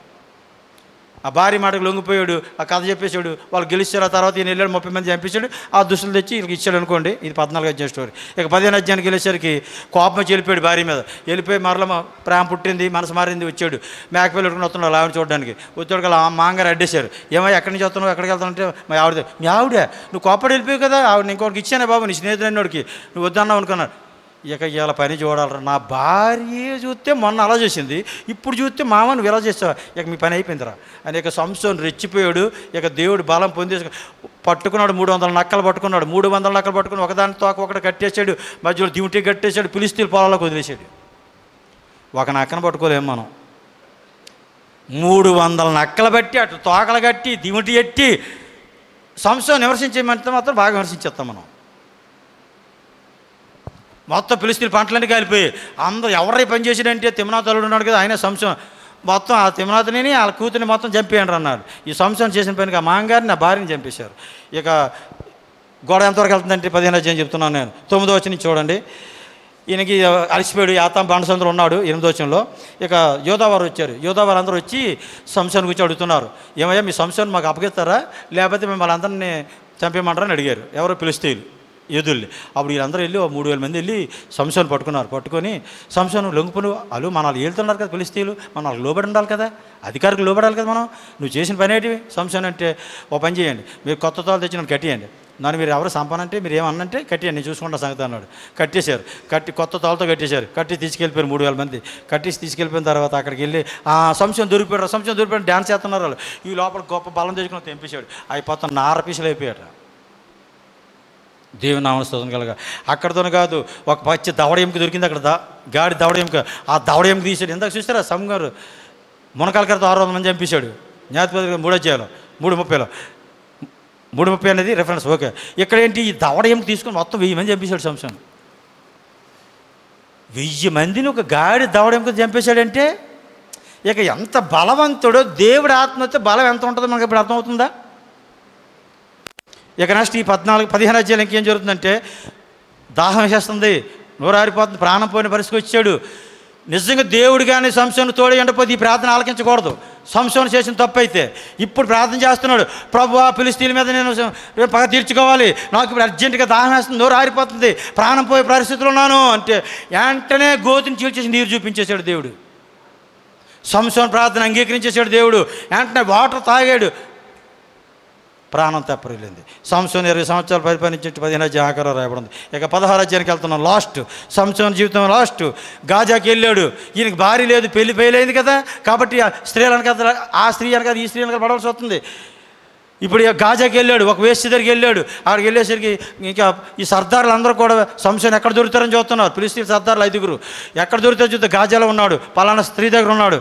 ఆ భార్య మాటకు లొంగిపోయాడు, ఆ కథ చెప్పేశాడు. వాళ్ళు గెలిచారు. ఆ తర్వాత ఈయన వెళ్ళాడు, 30 మంది చంపేశాడు. ఆ దుస్తులు తెచ్చి వీళ్ళకి ఇచ్చాడు అనుకోండి. ఇది 14 అధ్యాయం స్టోరీ. ఇక 15 అధ్యాయానికి వెళ్ళేసరికి కోపం వచ్చి వెళ్ళిపోయాడు భార్య మీద. వెళ్ళిపోయి మరలా ప్రేమ పుట్టింది, మనసు మారింది. వచ్చాడు మేకపిల్ల పెట్టుకుని వస్తున్నాడు ఆవిడ చూడడానికి. వచ్చాడు కదా మాంగారు అడ్డేశారు. ఏమో ఎక్కడి నుంచి వస్తున్నావు, ఎక్కడికి వెళ్తానంటే మా ఆవిడ నువ్వు కోపడి వెళ్ళిపోయావు కదా, ఆవిడ ఇంకోటికి ఇచ్చానే బాబు, నీ స్నేహితుడు అన్నోడికి, నువ్వు వద్దన్నావు అనుకున్నాడు. ఇక ఇలా పని చూడాలరా, నా భార్య చూస్తే మొన్న అలా చేసింది, ఇప్పుడు చూస్తే మామ నువ్వు ఇలా చేస్తావు, ఇక మీ పని అయిపోయిందిరా అని ఇక సంసోను రెచ్చిపోయాడు. ఇక దేవుడు బలం పొందేసి పట్టుకున్నాడు. 300 నక్కలు పట్టుకున్నాడు. 300 నక్కలు పట్టుకుని ఒకదాని తోక ఒకటి కట్టేశాడు, మధ్యలో దివిటి కట్టేశాడు, ఫిలిష్తీయుల పొలాలకు వదిలేశాడు. ఒక నక్కను పట్టుకోలేము మనం. 300 నక్కలు బట్టి అటు తోకలు కట్టి దివిటి ఎట్టి సంసోను విమర్శించేమంటే మాత్రం బాగా విమర్శించేస్తాం మనం. మొత్తం ఫిలిష్తీయుల పంటలన్నీ కాలిపోయి అందరూ ఎవరై పని చేసాడంటే తిమ్నాతు అల్లుడు ఉన్నాడు కదా, ఆయన సంసోను మొత్తం ఆ తిమ్నాతుని వాళ్ళ కూతురిని మొత్తం చంపేయండి అన్నారు. ఈ సంసోను చేసిన పనికి ఆ మాంగారిని, ఆ భార్యని చంపేశారు. ఇక గొడవ ఎంతవరకు వెళ్తుందంటే 15 అధ్యాయం చెప్తున్నాను నేను. 9వ వచనం చూడండి. ఈయనకి అలసిపోయాడు, యాతాం బాణసంద్రుడు ఉన్నాడు 8వ వచనంలో. ఇక యోధావారు వచ్చారు. యోధావారు అందరూ వచ్చి సంసోను గురించి అడుగుతున్నారు, ఏమయ్యా మీ సంసోను మాకు అప్పగిస్తారా, లేకపోతే మిమ్మల్ని అందరినీ చంపేయమంటారని అడిగారు. ఎవరో ఫిలిష్తీయులు యోధుల్ని. అప్పుడు వీళ్ళందరూ వెళ్ళి 3000 మంది వెళ్ళి సంసోను పట్టుకున్నారు. పట్టుకొని సంసోను లొంగిపోను, వాళ్ళు మనల్ని వెళ్తున్నారు కదా ఫిలిష్తీయులు, మనల్ని లోబడి ఉండాలి కదా, అధికారికి లోబడాలి కదా మనం, నువ్వు చేసిన పని ఏంటి? సంసోను అంటే ఓ పని చేయండి, మీరు కొత్త తోలు తెచ్చి నన్ను కట్టియండి, నన్ను మీరు ఎవరు సంపానంటే మీరు ఏమన్నంటే కట్టియండి, నేను చూసుకుంటా సంగతి అన్నాడు. కట్టేశారు. కొత్త తోలతో కట్టేశారు. కట్టి తీసుకెళ్ళిపోయారు 3000 మంది. కట్టేసి తీసుకెళ్ళిపోయిన తర్వాత అక్కడికి వెళ్ళి సంసోను దొరికిపోయాడు డ్యాన్స్ చేస్తున్నారు వాళ్ళు. ఈ లోపల గొప్ప బలం తెచ్చుకుని తెంపేశాడు. అవి మొత్తం నార పీసులు అయిపోయాడు. దేవుని నామమున స్తోత్రం కలుగా. అక్కడితోనే కాదు, ఒక పచ్చి దవడ ఎముక దొరికింది అక్కడ, గాడి దవడ ఎముక. ఆ దవడ ఎముక తీసాడు. ఎందాక చూస్తారా సంగారు మునకాల కరతో 600 మంది చంపేశాడు. న్యాయపత్రిక 3వ అధ్యాయంలో 3:30లో 3:30 అనేది రెఫరెన్స్. ఓకే, ఇక్కడ ఏంటి, ఈ దవడ ఎముక తీసుకొని మొత్తం 1000 మంది చంపేశాడు సంసోను. 1000 మందిని ఒక గాడి దవడ ఎముక చంపేశాడంటే ఇక ఎంత బలవంతుడో, దేవుడి ఆత్మతో బలం ఎంత ఉంటుందో మనకి ఇప్పుడు అర్థమవుతుందా? ఇక నెక్స్ట్ ఈ 15 అధ్యాయులు ఇంకేం జరుగుతుందంటే, దాహం వేసేస్తుంది, నోరారిపోతుంది, ప్రాణం పోయిన పరిస్థితికి వచ్చాడు. నిజంగా దేవుడు కానీ సంసోను తోడు ఎండపోతే ఈ ప్రార్థన ఆలకించకూడదు. సంసోను చేసిన తప్పు అయితే ఇప్పుడు ప్రార్థన చేస్తున్నాడు, ప్రభువా ఫిలిష్తీయుల మీద నేను పగ తీర్చుకోవాలి, నాకు ఇప్పుడు అర్జెంటుగా దాహం వేస్తుంది, నోరు ఆరిపోతుంది, ప్రాణం పోయే పరిస్థితులు ఉన్నాను అంటే వెంటనే గోతిని చీల్చేసి నీరు చూపించేశాడు దేవుడు. సంసోను ప్రార్థన అంగీకరించేశాడు దేవుడు. వెంటనే వాటర్ తాగాడు, ప్రాణం తెప్పరిల్లింది. సంసోను 20 సంవత్సరాలు పరిపాలించి 15 అధ్యాయం ఆఖరిలో రాయబడింది. ఇక 16 అధ్యాయానికి వెళ్తున్నాం. లాస్ట్ సంసోను జీవితం లాస్ట్. గాజాకి వెళ్ళాడు. ఈయనకి భార్య లేదు, పెళ్ళైంది కదా, కాబట్టి స్త్రీలు అనక ఆ స్త్రీ అనక ఈ స్త్రీ అనక పడవలసి వస్తుంది. ఇప్పుడు గాజాకి వెళ్ళాడు, ఒక వేశ్య దగ్గరికి వెళ్ళాడు. అక్కడికి వెళ్ళేసరికి ఇంకా ఈ సర్దార్లు అందరూ కూడా సంసోను ఎక్కడ దొరుకుతారని చూస్తున్నారు. ఫిలిష్తీయుల సర్దార్లు 5గురు ఎక్కడ దొరుకుతారో చూస్తే గాజాలో ఉన్నాడు, పలానా స్త్రీ దగ్గర ఉన్నాడు,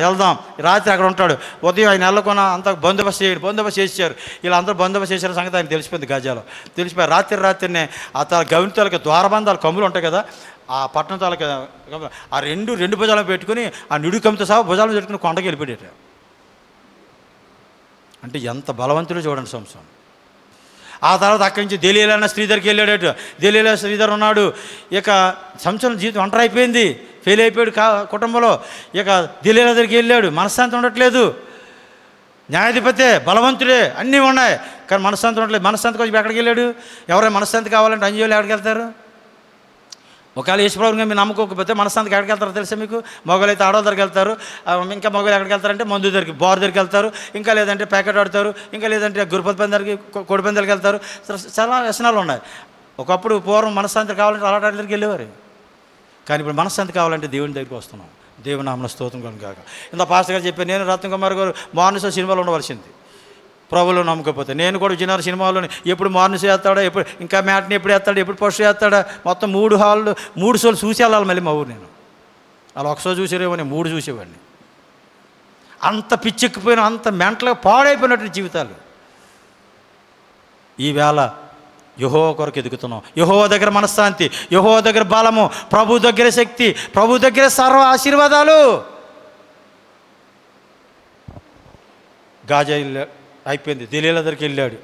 వెళ్దాం, రాత్రి అక్కడ ఉంటాడు, ఉదయం ఆయన నెలకొన అంతా బందోబస్తు చేశారు. వీళ్ళందరూ బందోబస్తు చేసిన సంగతి ఆయన తెలిసిపోయింది. గాజాలో తెలిసిపోయి రాత్రినే ఆ తన గవిని తాలూకా ద్వారబంధాలు కమ్ములు ఉంటాయి కదా, ఆ పట్టణం తాలూకా ఆ రెండు భుజాలను పెట్టుకుని ఆ నిడుకమ్మితో సహా భుజాలను పెట్టుకుని కొండకి వెళ్ళిపోయాడు. అంటే ఎంత బలవంతుడో చూడండి సంసోను. ఆ తర్వాత అక్కడి నుంచి దెలీలా అన్న స్త్రీ దగ్గరికి వెళ్ళాడట. దెలీలా శ్రీధర్ ఉన్నాడు. ఇక సంవత్సరం జీవితం ఒంటరి అయిపోయింది, ఫెయిల్ అయిపోయాడు కుటుంబంలో. ఇక దెలీలా దగ్గరికి వెళ్ళాడు, మనశ్శాంతి ఉండట్లేదు. న్యాయాధిపతే, బలవంతుడే, అన్నీ ఉన్నాయి, కానీ మనశ్శాంతి ఉండట్లేదు. మనశ్శాంతి కోసం ఎక్కడికి వెళ్ళాడు? ఎవరైనా మనశ్శాంతి కావాలంటే అంజోలు ఎక్కడికి వెళ్తారు? ఒకవేళ యేసుప్రభువుగా మీరు నమ్ముకోకపోతే మనశ్శాంతికి ఎక్కడికి వెళ్తారో తెలుసా మీకు? మగవాళ్ళు అయితే ఆడవాళ్ళ దగ్గరికి వెళ్తారు, ఇంకా మగవాళ్ళు ఎక్కడికి వెళ్తారంటే మందు దగ్గరికి, బార్ దగ్గరికి వెళ్తారు, ఇంకా లేదంటే ప్యాకెట్ ఆడతారు, ఇంకా లేదంటే గురుపతి పందాలకి, కోడి పందాలకి వెళ్తారు. చాలా వ్యసనాలు ఉన్నాయి. ఒకప్పుడు పూర్వం మనశ్శాంతి కావాలంటే అలాంటి వాటి దగ్గరికి వెళ్ళేవారు, కానీ ఇప్పుడు మనశ్శాంతి కావాలంటే దేవుని దగ్గరికి వస్తున్నాం. దేవుని నామమున స్తోత్రం కలుగును గాక. ఇంత పాస్టర్ గారు చెప్పాను, నేను రత్నకుమార్ గారు మార్నింగ్ షో సినిమాలో ఉండవలసింది, ప్రభువులో నమ్మకపోతే. నేను కూడా విజయనగరం సినిమాలోని ఎప్పుడు మార్నింగ్ షో వేస్తాడో, ఎప్పుడు ఇంకా మ్యాట్ని ఎప్పుడు వేస్తాడు, ఎప్పుడు పోస్ట్ వేస్తాడా, మొత్తం 3 హాళ్ళు 3 షోలు చూసి వెళ్ళాలి మళ్ళీ మా ఊరు. నేను అలా ఒక షో చూసేరేమో, నేను 3 చూసేవాడిని. అంత పిచ్చెక్కిపోయిన, అంత మెంటల్గా పాడైపోయినటువంటి జీవితాలు. ఈవేళ యెహోవా కొరకు ఎదుగుతున్నాం. యెహోవా దగ్గర మనశ్శాంతి, యెహోవా దగ్గర బలము, ప్రభు దగ్గర శక్తి, ప్రభు దగ్గర సర్వ ఆశీర్వాదాలు. గాజా అయిపోయింది, దెలీలా దగ్గరికి వెళ్ళాడు.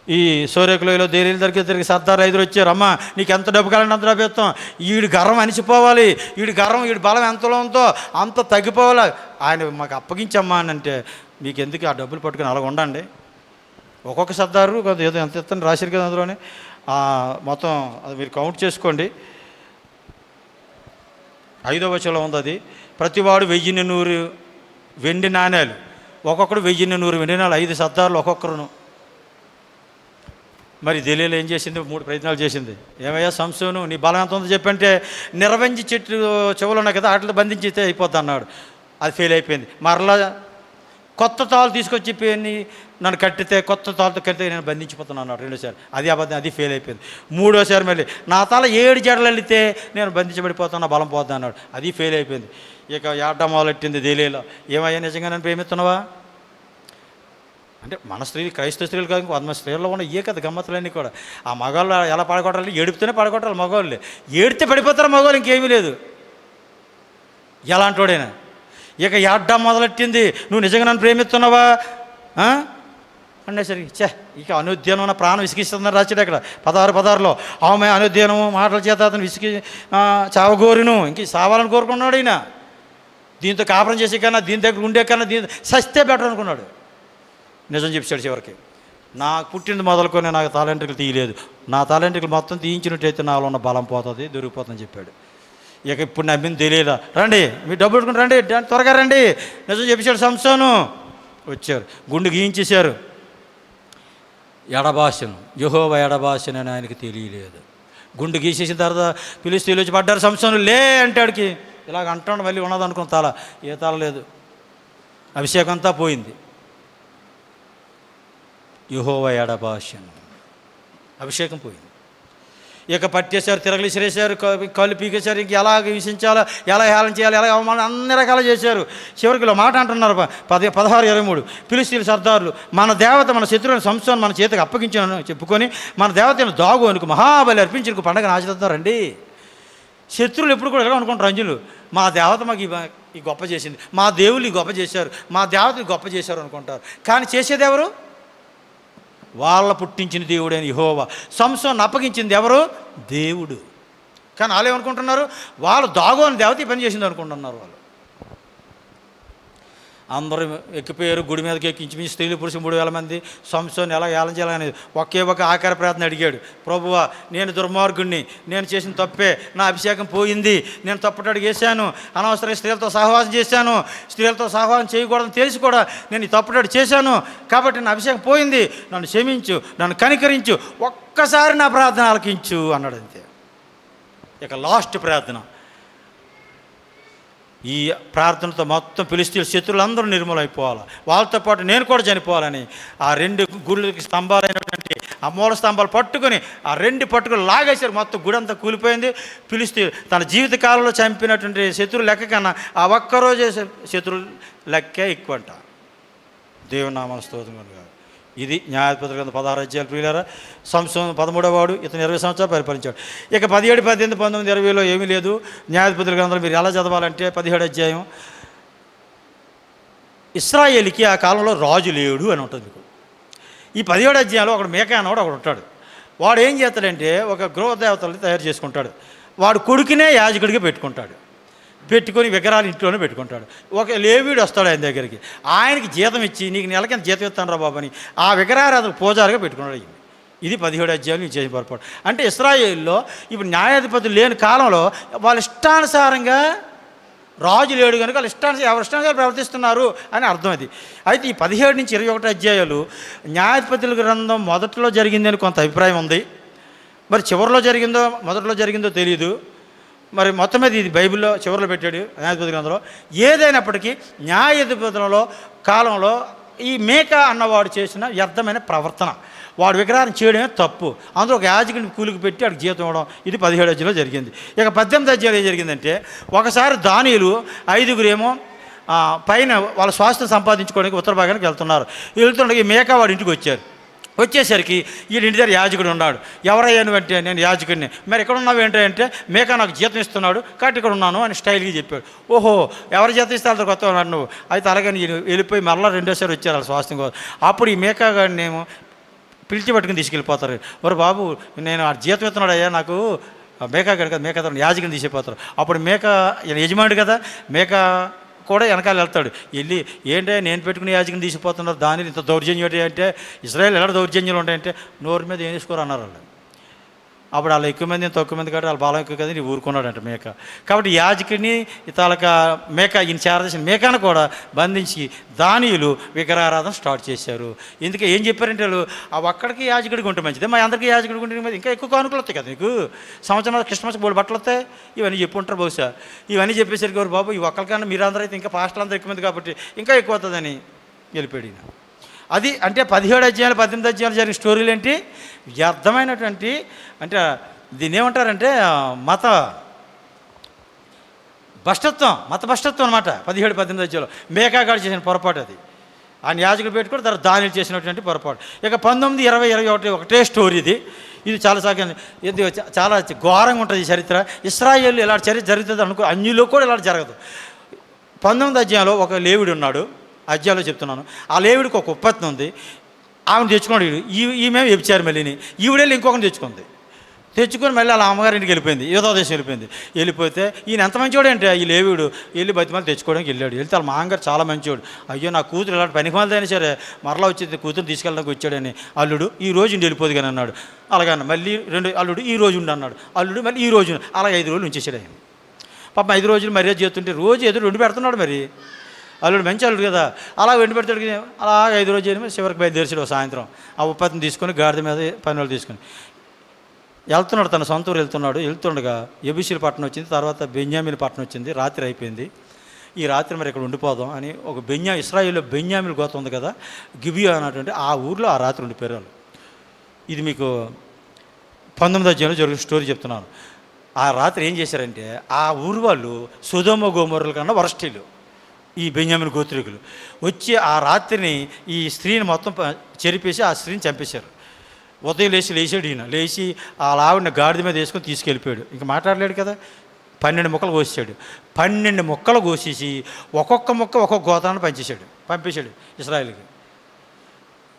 ఈ సోరేకులలో దెలీలా దగ్గరికి సర్దార్ 5 వచ్చారు. అమ్మ నీకు ఎంత డబ్బు కావాలంటే అంత డబ్బు ఇస్తాం. వీడి గర్వం అణిచిపోవాలి, వీడి బలం ఎంతలో ఉందో అంత తగ్గిపోవాలి, ఆయన మాకు అప్పగించమ్మా అని అంటే, మీకు ఎందుకు ఆ డబ్బులు పట్టుకుని అలాగ ఉండండి. ఒక్కొక్క సర్దారు కొంత ఏదో ఎంత ఇస్తాను రాశారు కదా అందులోనే, మొత్తం అది మీరు కౌంట్ చేసుకోండి. 5వ వచనంలో ఉంది అది. ప్రతివాడు 1000 వెండి నాణేలు, ఒక్కొక్కడు 1000 వెండి నాణేలు, 5 సర్దారులు ఒక్కొక్కరును. మరి దెలీలా ఏం చేసింది? 3 ప్రయత్నాలు చేసింది. ఏమయ్యా సంసోను, నీ బలం ఎంత ఉందో చెప్పంటే, నిర్వంజి చెట్టు చెవులు ఉన్నాయి కదా, వాటిలో బంధించితే అయిపోద్ది అన్నాడు. అది ఫెయిల్ అయిపోయింది. మరలా కొత్త తాళ్ళు తీసుకొచ్చి నన్ను కట్టితే, కొత్త తాళ్ళతో కట్టితే నేను బంధించిపోతున్నాను అన్నాడు 2సారి. అది అబద్ధం, అది ఫెయిల్ అయిపోయింది. 3వసారి మళ్ళీ నా తల 7 జడలు వెళితే నేను బంధించబడిపోతున్నా, బలం పోద్దా అన్నాడు. అది ఫెయిల్ అయిపోయింది. ఇక ఏడ్డ మొదలెట్టింది దెలీలా. ఏమయ్యా నిజంగా నన్ను ప్రేమిస్తున్నావా అంటే, మన స్త్రీలు, క్రైస్తవ స్త్రీలు కాదు, 100 స్త్రీల్లో ఉన్న ఏ కదా గమ్మతులన్నీ కూడా. ఆ మగవాళ్ళు ఎలా పడగొట్టాలి? ఏడుపుతూనే పడగొట్టాలి మగవాళ్ళు. ఏడితే పడిపోతారు మగవాళ్ళు, ఇంకేమీ లేదు. ఎలాంటోడైనా ఇక ఏడ్డ మొదలెట్టింది. నువ్వు నిజంగా నన్ను ప్రేమిస్తున్నావా అనేసరికి ఇక అనుద్యానం నా ప్రాణం విసిగిస్తుందని రాశాడు అక్కడ 16:16లో. ఆమె అనుద్యానము మాటల చేత అతను విసిగి చావగోరును, ఇంక సావాలని కోరుకున్నాడు ఈయన. దీంతో కాపురం చేసే కన్నా, దీని దగ్గర ఉండే కన్నా దీని సస్తే బెటర్ అనుకున్నాడు. నిజం చెప్పాడు చివరికి. నాకు పుట్టింది మొదలుకొని నాకు తాళెంట్రుకలు తీయలేదు, నా తాళెంట్రుకలు మొత్తం తీయించినట్టయితే నాలో ఉన్న బలం పోతుంది, దొరికిపోతుందని చెప్పాడు. ఇక ఇప్పుడు నమ్మింది తెలియదా, రండి మీ డబ్బు పెట్టుకుని రండి, త్వరగా రండి, నిజం చెప్పాడు సంసోను. వచ్చారు, గుండు గీయించేశారు. ఎడబాసను, యెహోవా ఎడబాసను అని ఆయనకి తెలియలేదు. గుండు గీసేసిన తర్వాత ఫిలిష్తీయులు వచ్చి పడ్డారు. సంసోను లే అంటే ఆడికి ఇలాగ అంటాడు, మళ్ళీ ఉన్నది అనుకున్న తల, ఏ తల లేదు, అభిషేకం అంతా పోయింది. యెహోవా ఎడబాసను, అభిషేకం పోయింది. ఇక పట్టేశారు, తిరగలు విసిరేశారు, కళ్ళు పీకేశారు. ఇంక ఎలా హింసించాలో, ఎలా హేళన చేయాలి, ఎలా అవమానం, అన్ని రకాలు చేశారు. చివరికి ఇలా మాట అంటున్నారు 16:23 ఫిలిష్తీయుల సర్దారులు, మన దేవత మన శత్రువుని సంసోను మన చేతికి అప్పగించాను చెప్పుకొని, మన దేవతను దాగు అనుకు మహాబలి అర్పించి పండుగను ఆచరిస్తారండి. శత్రువులు ఎప్పుడు కూడా ఎలా అనుకుంటారు అంజులు, మా దేవత మాకు ఈ గొప్ప చేసింది, మా దేవుళ్ళు ఈ గొప్ప చేశారు, మా దేవతని గొప్ప చేశారు అనుకుంటారు. కానీ చేసేది ఎవరు? వాళ్ళ పుట్టించిన దేవుడైన యెహోవా. సంసోను అప్పగించింది ఎవరు? దేవుడు. కానీ వాళ్ళు ఏమనుకుంటున్నారు? వాళ్ళు దాగోని దేవత ఈ పని చేసింది అనుకుంటున్నారు. వాళ్ళు అందరూ ఎక్కిపోయారు, గుడి మీదకి ఎక్కించి స్త్రీలు పురుషులు 3000 మంది. సంసోను ఎలా ఏలం చేయాలనేది ఒకే ఒక ఆకార ప్రార్థన అడిగాడు. ప్రభువా, నేను దుర్మార్గుడిని, నేను చేసిన తప్పే, నా అభిషేకం పోయింది, నేను తప్పటడుగు వేశాను, అనవసరంగా స్త్రీలతో సహవాసం చేశాను, స్త్రీలతో సహవాసం చేయకూడదని తెలిసి కూడా నేను ఈ తప్పటడు చేశాను, కాబట్టి నా అభిషేకం పోయింది, నన్ను క్షమించు, నన్ను కనికరించు, ఒక్కసారి నా ప్రార్థన ఆలకించు అన్నాడు. అంతే. ఇక లాస్ట్ ప్రార్థన. ఈ ప్రార్థనతో మొత్తం ఫిలిష్తీయుల శత్రువులందరూ నిర్మూలమైపోవాలి, వాళ్ళతో పాటు నేను కూడా చనిపోవాలని ఆ 2 గుళ్ళకి స్తంభాలైనటువంటి ఆ మూల స్తంభాలు పట్టుకొని ఆ 2 పట్టుకుని లాగేశారు. మొత్తం గుడి అంతా కూలిపోయింది. ఫిలిష్తీయులు తన జీవిత కాలంలో చంపినటువంటి శత్రువుల లెక్క కన్నా ఆ ఒక్కరోజే శత్రువుల లెక్కే ఎక్కువ అంట. దేవుని నామమున స్తోత్రం కలుగును గాక. ఇది న్యాయాధిపతుల గ్రంథం 16 అధ్యాయాలు. ప్రియులారా, సంసోను 13వ వాడు, ఇతను 20 సంవత్సరాలు పరిపాలించాడు. ఇక 17, 18, 19, 20లో ఏమీ లేదు. న్యాయాధిపతుల గ్రంథంలో మీరు ఎలా చదవాలంటే 17వ అధ్యాయం, ఇశ్రాయేలుకి ఆ కాలంలో రాజు లేడు అని ఉంటుంది. మీకు ఈ 17వ అధ్యాయంలో ఒకడు మేకా అన్నవాడు ఒకడు ఉంటాడు. వాడు ఏం చేస్తాడంటే ఒక గృహదేవతల్ని తయారు చేసుకుంటాడు. వాడు కొడుకునే యాజకుడిగా పెట్టుకుంటాడు. పెట్టుకొని విగ్రహాలు ఇంట్లోనే పెట్టుకుంటాడు. ఒక లేవీడు వస్తాడు ఆయన దగ్గరికి. ఆయనకి జీతం ఇచ్చి నీకు నెలకింత జీతం ఇస్తాను రా బాబు అని ఆ విగ్రహారాధన పూజారిగా పెట్టుకున్నాడు. ఇది 17 అధ్యాయులు చేసిన పొరపాటు. అంటే ఇశ్రాయేలులో ఇప్పుడు న్యాయాధిపతులు లేని కాలంలో వాళ్ళ ఇష్టానుసారంగా రాజు లేడు కనుక వాళ్ళు ఎవరి ఇష్టానుసారం ప్రవర్తిస్తున్నారు అని అర్థం అది. అయితే ఈ 17 నుంచి 21 అధ్యాయాలు న్యాయాధిపతుల గ్రంథం మొదట్లో జరిగిందని కొంత అభిప్రాయం ఉంది. మరి చివరిలో జరిగిందో మొదట్లో జరిగిందో తెలియదు. మరి మొత్తం మీద ఇది బైబిల్లో చివరిలో పెట్టాడు న్యాయాధిపతి గ్రంథంలో. ఏదైనప్పటికీ న్యాయాధిపతులలో కాలంలో ఈ మేకా అన్నవాడు చేసిన వ్యర్థమైన ప్రవర్తన, వాడు విగ్రహాన్ని చేయడమే తప్పు. అందులో ఒక యాజకుడిని కూలికి పెట్టి వాడికి జీతం ఇవ్వడం, ఇది 17 అధ్యాయంలో జరిగింది. ఇక 18 అధ్యాయంలో ఏం జరిగిందంటే ఒకసారి దానియేలు 5గురేమో పైన వాళ్ళ స్వాస్థ్యం సంపాదించుకోవడానికి ఉత్తర భాగానికి వెళ్తుండగా ఈ మేకా వాడి ఇంటికి వచ్చేసరికి వీడి ఇంటి దగ్గర యాజకుడు ఉన్నాడు. ఎవరయ్యా నువ్వంటే నేను యాజకుడిని. మరి ఎక్కడ ఉన్నావు ఏంటంటే మేకా నాకు జీతం ఇస్తున్నాడు కాబట్టి ఇక్కడ ఉన్నాను అని స్టైల్గా చెప్పాడు. ఓహో ఎవరు జీతం ఇస్తే వాళ్ళతో కొత్త ఉన్నాడు నువ్వు. అయితే అలాగే నేను వెళ్ళిపోయి మరలా రెండోసారి వచ్చారు వాళ్ళ స్వాస్థ్యం కోసం. అప్పుడు ఈ మేకా గారిని ఏమో పిలిచి పట్టుకుని తీసుకెళ్ళిపోతారు. మరి బాబు నేను ఆ జీతం ఇస్తున్నాడు అయ్యా నాకు మేకా గడు కదా, మేకా యాజకుని తీసిపోతారు. అప్పుడు మేకా యజమానుడు కదా, మేకా కూడా వెనకాల వెళ్తాడు. వెళ్ళి ఏంటంటే నేను పెట్టుకుని యాజకుని తీసిపోతున్నారు, దాని ఇంత దౌర్జన్యం ఏంటి అంటే ఇశ్రాయేలు ఎలా దౌర్జన్యాలు ఉంటాయంటే నోరు మీద ఏం వేసుకోరు అన్నారు వాళ్ళు. అప్పుడు వాళ్ళు ఎక్కువ మంది తక్కువ మంది కాబట్టి వాళ్ళ బలం ఎక్కువ కదా నీ ఊరుకున్నాడంట మేక. కాబట్టి యాజకుడిని తాలక మేక ఈయన చేరదీసిన మేకాను కూడా బంధించి దానియులు విగ్రహారాధన స్టార్ట్ చేశారు. ఎందుకు ఏం చెప్పారంటే వాళ్ళు అక్కడికి యాజకుడికి ఉంటే మంచిది, మా అందరికీ యాజకుడికి ఉంటే ఇంకా ఎక్కువ కానుకలు వస్తాయి కదా నీకు, సంవత్సరం క్రిస్మస్ బోర్డు బట్టలు వస్తాయి, ఇవన్నీ చెప్పుంటారు బహుశా. ఇవన్నీ చెప్పేసరికి ఎవరు బాబు ఈ ఒక్కరికన్నా మీరందరూ అయితే ఇంకా పాస్టర్లు అందరూ ఎక్కువ మంది కాబట్టి ఇంకా ఎక్కువ అవుతుందని వెళ్ళిపోయాడు. అది అంటే 17 అధ్యాయాలు 18 అధ్యాయాలు జరిగిన స్టోరీలు ఏంటి వ్యర్థమైనటువంటి, అంటే దీన్ని ఏమంటారంటే మత భ్రష్టత్వం అనమాట. 17 18 అధ్యాయాలు మేకాగాడు చేసిన పొరపాటు అది. ఆయన యాజకుడు పెట్టుకుని తర్వాత దానియేలు చేసినటువంటి పొరపాటు. ఇక 19 20 21 ఒకటే స్టోరీ ఇది చాలా ఇది చాలా ఘోరంగా ఉంటుంది ఈ చరిత్ర. ఇశ్రాయేలు ఇలాంటి చరిత్ర జరుగుతుంది అనుకో, అన్యులో కూడా ఇలాంటి జరగదు. 19 అధ్యాయంలో ఒక లేవీడు ఉన్నాడు, అధ్యాయంలో చెప్తున్నాను. ఆ లేవీడికి ఒక ఉత్పత్తి ఉంది, ఆమెను తెచ్చుకున్నాడు. ఈమె వ్యభిచారి మళ్ళీని ఈవిడెళ్ళి ఇంకొకరిని తెచ్చుకొని మళ్ళీ వాళ్ళ అమ్మగారింటికి వెళ్ళిపోయింది, ఏదో దేశం వెళ్ళిపోతే ఈయన ఎంత మంచివాడు అంటే ఈ లేవీడు వెళ్ళి బతిమాలు తెచ్చుకోవడానికి వెళ్తే వాళ్ళ మామగారు చాలా మంచివాడు. అయ్యో నా కూతురు ఇలాంటి పనికిమాలదైనా సరే మరలా వచ్చి కూతురు తీసుకెళ్ళడానికి వచ్చాడని అల్లుడు ఈ రోజు ఉండి వెళ్ళిపోదు కానీ అన్నాడు. అలాగన్న మళ్ళీ అల్లుడు ఈ రోజు ఉండి అన్నాడు. అల్లుడు మళ్ళీ ఈ రోజు అలాగే 5 రోజులు ఉంచేసాడు ఆయన. పాపం 5 రోజులు మర్యాద చేస్తుంటే రోజు ఎదురు వండి పెడుతున్నాడు. మరి అల్లుడు మంచి అల్లుడు కదా, అలా వెండి పెడతాడు. అలా 5 రోజులు చివరికి బయలుదేరిచాడు సాయంత్రం. ఆ ఉత్పత్తిని తీసుకొని గాడిద మీద పని వాళ్ళు తీసుకొని వెళ్తున్నాడు, తన సొంత ఊరు వెళ్తుండగా ఎబిసిల పట్టణం వచ్చింది, తర్వాత బెన్యామీల పట్టణం వచ్చింది. రాత్రి అయిపోయింది. ఈ రాత్రి మరి ఇక్కడ ఉండిపోదాం అని ఒక ఇశ్రాయేల్లో బెన్యామీల గోత్రం ఉంది కదా, గిబియా అన్నటువంటి ఆ ఊర్లో ఆ రాత్రి ఉండిపోయారు వాళ్ళు. ఇది మీకు 19వ అధ్యాయంలో జరిగిన స్టోరీ చెప్తున్నాను. ఆ రాత్రి ఏం చేశారంటే ఆ ఊరు వాళ్ళు సొదొమ గొమొర్రా కన్నా వరస్టీలు ఈ బెన్యామీన గోత్రికులు వచ్చి ఆ రాత్రిని ఈ స్త్రీని మొత్తం చెరిపేసి ఆ స్త్రీని చంపేశారు. ఉదయం లేచాడు ఈయన, లేచి ఆ ఆవిడని గాడిద మీద వేసుకొని తీసుకెళ్ళిపోయాడు. ఇంకా మాట్లాడలేడు కదా. 12 ముక్కలు కోసాడు. 12 ముక్కలు కోసేసి ఒక్కొక్క ముక్క ఒక్కొక్క గోత్రాన్ని పంపేశాడు ఇశ్రాయేలుకి.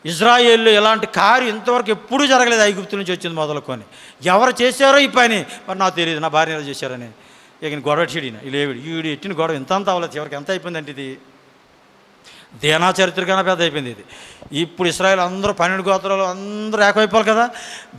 ఇజ్రాయేల్లో ఇలాంటి కార్యం ఇంతవరకు ఎప్పుడూ జరగలేదు. ఐగుప్తు నుంచి వచ్చింది మొదలుకొని. ఎవరు చేశారో ఈ పని మరి నాకు తెలియదు, నా భార్య ఎలా చేశారని. ఇక గొడవ చెడిన ఈవిడ ఎట్టిన గొడవ ఎంత అవ్వలేదు. చివరికి ఎంత అయిపోయిందంటే ఇది దేనా చరిత్రకైనా పెద్ద అయిపోయింది ఇది. ఇప్పుడు ఇశ్రాయేల్ అందరూ 12 గోత్రాలు అందరూ ఏకమైపోవాలి కదా.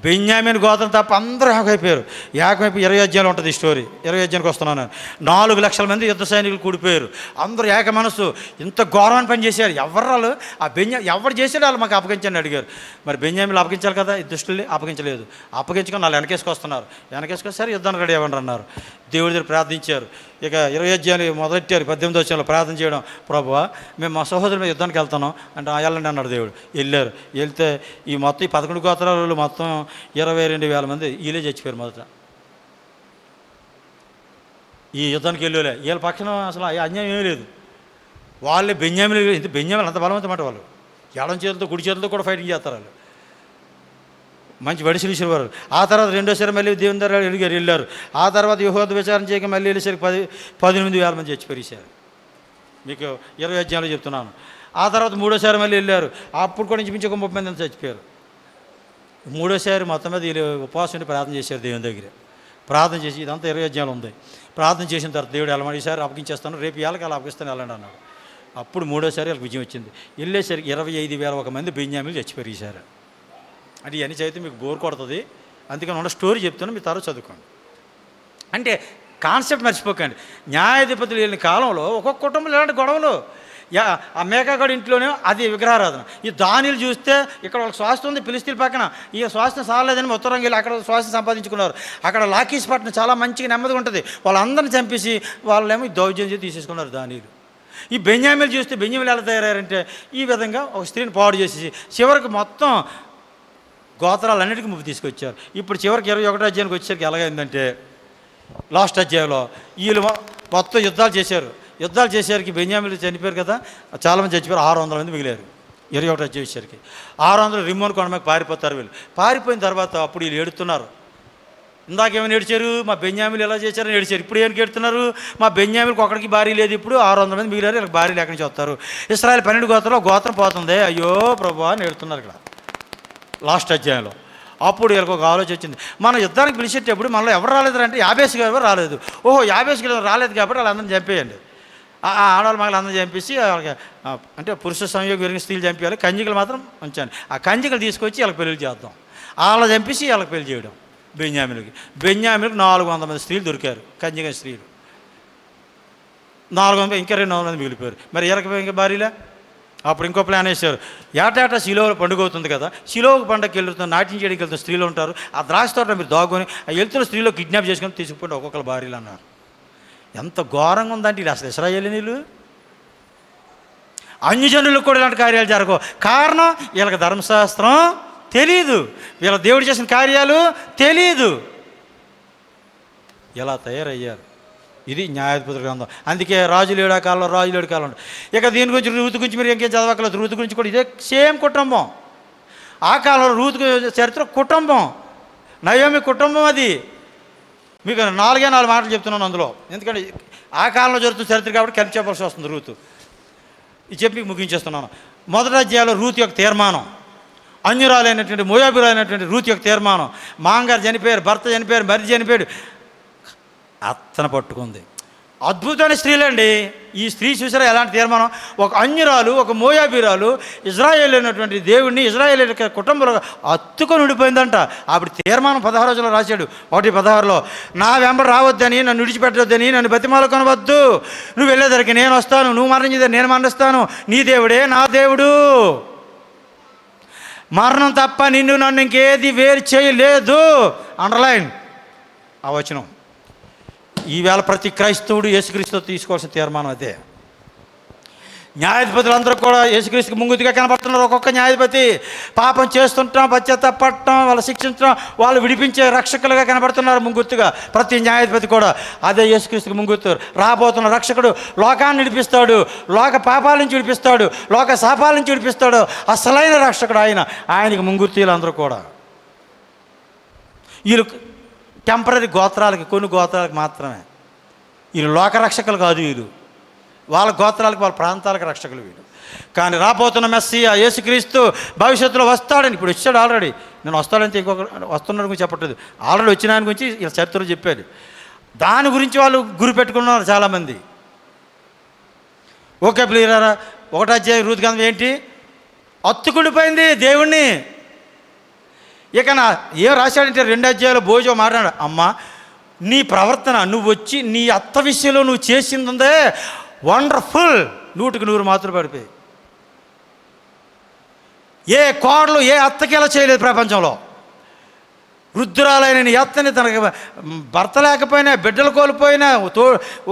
బెన్యామీన్ గోత్రం తప్ప అందరూ ఏకమైపోయారు. 20 అధ్యాయాలు ఉంటుంది ఈ స్టోరీ. 20 అధ్యాయానికి వస్తున్నాను. 4 లక్షల మంది యుద్ధ సైనికులు కూడిపోయారు. అందరూ ఏక మనసు. ఇంత ఘోరమైన పని చేశారు. ఎవరు ఆ ఎవరు చేశాడు వాళ్ళు మాకు అప్పగించండి అడిగారు. మరి బెన్యామీలు అప్పగించాలి కదా, ఈ దుష్టుల్ని అప్పగించలేదు. అప్పగించుకొని వాళ్ళు వెనకేసుకొస్తున్నారు. వెనకేసుకొస్తారు, యుద్ధానికి రెడీ అవ్వండి అన్నారు. దేవుడి దగ్గర ప్రార్థించారు. ఇక 20 అధ్యాయాలు మొదలెట్టారు. 18వ అధ్యాయంలో ప్రార్థన చేయడం, ప్రభువా మేము మా సహోదరుల మీద యుద్ధానికి వెళ్తాను అంటే వెళ్ళండి అన్నాడు దేవుడు. వెళ్తే ఈ మొత్తం ఈ 11 గోత్రాలు మొత్తం 22,000 మంది వీళ్ళే చచ్చిపోయారు. మొదట ఈ యుద్ధానికి వెళ్ళలే వీళ్ళ పక్షం అసలు అన్యాయం ఏమీ లేదు. వాళ్ళే బెన్యామీలు అంత బలవంతమాట. వాళ్ళు ఎడం చేతులతో కుడి చేతులతో కూడా ఫైటింగ్ చేస్తారు. వాళ్ళు మంచి వడిసి విసిరేవారు. ఆ తర్వాత రెండోసారి మళ్ళీ దేవుని దగ్గర వెళ్ళారు. ఆ తర్వాత యెహోవా విచారణ చేయక మళ్ళీ వెళ్ళేసరికి 18,000 మంది చచ్చిపోయారు. మీకు 20 అధ్యాయంలో చెప్తున్నాను. ఆ తర్వాత మూడోసారి మళ్ళీ వెళ్ళారు. అప్పుడు కూడా ఇంచుమించు ఒక 30 మంది చచ్చిపోయారు. మూడోసారి మొత్తం మీద వీళ్ళు ఉపవాసం ఉండి ప్రార్థన చేశారు దేవుని దగ్గర. ప్రార్థన చేసి ఇదంతా 20 అధ్యాయాలు ఉంది. ప్రార్థన చేసిన తర్వాత దేవుడు వెళ్ళమని, ఈసారి అప్పగించేస్తాను, రేపు ఏళ్ళకి అలా అప్పగిస్తాను వెళ్ళండి అన్నాడు. అప్పుడు మూడోసారి వాళ్ళకి విజయం వచ్చింది. వెళ్ళేసరికి 25,000 మంది బెన్యామీలు చచ్చిపోయారు ఈసారి. అంటే ఇవన్నీ చదివితే మీకు బోర్ కొడుతుంది, అందుకని ఉన్న స్టోరీ చెప్తాను, మీ తర్వాత చదువుకోండి. అంటే కాన్సెప్ట్ మర్చిపోకండి. న్యాయాధిపతులు వెళ్ళిన కాలంలో ఒక్కొక్క కుటుంబంలో ఇలాంటి గొడవలు. ఆ మేకాగడ ఇంట్లోనే అది విగ్రహారాధన. ఈ దానిలు చూస్తే ఇక్కడ వాళ్ళకి స్వాస్థ్యం ఉంది ఫిలిస్తీన్ పక్కన, ఈ స్వాస్థ్యం సాలేదని ఉత్తరంగా వెళ్ళి అక్కడ స్వాస్థ్యం సంపాదించుకున్నారు. అక్కడ లాకీస్ పట్టణం చాలా మంచిగా నెమ్మదిగా ఉంటుంది. వాళ్ళందరిని చంపేసి వాళ్ళేమో దౌర్జన్యం తీసుకున్నారు దానిలు. ఈ బెన్యామీలు చూస్తే బెన్యామీలు ఎలా తయారయ్యారంటే ఈ విధంగా ఒక స్త్రీని పాడు చేసేసి చివరికి మొత్తం గోత్రాలన్నిటికీ ముప్పు తీసుకొచ్చారు. ఇప్పుడు చివరికి 21వ అధ్యాయానికి వచ్చేసరికి ఎలాగైందంటే లాస్ట్ అధ్యాయంలో వీళ్ళు మొత్తం యుద్ధాలు చేసేసరికి బెన్యామీలు చనిపోయారు కదా, చాలామంది చచ్చిపోయారు. 600 మంది మిగిలారు. 21వ అధ్యాయం వచ్చేసరికి 600 రిమ్మోన్ కొండమకి పారిపోతారు. వీళ్ళు పారిపోయిన తర్వాత అప్పుడు వీళ్ళు ఏడుతున్నారు. ఇందాకేమైనా ఏడ్చారు, మా బెన్యామీలు ఎలా చేశారని ఏడ్చారు. ఇప్పుడు ఏం ఏడుతున్నారు, మా బెన్యామీలకు ఒకరికి భారీ లేదు, ఇప్పుడు 600 మంది మిగిలారు, వీళ్ళకి భారీ లేక నుంచి వస్తారు. ఇశ్రాయేల్ 12 గోత్రంలో గోత్రం పోతుంది, అయ్యో ప్రభా అని ఏడుతున్నారు ఇక్కడ లాస్ట్ అధ్యాయంలో. అప్పుడు వీళ్ళకి ఒక ఆలోచన వచ్చింది, మనం యుద్ధానికి పిలిచేటప్పుడు మనలో ఎవరు రాలేదంటే యాబేసు గారు రాలేదు. ఓహో యాబేసు గారు రాలేదు కాబట్టి వాళ్ళందరినీ చంపేయండి, ఆడవాళ్ళ మగలు అందరూ చంపేసి వాళ్ళకి అంటే పురుష సంయోగం పెరిగిన స్త్రీలు చంపేయాలి, కంజికలు మాత్రం ఉంచాను. ఆ కంజికలు తీసుకొచ్చి వాళ్ళకి పెళ్లి చేద్దాం, వాళ్ళని చంపేసి వాళ్ళకి పెళ్లి చేయడం. బెన్యామీలకి 400 మంది స్త్రీలు దొరికారు, కంజిక స్త్రీలు 400, ఇంకా 200 మంది మిగిలిపోయారు. మరి ఇంకా భారీలా. అప్పుడు ఇంకో ప్లాన్ వేశారు, ఏటాటా శిలోలో పండుగ అవుతుంది కదా, శిలోకి పండుగకి వెళ్తున్న నాట్యం చేయడానికి వెళ్తున్న స్త్రీలు ఉంటారు, ఆ ద్రాక్ష తోట మీరు దాగుకొని ఆ వెళ్తున్న స్త్రీలో కిడ్నాప్ చేసుకొని తీసుకుపోండి ఒక్కొక్కరు భార్యలు అన్నారు. ఎంత ఘోరంగా ఉందంటే ఇది అసలు ఇశ్రాయేలీయులు. అన్యజనులకు కూడా ఇలాంటి కార్యాలు జరగవు. కారణం వీళ్ళకి ధర్మశాస్త్రం తెలీదు, వీళ్ళ దేవుడు చేసిన కార్యాలు తెలీదు, ఎలా తయారయ్యారు. ఇది న్యాయాధిపతుల గ్రంథం. అందుకే రాజులు 7 కాలం. ఇక దీని గురించి రూతు గురించి మీరు ఇంకేం చదవక్కర్లేదు. రూతు గురించి కూడా ఇదే సేమ్ కుటుంబం. ఆ కాలంలో రూతు చరిత్ర కుటుంబం, నయోమి కుటుంబం. అది మీకు 4 మాటలు చెప్తున్నాను అందులో, ఎందుకంటే ఆ కాలంలో జరుగుతున్న చరిత్ర కాబట్టి కలిపి చెప్పాల్సి వస్తుంది. రూతు ఇది చెప్పి ముగించేస్తున్నాను. మొదటి అధ్యాయంలో రూతు యొక్క తీర్మానం, అన్యురాలైనటువంటి మోయాబీరాలైనటువంటి రూతు యొక్క తీర్మానం. మాంగారు చనిపోయారు, భర్త చనిపోయారు, మరిది చనిపోయాడు, అత్తన పట్టుకుంది. అద్భుతమైన స్త్రీలండి. ఈ స్త్రీ చూసారా ఎలాంటి తీర్మానం. ఒక అన్యురాలు, ఒక మోయాబీరాలు ఇజ్రాయేల్ అయినటువంటి దేవుడిని ఇజ్రాయేల్ కుటుంబంలో అత్తుకొని ఉండిపోయిందంట. అప్పుడు తీర్మానం 16 రోజుల్లో రాశాడు. 1:16 నా వెంబడి రావద్దని, నన్ను విడిచిపెట్టవద్దని, నన్ను బతిమాల కొనవద్దు, నువ్వు వెళ్ళేదరికి నేను వస్తాను, నువ్వు మరణించేది నేను మరణిస్తాను, నీ దేవుడే నా దేవుడు, మరణం తప్ప నిన్ను నన్ను ఇంకేది వేరు చేయలేదు. అండర్లైన్ ఆ వచనం. ఈవేళ ప్రతి క్రైస్తవుడు యేసుక్రీస్తుతో తీసుకోవాల్సిన తీర్మానం అదే. న్యాయాధిపతులందరూ కూడా యేసుక్రీస్తుకి ముంగుతిగా కనబడుతున్నారు. ఒక్కొక్క న్యాయాధిపతి పాపం చేస్తుంటాం, పశ్చాత్తాపడటం, వాళ్ళు శిక్షించడం, వాళ్ళు విడిపించే రక్షకులుగా కనబడుతున్నారు ముంగుర్తుగా. ప్రతి న్యాయాధిపతి కూడా అదే యేసుక్రీస్తుకి ముంగుర్తు. రాబోతున్న రక్షకుడు లోకాన్ని విడిపిస్తాడు, లోక పాపాల నుంచి విడిపిస్తాడు, లోక శాపాల నుంచి విడిపిస్తాడు. అసలైన రక్షకుడు ఆయనకి ముంగుర్తు. వీళ్ళందరూ కూడా వీళ్ళు టెంపరీ గోత్రాలకి, కొన్ని గోత్రాలకు మాత్రమే. వీళ్ళు లోకరక్షకులు కాదు, వీళ్ళు వాళ్ళ గోత్రాలకు, వాళ్ళ ప్రాంతాలకు రక్షకులు వీళ్ళు. కానీ రాబోతున్న మెస్సీయా యేసుక్రీస్తు భవిష్యత్తులో వస్తాడని, ఇప్పుడు వచ్చాడు ఆల్రెడీ. నేను వస్తాడంటే ఇంకొక వస్తున్నాడు గురించి చెప్పట్లేదు, ఆల్రెడీ వచ్చిన ఆయన గురించి ఇలా చరిత్రలో చెప్పాడు. దాని గురించి వాళ్ళు గురి పెట్టుకున్నారు చాలామంది. ఓకే ప్లీరారా, 1వ అధ్యాయం రూతు గ్రంథం ఏంటి, అత్తుకుండిపోయింది దేవుణ్ణి. ఇక ఏం రాశాడంటే 2వ అధ్యాయంలో బోజో మాట్లాడు, అమ్మా నీ ప్రవర్తన, నువ్వు వచ్చి నీ అత్త విషయంలో నువ్వు చేసిందే వండర్ఫుల్, 100కి 100 మాత్రం పడిపోయి. ఏ కోడలు ఏ అత్తకి ఎలా చేయలేదు ప్రపంచంలో. వృద్ధురాలైన నీ అత్తని తనకి భర్త లేకపోయినా, బిడ్డలు కోల్పోయినా,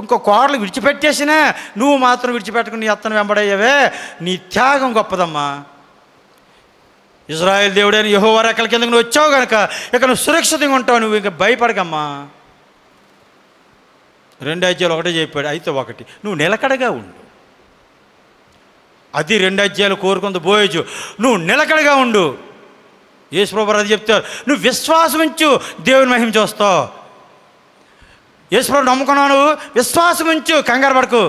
ఇంకో కోడలు విడిచిపెట్టేసినా నువ్వు మాత్రం విడిచిపెట్టుకుని నీ అత్తను వెంబడయ్యావే, నీ త్యాగం గొప్పదమ్మా. ఇజ్రాయేల్ దేవుడైన యెహోవా రెక్కల కిందకు నువ్వు వచ్చావు కనుక ఇక నువ్వు సురక్షితంగా ఉంటావు, నువ్వు ఇంకా భయపడకమ్మా. 2వ అధ్యాయంలో ఒకటే చెప్పాడు. అయితే ఒకటి, నువ్వు నిలకడగా ఉండు. అది 2వ అధ్యాయాలు కోరుకుంది బోయజు, నువ్వు నిలకడగా ఉండు. యేసుప్రభువు అది చెప్తారు, నువ్వు విశ్వాసం ఉంచు, దేవుని మహిమ చూస్తావు. యేసుప్రభు నమ్ముకున్నావు, నువ్వు విశ్వాసం ఉంచు, కంగారు పడకు.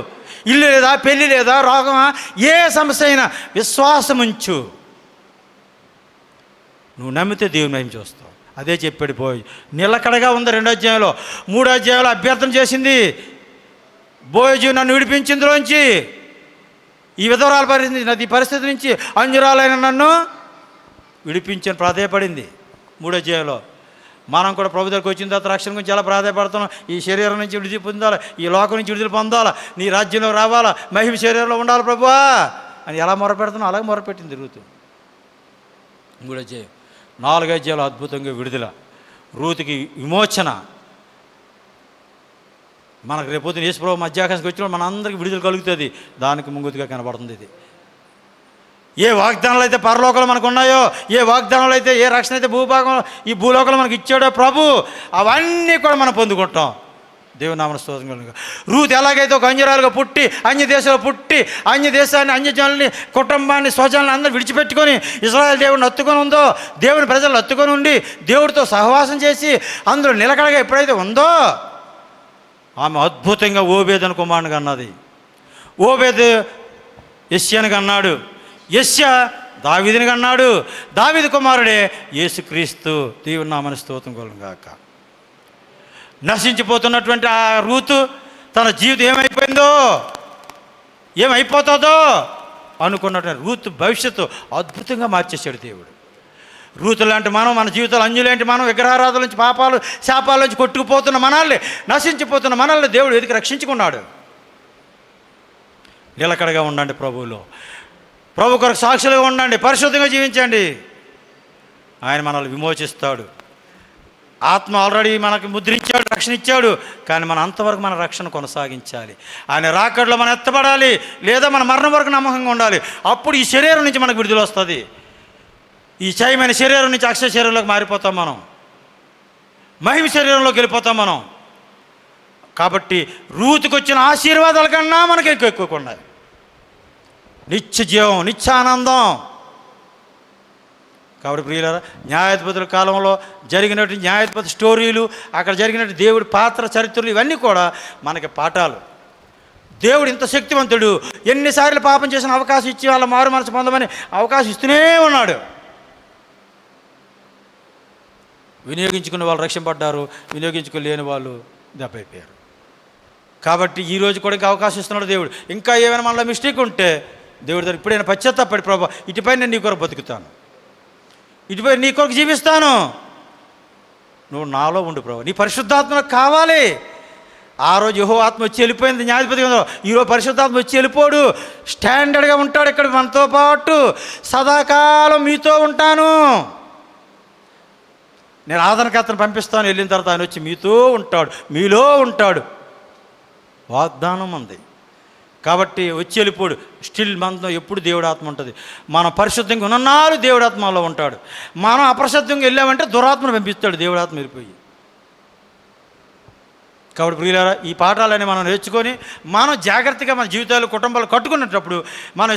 ఇల్లు లేదా, పెళ్ళి లేదా, రోగమా, ఏ సమస్య అయినా విశ్వాసం ఉంచు. నువ్వు నమ్మితే దేవుని మహిమ చూస్తావు. అదే చెప్పాడు పోయి. నిలకడగా ఉంది 2వ అధ్యాయంలో. 3వ అధ్యాయంలో అభ్యర్థన చేసింది, బోయజు నన్ను విడిపించిందిలోంచి, ఈ విధవరాల పరిస్థితి నుంచి అంజురాలైన నన్ను విడిపించని ప్రాధేయపడింది 3వ అధ్యాయంలో. మనం కూడా ప్రభు దగ్గరికి వచ్చిన తర్వాత రక్షణ గురించి ఎలా ప్రాధాయపడుతున్నాం. ఈ శరీరం నుంచి విడుదల పొందాలా, ఈ లోకం నుంచి విడుదల పొందాలా, నీ రాజ్యంలో రావాలా, మహిమ శరీరంలో ఉండాలి ప్రభువా అని ఎలా మొరపెడుతున్నావు అలాగే మొరపెట్టింది రూతు. 3వ అధ్యాయం. 4వ అధ్యాయంలో అద్భుతంగా విడుదల, రూతుకి విమోచన. మనకు రేపొద్దున యేసుప్రభు మధ్యాకాశానికి వచ్చినప్పుడు మన అందరికీ విడుదల కలుగుతుంది. దానికి ముంగుతుగా కనబడుతుంది ఇది. ఏ వాగ్దానాలు అయితే పరలోకంలో మనకు ఉన్నాయో, ఏ వాగ్దానాలు అయితే, ఏ రక్షణ అయితే భూభాగంలో ఈ భూలోకంలో మనకి ఇచ్చాడో ప్రభు, అవన్నీ కూడా మనం పొందుకుంటాం. దేవుని నామమున స్తోత్రం కలుగును. రూతు ఎలాగైతే ఒక అంజురాలుగా పుట్టి, అన్య దేశంలో పుట్టి, అన్య దేశాన్ని, అన్యజనుల్ని, కుటుంబాన్ని, స్వజనాన్ని అందరూ విడిచిపెట్టుకొని ఇశ్రాయేలు దేవుడిని హత్తుకొని ఉందో, దేవుని ప్రజలను హత్తుకొని ఉండి దేవుడితో సహవాసం చేసి అందులో నిలకడగా ఎప్పుడైతే ఉందో, ఆమె అద్భుతంగా ఓబేదను కుమారుని కన్నది. ఓబేదు యెష్యాని కన్నాడు, యెష్యా దావీదుని కన్నాడు, దావీదు కుమారుడే యేసుక్రీస్తు. దేవుని నామమున స్తోత్రం కలుగును గాక. నశించిపోతున్నటువంటి ఆ రూతు తన జీవితం ఏమైపోయిందో, ఏమైపోతుందో అనుకున్నటువంటి రూతు భవిష్యత్తు అద్భుతంగా మార్చేశాడు దేవుడు. రూతు లాంటి మనం, మన జీవితాలు అంజులాంటి మనం, విగ్రహారాధన నుంచి, పాపాలు శాపాల నుంచి కొట్టుకుపోతున్న మనల్ని, నశించిపోతున్న మనల్ని దేవుడు ఎదిగి రక్షించుకున్నాడు. నిలకడగా ఉండండి ప్రభువులో, ప్రభు కొరకు సాక్షులుగా ఉండండి, పరిశుద్ధంగా జీవించండి. ఆయన మనల్ని విమోచిస్తాడు. ఆత్మ ఆల్రెడీ మనకి ముద్రించాడు, రక్షణ ఇచ్చాడు. కానీ మనం అంతవరకు మన రక్షణ కొనసాగించాలి. ఆయన రాకడలో మనం ఎత్తబడాలి, లేదా మన మరణం వరకు నమ్మకంగా ఉండాలి. అప్పుడు ఈ శరీరం నుంచి మనకు విడుదల వస్తుంది. ఈ క్షయమైన శరీరం నుంచి అక్షయ శరీరంలోకి మారిపోతాం మనం, మహిమ శరీరంలోకి వెళ్ళిపోతాం మనం. కాబట్టి రూతుకు వచ్చిన ఆశీర్వాదాల కన్నా మనకి ఎక్కువ ఉన్నాయి. నిత్య జీవం, నిత్యానందం. కాబట్టి ప్రియులారా, న్యాయాధిపతుల కాలంలో జరిగినటువంటి న్యాయాధిపతి స్టోరీలు, అక్కడ జరిగినట్టు దేవుడి పాత్ర చరిత్రలు, ఇవన్నీ కూడా మనకి పాఠాలు. దేవుడు ఇంత శక్తివంతుడు, ఎన్నిసార్లు పాపం చేసిన అవకాశం ఇచ్చి వాళ్ళ మారు మనసు పొందమని అవకాశం ఇస్తూనే ఉన్నాడు. వినియోగించుకున్న వాళ్ళు రక్షింపడ్డారు, వినియోగించుకోలేని వాళ్ళు దెబ్బైపోయారు. కాబట్టి ఈరోజు కూడా ఇంకా అవకాశం ఇస్తున్నాడు దేవుడు. ఇంకా ఏమైనా మనలో మిస్టేక్ ఉంటే దేవుడి దగ్గర ఇప్పుడైనా పశ్చాత్తాపడి, ప్రభు ఇటుపై నేను నీ కొరకు బతుకుతాను, ఇటుపై నీ కొరకు జీవిస్తాను, నువ్వు నాలో ఉండు ప్రభు, నీ పరిశుద్ధాత్మ కావాలి. ఆ రోజు యెహోవా ఆత్మ వచ్చి వెళ్ళిపోయింది న్యాయాధిపతి. ఈరోజు పరిశుద్ధాత్మ వచ్చి వెళ్ళిపోడు, స్టాండర్డ్గా ఉంటాడు ఇక్కడ మనతో పాటు. సదాకాలం మీతో ఉంటాను, నేను ఆదరణకర్తను పంపిస్తాను, వెళ్ళిన తర్వాత ఆయన వచ్చి మీతో ఉంటాడు, మీలో ఉంటాడు. వాగ్దానం ఉంది. కాబట్టి వచ్చి వెళ్ళిపోడు. స్టిల్ మనతో ఎప్పుడు దేవుడి ఆత్మ ఉంటుంది. మనం పరిశుద్ధంగా ఉన్ననాలు దేవుడి ఆత్మలో ఉంటాడు. మనం అపరిశుద్ధంగా వెళ్ళామంటే దురాత్మను పంపిస్తాడు దేవుడి ఆత్మ వెళ్ళిపోయి. కాబట్టి ప్రియులారా, ఈ పాఠాలని మనం నేర్చుకొని మనం జాగ్రత్తగా మన జీవితాలు, కుటుంబాలు కట్టుకునేటప్పుడు మనం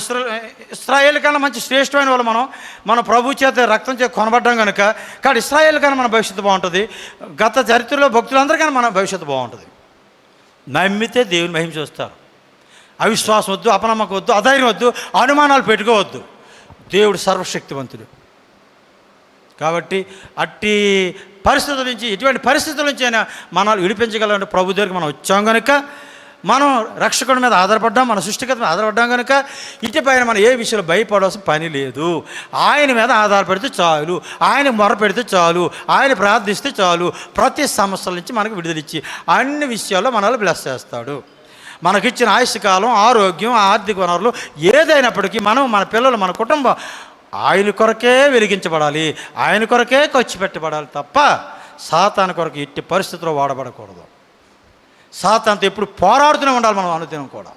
ఇశ్రాయేలు కన్నా మంచి శ్రేష్టమైన వాళ్ళు మన ప్రభు చేత రక్తం చేత కొనబడ్డాం కనుక. కాబట్టి ఇశ్రాయేలు కన్నా మన భవిష్యత్తు బాగుంటుంది. గత చరిత్రలో భక్తులందరికన్నా మన భవిష్యత్తు బాగుంటుంది. నమ్మితే దేవుని మహిమ చూస్తారు. అవిశ్వాసం వద్దు, అపనమ్మకం వద్దు, అధైర్యం వద్దు, అనుమానాలు పెట్టుకోవద్దు. దేవుడు సర్వశక్తివంతుడు. కాబట్టి అట్టి పరిస్థితుల నుంచి, ఎటువంటి పరిస్థితుల నుంచి అయినా మనల్ని విడిపించగలంటే ప్రభు దగ్గరికి మనం వచ్చాం కనుక, మనం రక్షకుడి మీద ఆధారపడ్డాం, మన సృష్టికర్త మీద ఆధారపడ్డాం కనుక ఇటుపైన మనం ఏ విషయంలో భయపడాల్సిన పని లేదు. ఆయన మీద ఆధారపడితే చాలు, ఆయన మొర పెడితే చాలు, ఆయన ప్రార్థిస్తే చాలు. ప్రతి సమస్యల నుంచి మనకు విడుదలిచ్చి అన్ని విషయాల్లో మనల్ని బ్లెస్ చేస్తాడు. మనకిచ్చిన ఆయుష్కాలం, ఆరోగ్యం, ఆర్థిక వనరులు ఏదైనప్పటికీ మనం, మన పిల్లలు, మన కుటుంబం ఆయన కొరకే వెలిగించబడాలి, ఆయన కొరకే ఖర్చు పెట్టబడాలి తప్ప సాతాను కొరకు ఎట్టి పరిస్థితుల్లో వాడబడకూడదు. సాతానుతో ఎప్పుడు పోరాడుతూనే ఉండాలి మనం అనుదినం కూడా.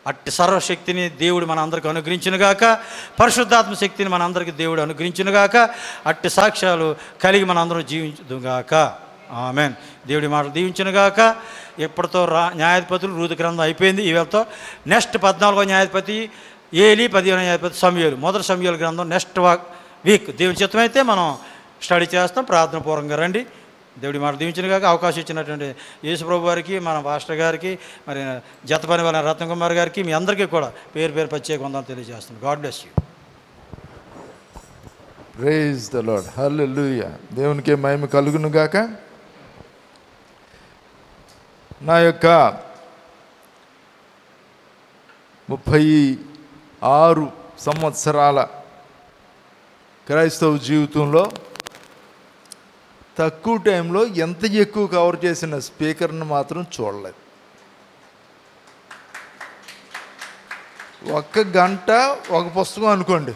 అట్టి సర్వశక్తిని దేవుడు మన అందరికీ అనుగ్రహించునుగాక, పరిశుద్ధాత్మ శక్తిని మన అందరికీ దేవుడు అనుగ్రహించునుగాక. అట్టి సాక్ష్యాలు కలిగి మన అందరం జీవించుగాక. ఆమెన్. దేవుడి మాటలు దీవించునుగాక. ఎప్పటితో న్యాయాధిపతులు రూతు గ్రంథం అయిపోయింది. ఈవేళతో నెక్స్ట్ 14వ న్యాయాధిపతి ఏలి, 15వ న్యాయాధిపతి సమూయేలు. మొదటి సమూయేలు గ్రంథం నెక్స్ట్ వీక్ దేవుని చిత్తమైతే మనం స్టడీ చేస్తాం. ప్రార్థన పూర్వకంగా రండి. దేవుడి మాట దీవించిన కాక అవకాశం ఇచ్చినటువంటి యేసుప్రభు వారికి, మన పాస్టర్ గారికి, మరి జతపని వాళ్ళ రత్నకుమార్ గారికి, మీ అందరికీ కూడా పేరు పేరు ప్రత్యేక వందనాలు తెలియజేస్తున్నాను. God bless you. Praise the Lord. Hallelujah. దేవునికే మహిమ కలుగును గాక. నా యొక్క 36 సంవత్సరాల క్రైస్తవ జీవితంలో తక్కువ టైంలో ఎంత ఎక్కువ కవర్ చేసిన స్పీకర్ని మాత్రం చూడలేదు. 1 గంట 1 పుస్తకం అనుకోండి.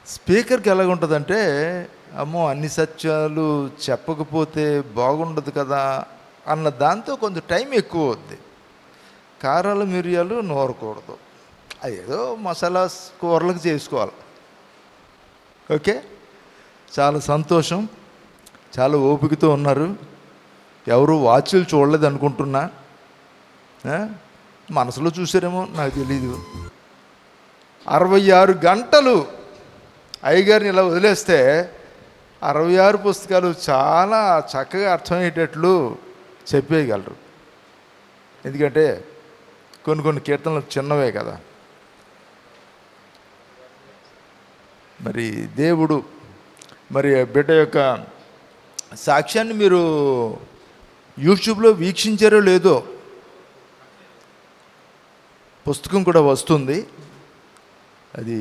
స్పీకర్కి ఎలాగుంటుందంటే, అమ్మో అన్ని సత్యాలు చెప్పకపోతే బాగుండదు కదా అన్న దాంతో కొంచెం టైం ఎక్కువ అవుద్ది. కారాలు మిరియాలు నూరకూడదు, అదేదో మసాలా కూరలకు చేసుకోవాలి. ఓకే, చాలా సంతోషం. చాలా ఓపికతో ఉన్నారు. ఎవరు వాచ్లు చూడలేదు అనుకుంటున్నా. మనసులో చూసారేమో నాకు తెలీదు. 66 గంటలు అయ్యగారిని ఇలా వదిలేస్తే 66 పుస్తకాలు చాలా చక్కగా అర్థమయ్యేటట్లు చెప్పేయగలరు. ఎందుకంటే కొన్ని కీర్తనలు చిన్నవే కదా. మరి దేవుడు మరి బిడ్డ యొక్క సాక్ష్యాన్ని మీరు యూట్యూబ్లో వీక్షించారో లేదో, పుస్తకం కూడా వస్తుంది. అది